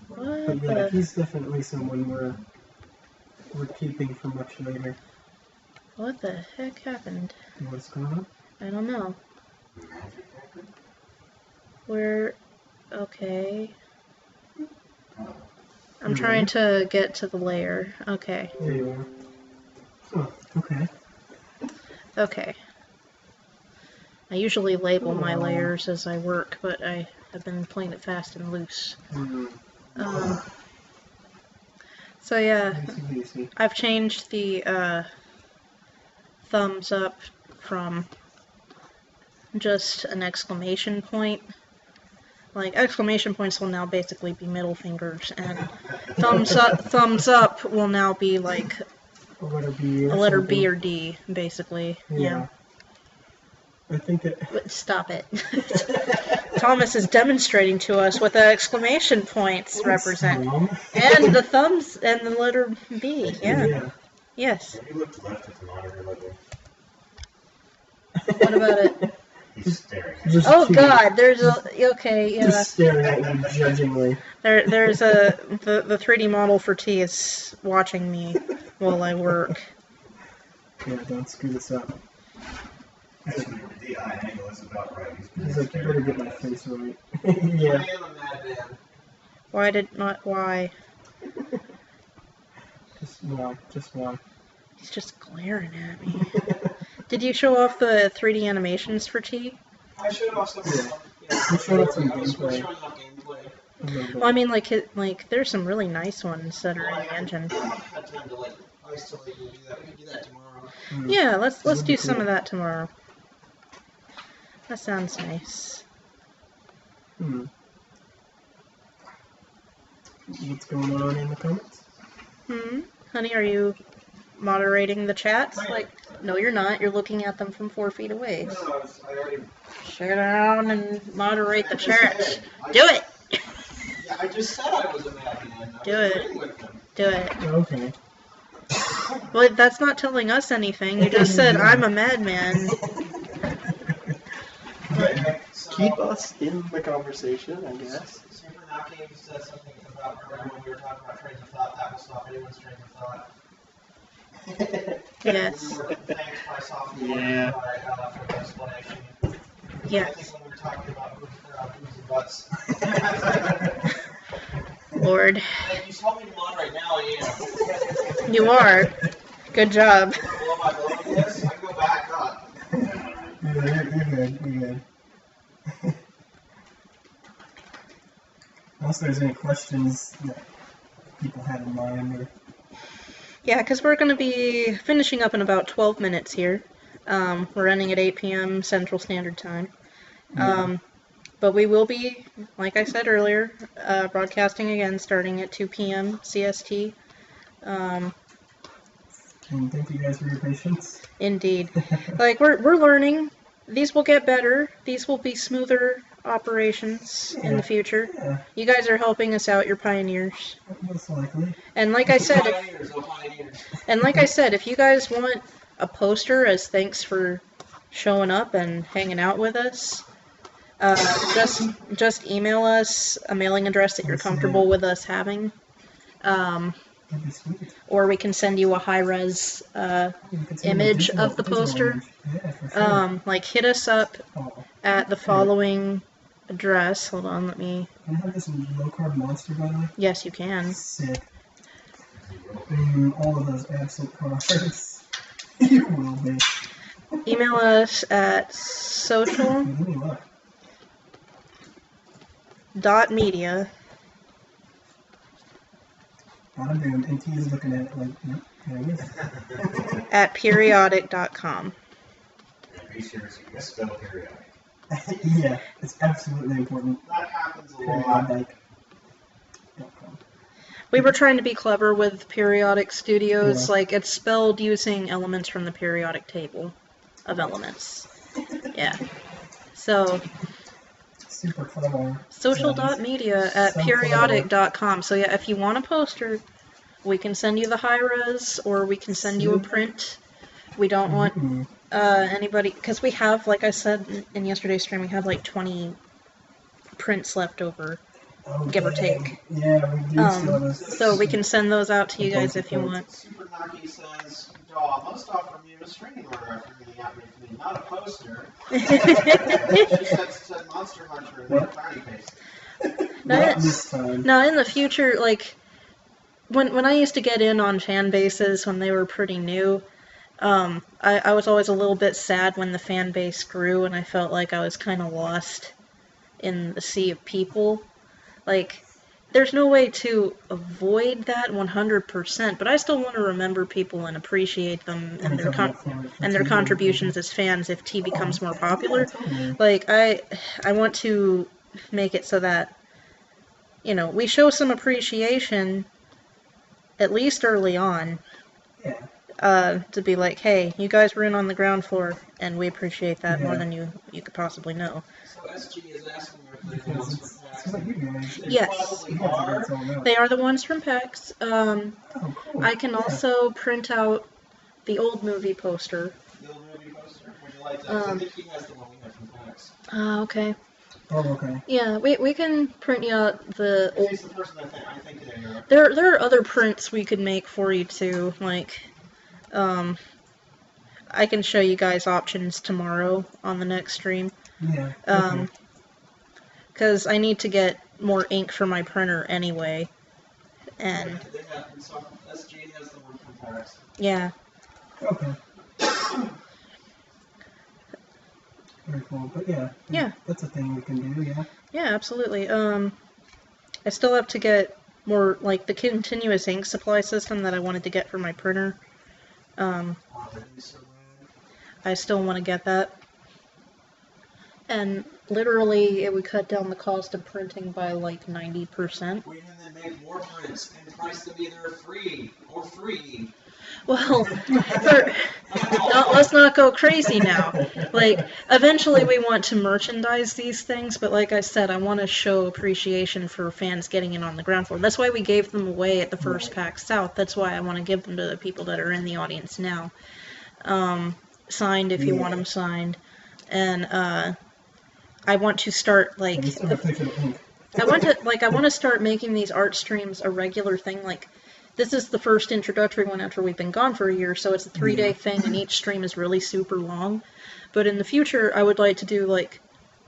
What But yeah, the... he's definitely someone we're keeping for much later. What the heck happened? What's going on? I don't know. Where... Okay. I'm trying to get to the layer. Okay. There you are. Oh, okay. Okay. I usually label my layers as I work, but I have been playing it fast and loose. So yeah, I've changed the thumbs up from just an exclamation point. Like, exclamation points will now basically be middle fingers, and thumbs up will now be like a letter B or D, basically. Yeah. I think that... Stop it. Thomas is demonstrating to us what the exclamation points represent. And the thumbs and the letter B, yeah. Yes. Have you looked left at the monitor lately? What about it? He's staring. Oh God, there's a... Okay, yeah. Just staring at you judgingly. There's a... The 3D model for T is watching me while I work. Yeah, don't screw this up. The eye angle is about right. He's like, you better get my face right. Yeah. I am a madman. Why? Just why? He's just glaring at me. Did you show off the 3D animations for T? I showed off some. You showed off some I was gameplay. showing off gameplay. Well, I mean, like there's some really nice ones that are in the engine. I had time to isolate and do that. We can do that tomorrow. Yeah, let's do some of that tomorrow. That sounds nice. What's going on in the comments? Honey, are you moderating the chats? Like, no, you're not. You're looking at them from 4 feet away. No, I already. Sit down and moderate the chats. Do it. Yeah, I just said I was a madman. Do it. Do it. Okay. Well, that's not telling us anything. You just said I'm a madman. Keep us in the conversation, I guess. Super Knocking said something about when we were talking about trains of thought, that will stop anyone's trains of thought. Yes. We were thanked by software for the explanation. I think Yes. when we were talking about boobs and butts. Lord. Hey, you told me to moderate, now I am. You are. Good job. Well, am I blowing this? I can go back up. You're good. You're good. Unless there's any questions that people had in mind, or... Yeah, because we're going to be finishing up in about 12 minutes here. We're ending at 8 p.m. Central Standard Time. But we will be, like I said earlier, broadcasting again starting at 2 p.m. CST. And thank you guys for your patience. Indeed. Like, we're learning. These will get better. These will be smoother operations in the future. Yeah, You guys are helping us out. You're pioneers. most likely. And like I said, Pioneers. if you guys want a poster as thanks for showing up and hanging out with us, just email us a mailing address that you're comfortable with us having. That'd be sweet. Or we can send you a high-res image of the poster. Yeah, for sure. Like, hit us up at the following address. Hold on, let me... Can I have this low-carb monster, by the way? Yes, you can. Sick. All of those absent cards. You will be. Email us at social.media Give me luck. Bottom down, and T is looking at it like, yep, there it is. at PErIODyC.com. be serious, you gotta spell periodic. Yeah, it's absolutely important. That happens a lot. PErIODyC.com. We were trying to be clever with Periodic Studios. Yeah. Like, it's spelled using elements from the periodic table of elements. Yeah. So, Super clever. social.media at So clever. PErIODyC.com. So, yeah, if you want a poster, we can send you the high-res, or we can send you a print. We don't want anybody, because we have, like I said in yesterday's stream, we have like 20 prints left over, give or take. Yeah, we do still have So we can send those out to you guys if you want. Super Naki says, "Daw, most often you a stringing order after meeting out with me, not a poster." She said Monster Hunter and not Tiny Paste. Not this time. Now, in the future, like, when I used to get in on fan bases when they were pretty new, I was always a little bit sad when the fan base grew and I felt like I was kind of lost in the sea of people. Like, there's no way to avoid that 100%, but I still want to remember people and appreciate them and their contributions as fans if T becomes more popular. Like, I want to make it so that, you know, we show some appreciation at least early on. To be like, hey, you guys were in on the ground floor, and we appreciate that more than you could possibly know. So SG is asking if they're the ones from PAX. Yes, they are the ones from PEX. Cool. I can also print out the old movie poster. The old movie poster. Would you like that? I think he has the one we have from PAX. Okay. Oh, okay. Yeah, we can print you out the old... He's the person I think they are. There are other prints we could make for you too, like, I can show you guys options tomorrow on the next stream. Yeah. Okay. Because I need to get more ink for my printer anyway, and... They have, so SG has the one from PAX. Yeah. Okay. Very cool, but yeah, that's a thing we can do, yeah. Yeah, absolutely. I still have to get more, like, the continuous ink supply system that I wanted to get for my printer. I still want to get that. And literally, it would cut down the cost of printing by, like, 90%. We can then make more prints and price them either free or free. Well, let's not go crazy now. Like, eventually we want to merchandise these things, but like I said, I want to show appreciation for fans getting in on the ground floor. That's why we gave them away at the first PAX South. That's why I want to give them to the people that are in the audience now. Signed if you want them signed. And, I want to start, like... I want to start making these art streams a regular thing, like... This is the first introductory one after we've been gone for a year, so it's a 3-day thing, and each stream is really super long. But in the future, I would like to do, like,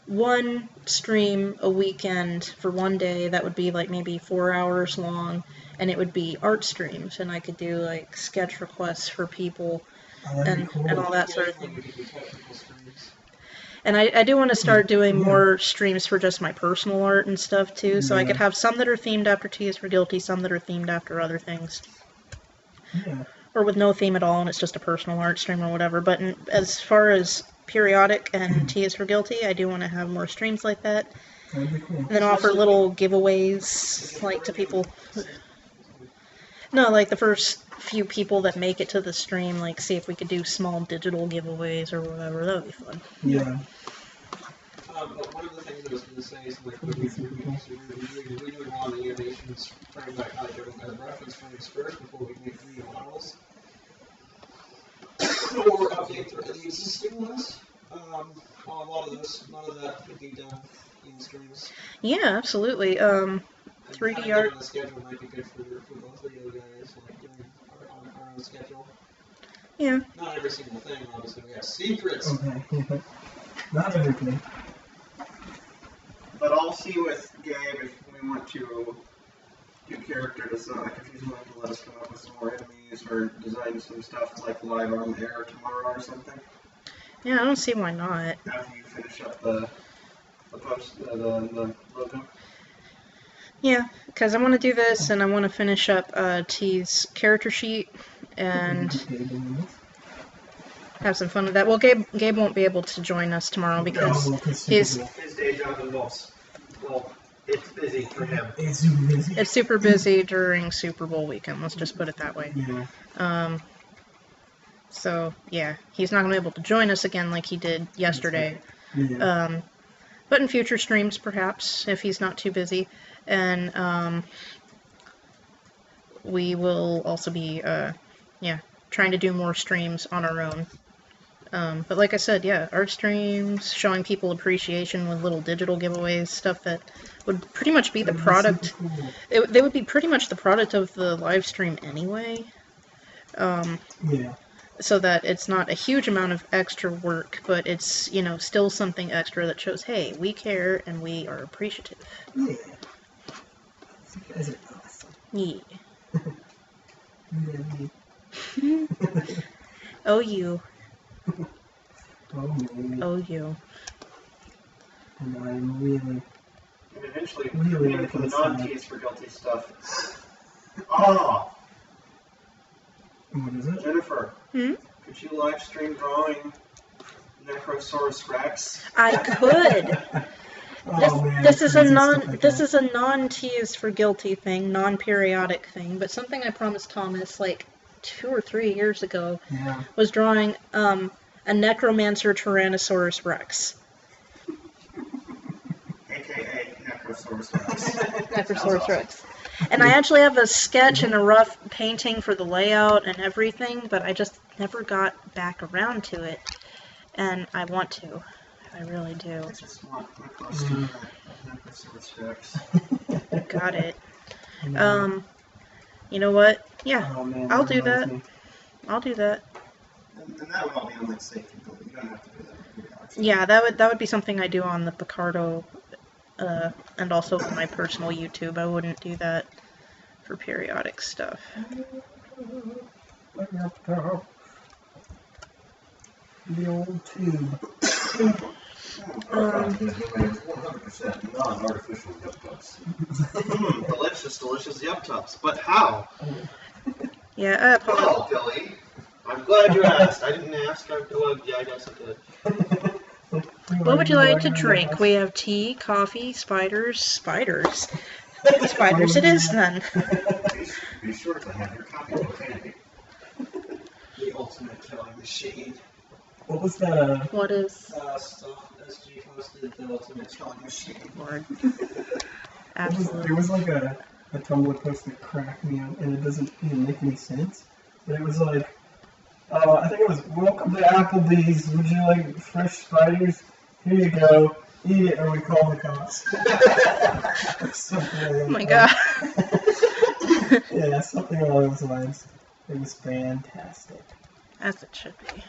one stream a weekend for one day that would be, like, maybe 4 hours long, and it would be art streams, and I could do, like, sketch requests for people and all that sort of thing. And I do want to start doing more streams for just my personal art and stuff, too, so I could have some that are themed after T is for Guilty, some that are themed after other things. Yeah. Or with no theme at all, and it's just a personal art stream or whatever. But as far as PErIODyC and T is for Guilty, I do want to have more streams like that. That'd be cool. And then offer little giveaways, like, to people. No, like, the first few people that make it to the stream, like, see if we could do small digital giveaways or whatever. That would be fun. Yeah. But one of the things I was going to say is, like, we're doing a lot of animations frame by reference frames first before we make new models. Or update the existing ones. A lot of that could be done in streams. Yeah, absolutely. 3D art. The schedule might be good for both video guys, like doing our own schedule. Yeah. Not every single thing, obviously. We have secrets. Okay. Not everything. But I'll see with Gabe if we want to do character design, like if he's willing to let us come up with some more enemies or design some stuff like live on air tomorrow or something. Yeah, I don't see why not. After you finish up the post, the logo. Yeah, because I want to do this, and I want to finish up T's character sheet, and have some fun with that. Well, Gabe won't be able to join us tomorrow because he's His day job involves, well, it's busy for him. It's super busy. it's super busy during Super Bowl weekend. Let's just put it that way. Yeah. So yeah, he's not gonna be able to join us again like he did yesterday. Yeah. But in future streams, perhaps, if he's not too busy, and we will also be trying to do more streams on our own. But like I said, yeah, art streams, showing people appreciation with little digital giveaways, stuff that would pretty much be the product. They would be pretty much the product of the live stream anyway. Yeah. So that it's not a huge amount of extra work, but it's, still something extra that shows, hey, we care and we are appreciative. Yeah. You guys are awesome. Yeah. Yeah. Oh, you. Oh, me. Oh, you. And I'm really. And eventually, Really even for the looking sad. non-teas for guilty stuff. Oh, What is it? Jennifer, Hmm? could you live stream drawing Necrosaurus Rex? I could. Oh, man, This is a crazy non stuff like this that. is a non-teas for guilty thing, non-periodic thing, but something I promised Thomas like 2 or 3 years ago Yeah. was drawing a Necromancer Tyrannosaurus Rex. AKA Necrosaurus Rex. Necrosaurus Rex. And I actually have a sketch and a rough painting for the layout and everything, but I just never got back around to it. And I want to. I really do. I just want my costume of Necrosaurus Rex. Got it. You know what? Yeah, Oh, man, I'll do reminds that. me. I'll do that. And that would all be on like safety building. You don't have to do that with your cards. Yeah, that would be something I do on the Picardo, and also on my personal YouTube. I wouldn't do that for periodic stuff. The old tube. It's 100% non-artificial yup-tups. Delicious, delicious yup tubs. But how? Yeah, I apologize. Well, Billy, I'm glad you asked. I didn't ask. Well, yeah, I guess I did. What would you like to drink? We have tea, coffee, spiders. Spiders it is then. Be sure to have your copy book handy. The ultimate killing machine. What was that? What is Stuff SG posted the ultimate killing machine. Lord? There Absolutely. was like a Tumblr post that cracked me up, and it doesn't even make any sense. But it was like, I think it was, welcome to Applebee's. Would you like fresh spiders? Here you go. Eat it, or we call the cops. Oh my god. Yeah, something along those lines. It was fantastic. As it should be.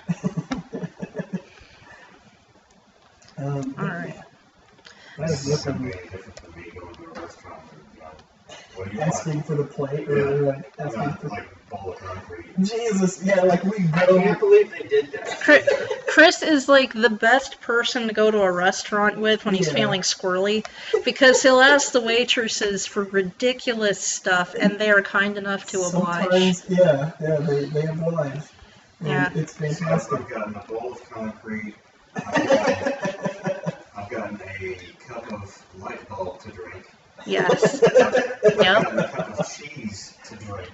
Alright. That is This is looking way different than me going to a restaurant and, what do you asking want? for the plate, or like asking Yeah, for. like bowl of concrete. Jesus, yeah, like we I go. can't believe they did that. Chris is like the best person to go to a restaurant with when he's Yeah. feeling squirrely, because he'll ask the waitresses for ridiculous stuff and they are kind enough to oblige. Sometimes, yeah, they oblige. And Yeah. it's So fantastic. I've gotten a bowl of concrete. I've gotten a cup of light bulb to drink. Yes. I've Yep. gotten a cup of cheese to drink.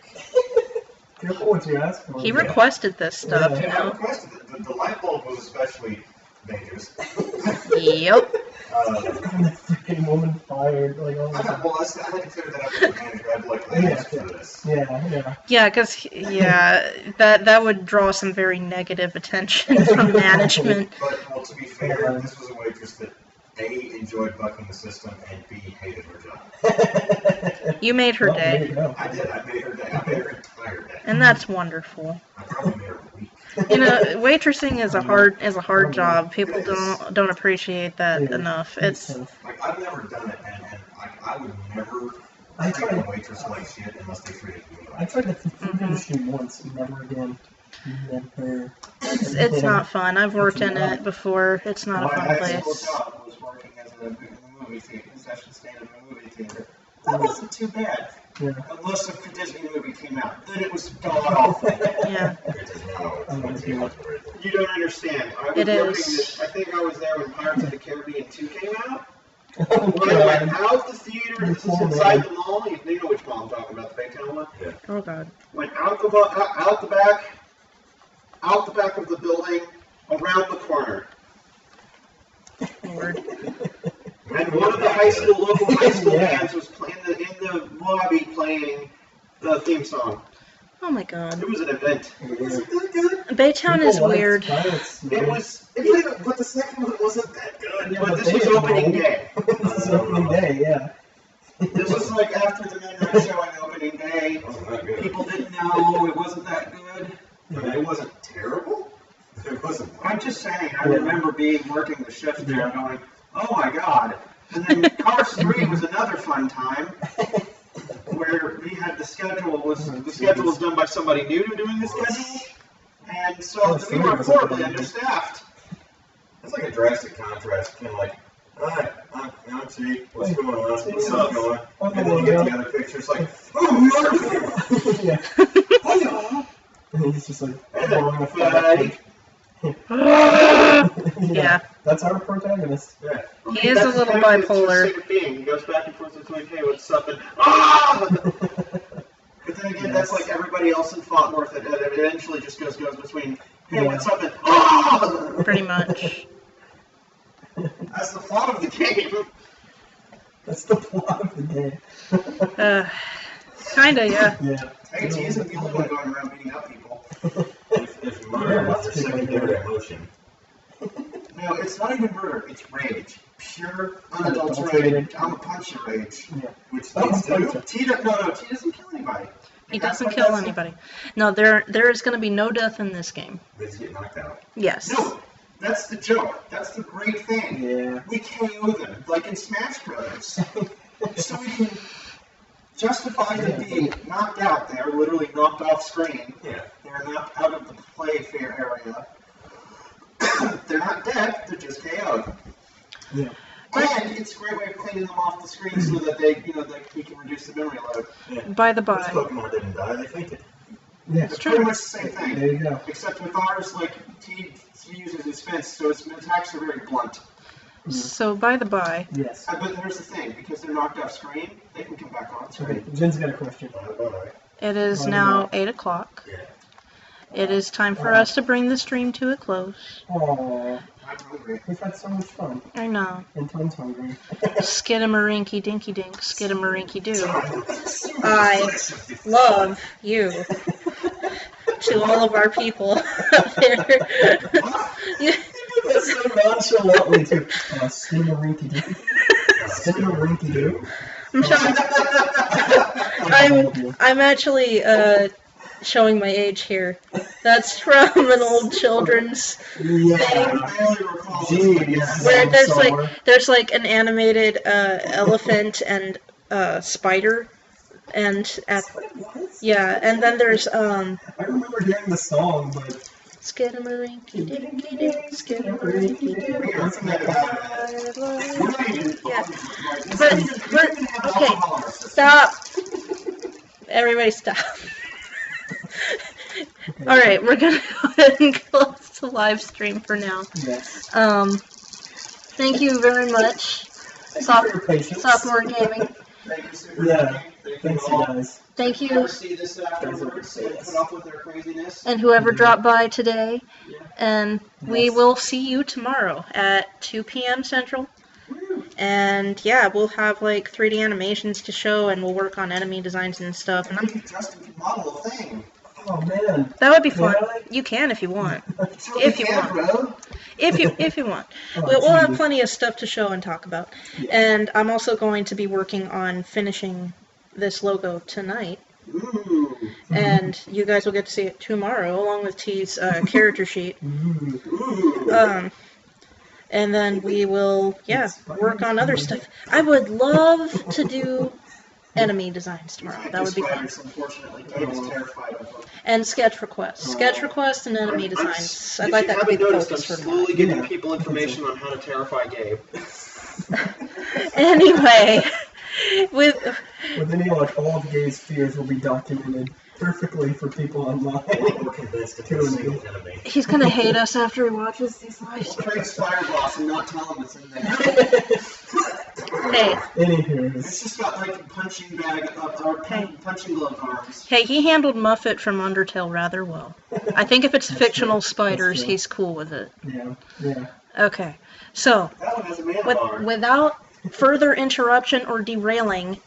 Careful what you ask for. He requested this stuff, you And I know. requested it. The light bulb was especially dangerous. Yep. And the freaking woman fired, like, all the time. Well, I had to clear that up with the manager. I'd like, I asked for this. Yeah. Yeah, because, that would draw some very negative attention from management. But, well, to be fair, this was a waitress that A, enjoyed bucking the system, and B, hated her job. You made her Well, there day, you go. I did. I made her day. I made her entire day. and that's wonderful. I probably made her week. You know, waitressing is a hard job. People don't appreciate that Yeah, enough. it's It's tough. Like, I've never done it, and I would never I treat tried- a waitress like shit unless they treated me I like tried the food industry once, never again. Never. it's not fun. I've worked in it before. It's not a My fun high school place. job was working as in a movie theater, concession stand in a movie theater. That wasn't too bad, Yeah. unless a Disney movie came out. Then it was god awful. Yeah. it does not Oh, it's yeah. You don't understand. I was It working is. this. I think I was there when Pirates of the Caribbean 2 came out. Oh, When I God. went out the theater, this is Cool, inside man. the mall. You know which mall I'm talking about, the Baytown one. Oh god. Went out the back of the building, around the corner. Lord. And one of the local high school Yeah. bands was playing in the lobby playing the theme song. Oh my god. It was an event. Wasn't that good? Baytown is weird. But the second one wasn't that good. Yeah, but but this they was didn't opening know. day. This is opening day, yeah. This was like after the Midnight Show on opening day. It wasn't that good. People didn't know it wasn't that good. I mean, it wasn't terrible. It wasn't. I'm just saying, I remember working the shift there and going, oh my god. And then Cars 3 was another fun time where we had the schedule was done by somebody new to doing the schedule. And so we were horribly understaffed. It's like a drastic contrast. Kind of like, hi, I'm T. What's going on? What's going on? And then you get the other pictures like, oh, Yeah. hello. And he's just like, And then, blowing a buddy. Yeah. That's our protagonist. yeah. He is a little bipolar. Just being. He goes back and forth between, hey, what's up? And, ah! But then again, that's like everybody else in Fort Worth. It eventually just goes between, hey, what's up? And, ah! Pretty much. That's the plot of the game. That's the plot of the game. Kinda, yeah. Yeah. Hey, T isn't the only one going around beating up people. If murder was your secondary emotion, No, it's not even murder. It's rage. Pure, unadulterated, I'm a punch your rage. Yeah. Which Oh, these do. punch it. T doesn't kill anybody. He And that's doesn't what kill that's- anybody. No, there is going to be no death in this game. they just get knocked out. Yes. No, that's the joke. That's the great thing. Yeah. We KO them, like in Smash Brothers. So we can justify them being knocked out. They are literally knocked off screen. Yeah. They're knocked out of the play fair area. They're not dead, they're just KO'd. Yeah. And it's a great way of cleaning them off the screen so that they, that we can reduce the memory load. Yeah. By the Those by. Pokemon didn't die, they fainted. Yeah. It's pretty much the same thing. There you go. Except with ours, like, T uses his fence, so its attacks are very blunt. So, by the by, Yes. But here's the thing, because they're knocked off screen, they can come back on screen. Okay. Jen's got a question. Bye-bye. it is By the now by. 8 o'clock. Yeah. It is time for us to bring the stream to a close. Aww. I'm hungry. We've had so much fun. I know. And Tom's hungry. Skidamarinky dinky dink, skidamarinky doo. I love you. To all of our people out there. You- That's so nonchalantly too. Skidamarinky doo. Skidamarinky doo. I'm actually showing my age here. That's from an old children's Yeah. I barely recall this, but Jeez. yes. where there's Dinosaur. there's like an animated elephant and spider, and and then there's I remember hearing the song, but skidamarinky dinky dink, skidamarinky doo. We are committed to it. Yeah. But, But okay, stop. Everybody stop. All right, we're gonna go ahead and close the live stream for now. yes. Thank you very much, Thank you for your patience. Sophomore Gaming. Thank you, Super. Yeah. Thank Thanks, you you all. guys. Thank you, I'll see this afterwards and put up with their craziness. and whoever dropped by today. Yeah. And we Yes. will see you tomorrow at 2 p.m. Central. And yeah, we'll have like 3D animations to show, and we'll work on enemy designs and stuff. And Maybe Justin can model a thing. Oh man. that would be fun. Really? You can if you want. So If we you can, bro. If you want. Oh, We'll have geez. plenty of stuff to show and talk about. Yeah. And I'm also going to be working on finishing this logo tonight. Ooh. And you guys will get to see it tomorrow, along with T's character sheet. Ooh. Ooh. And then we will, work on other stuff. I would love to do enemy designs tomorrow. That would be fun. Spiders, unfortunately. Gabe is terrified of them. And sketch requests. Sketch requests and enemy designs. I'd If like you that to be haven't the noticed, I'm focus for slowly tomorrow. giving Yeah. people information on how to terrify Gabe. Anyway, with With any like all of Gabe's fears will be documented. perfectly for people online. We're convinced it's Two a and single two. enemy. He's gonna hate us after he watches these live We'll streams. trade Spire Boss and not tell him it's in there. Hey, Anywho, It's just got like punching bag or punching glove arms. hey, he handled Muffet from Undertale rather well. I think if it's That's fictional true. spiders, That's true. he's cool with it. yeah. Okay, so That one has a man bar. without further interruption or derailing,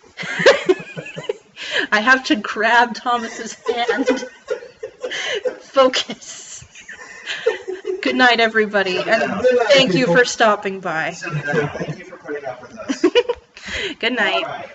I have to grab Thomas's hand. Focus. Good night, everybody, and Good night, thank you people. for stopping by. Thank you for putting up with us. Good night. All right.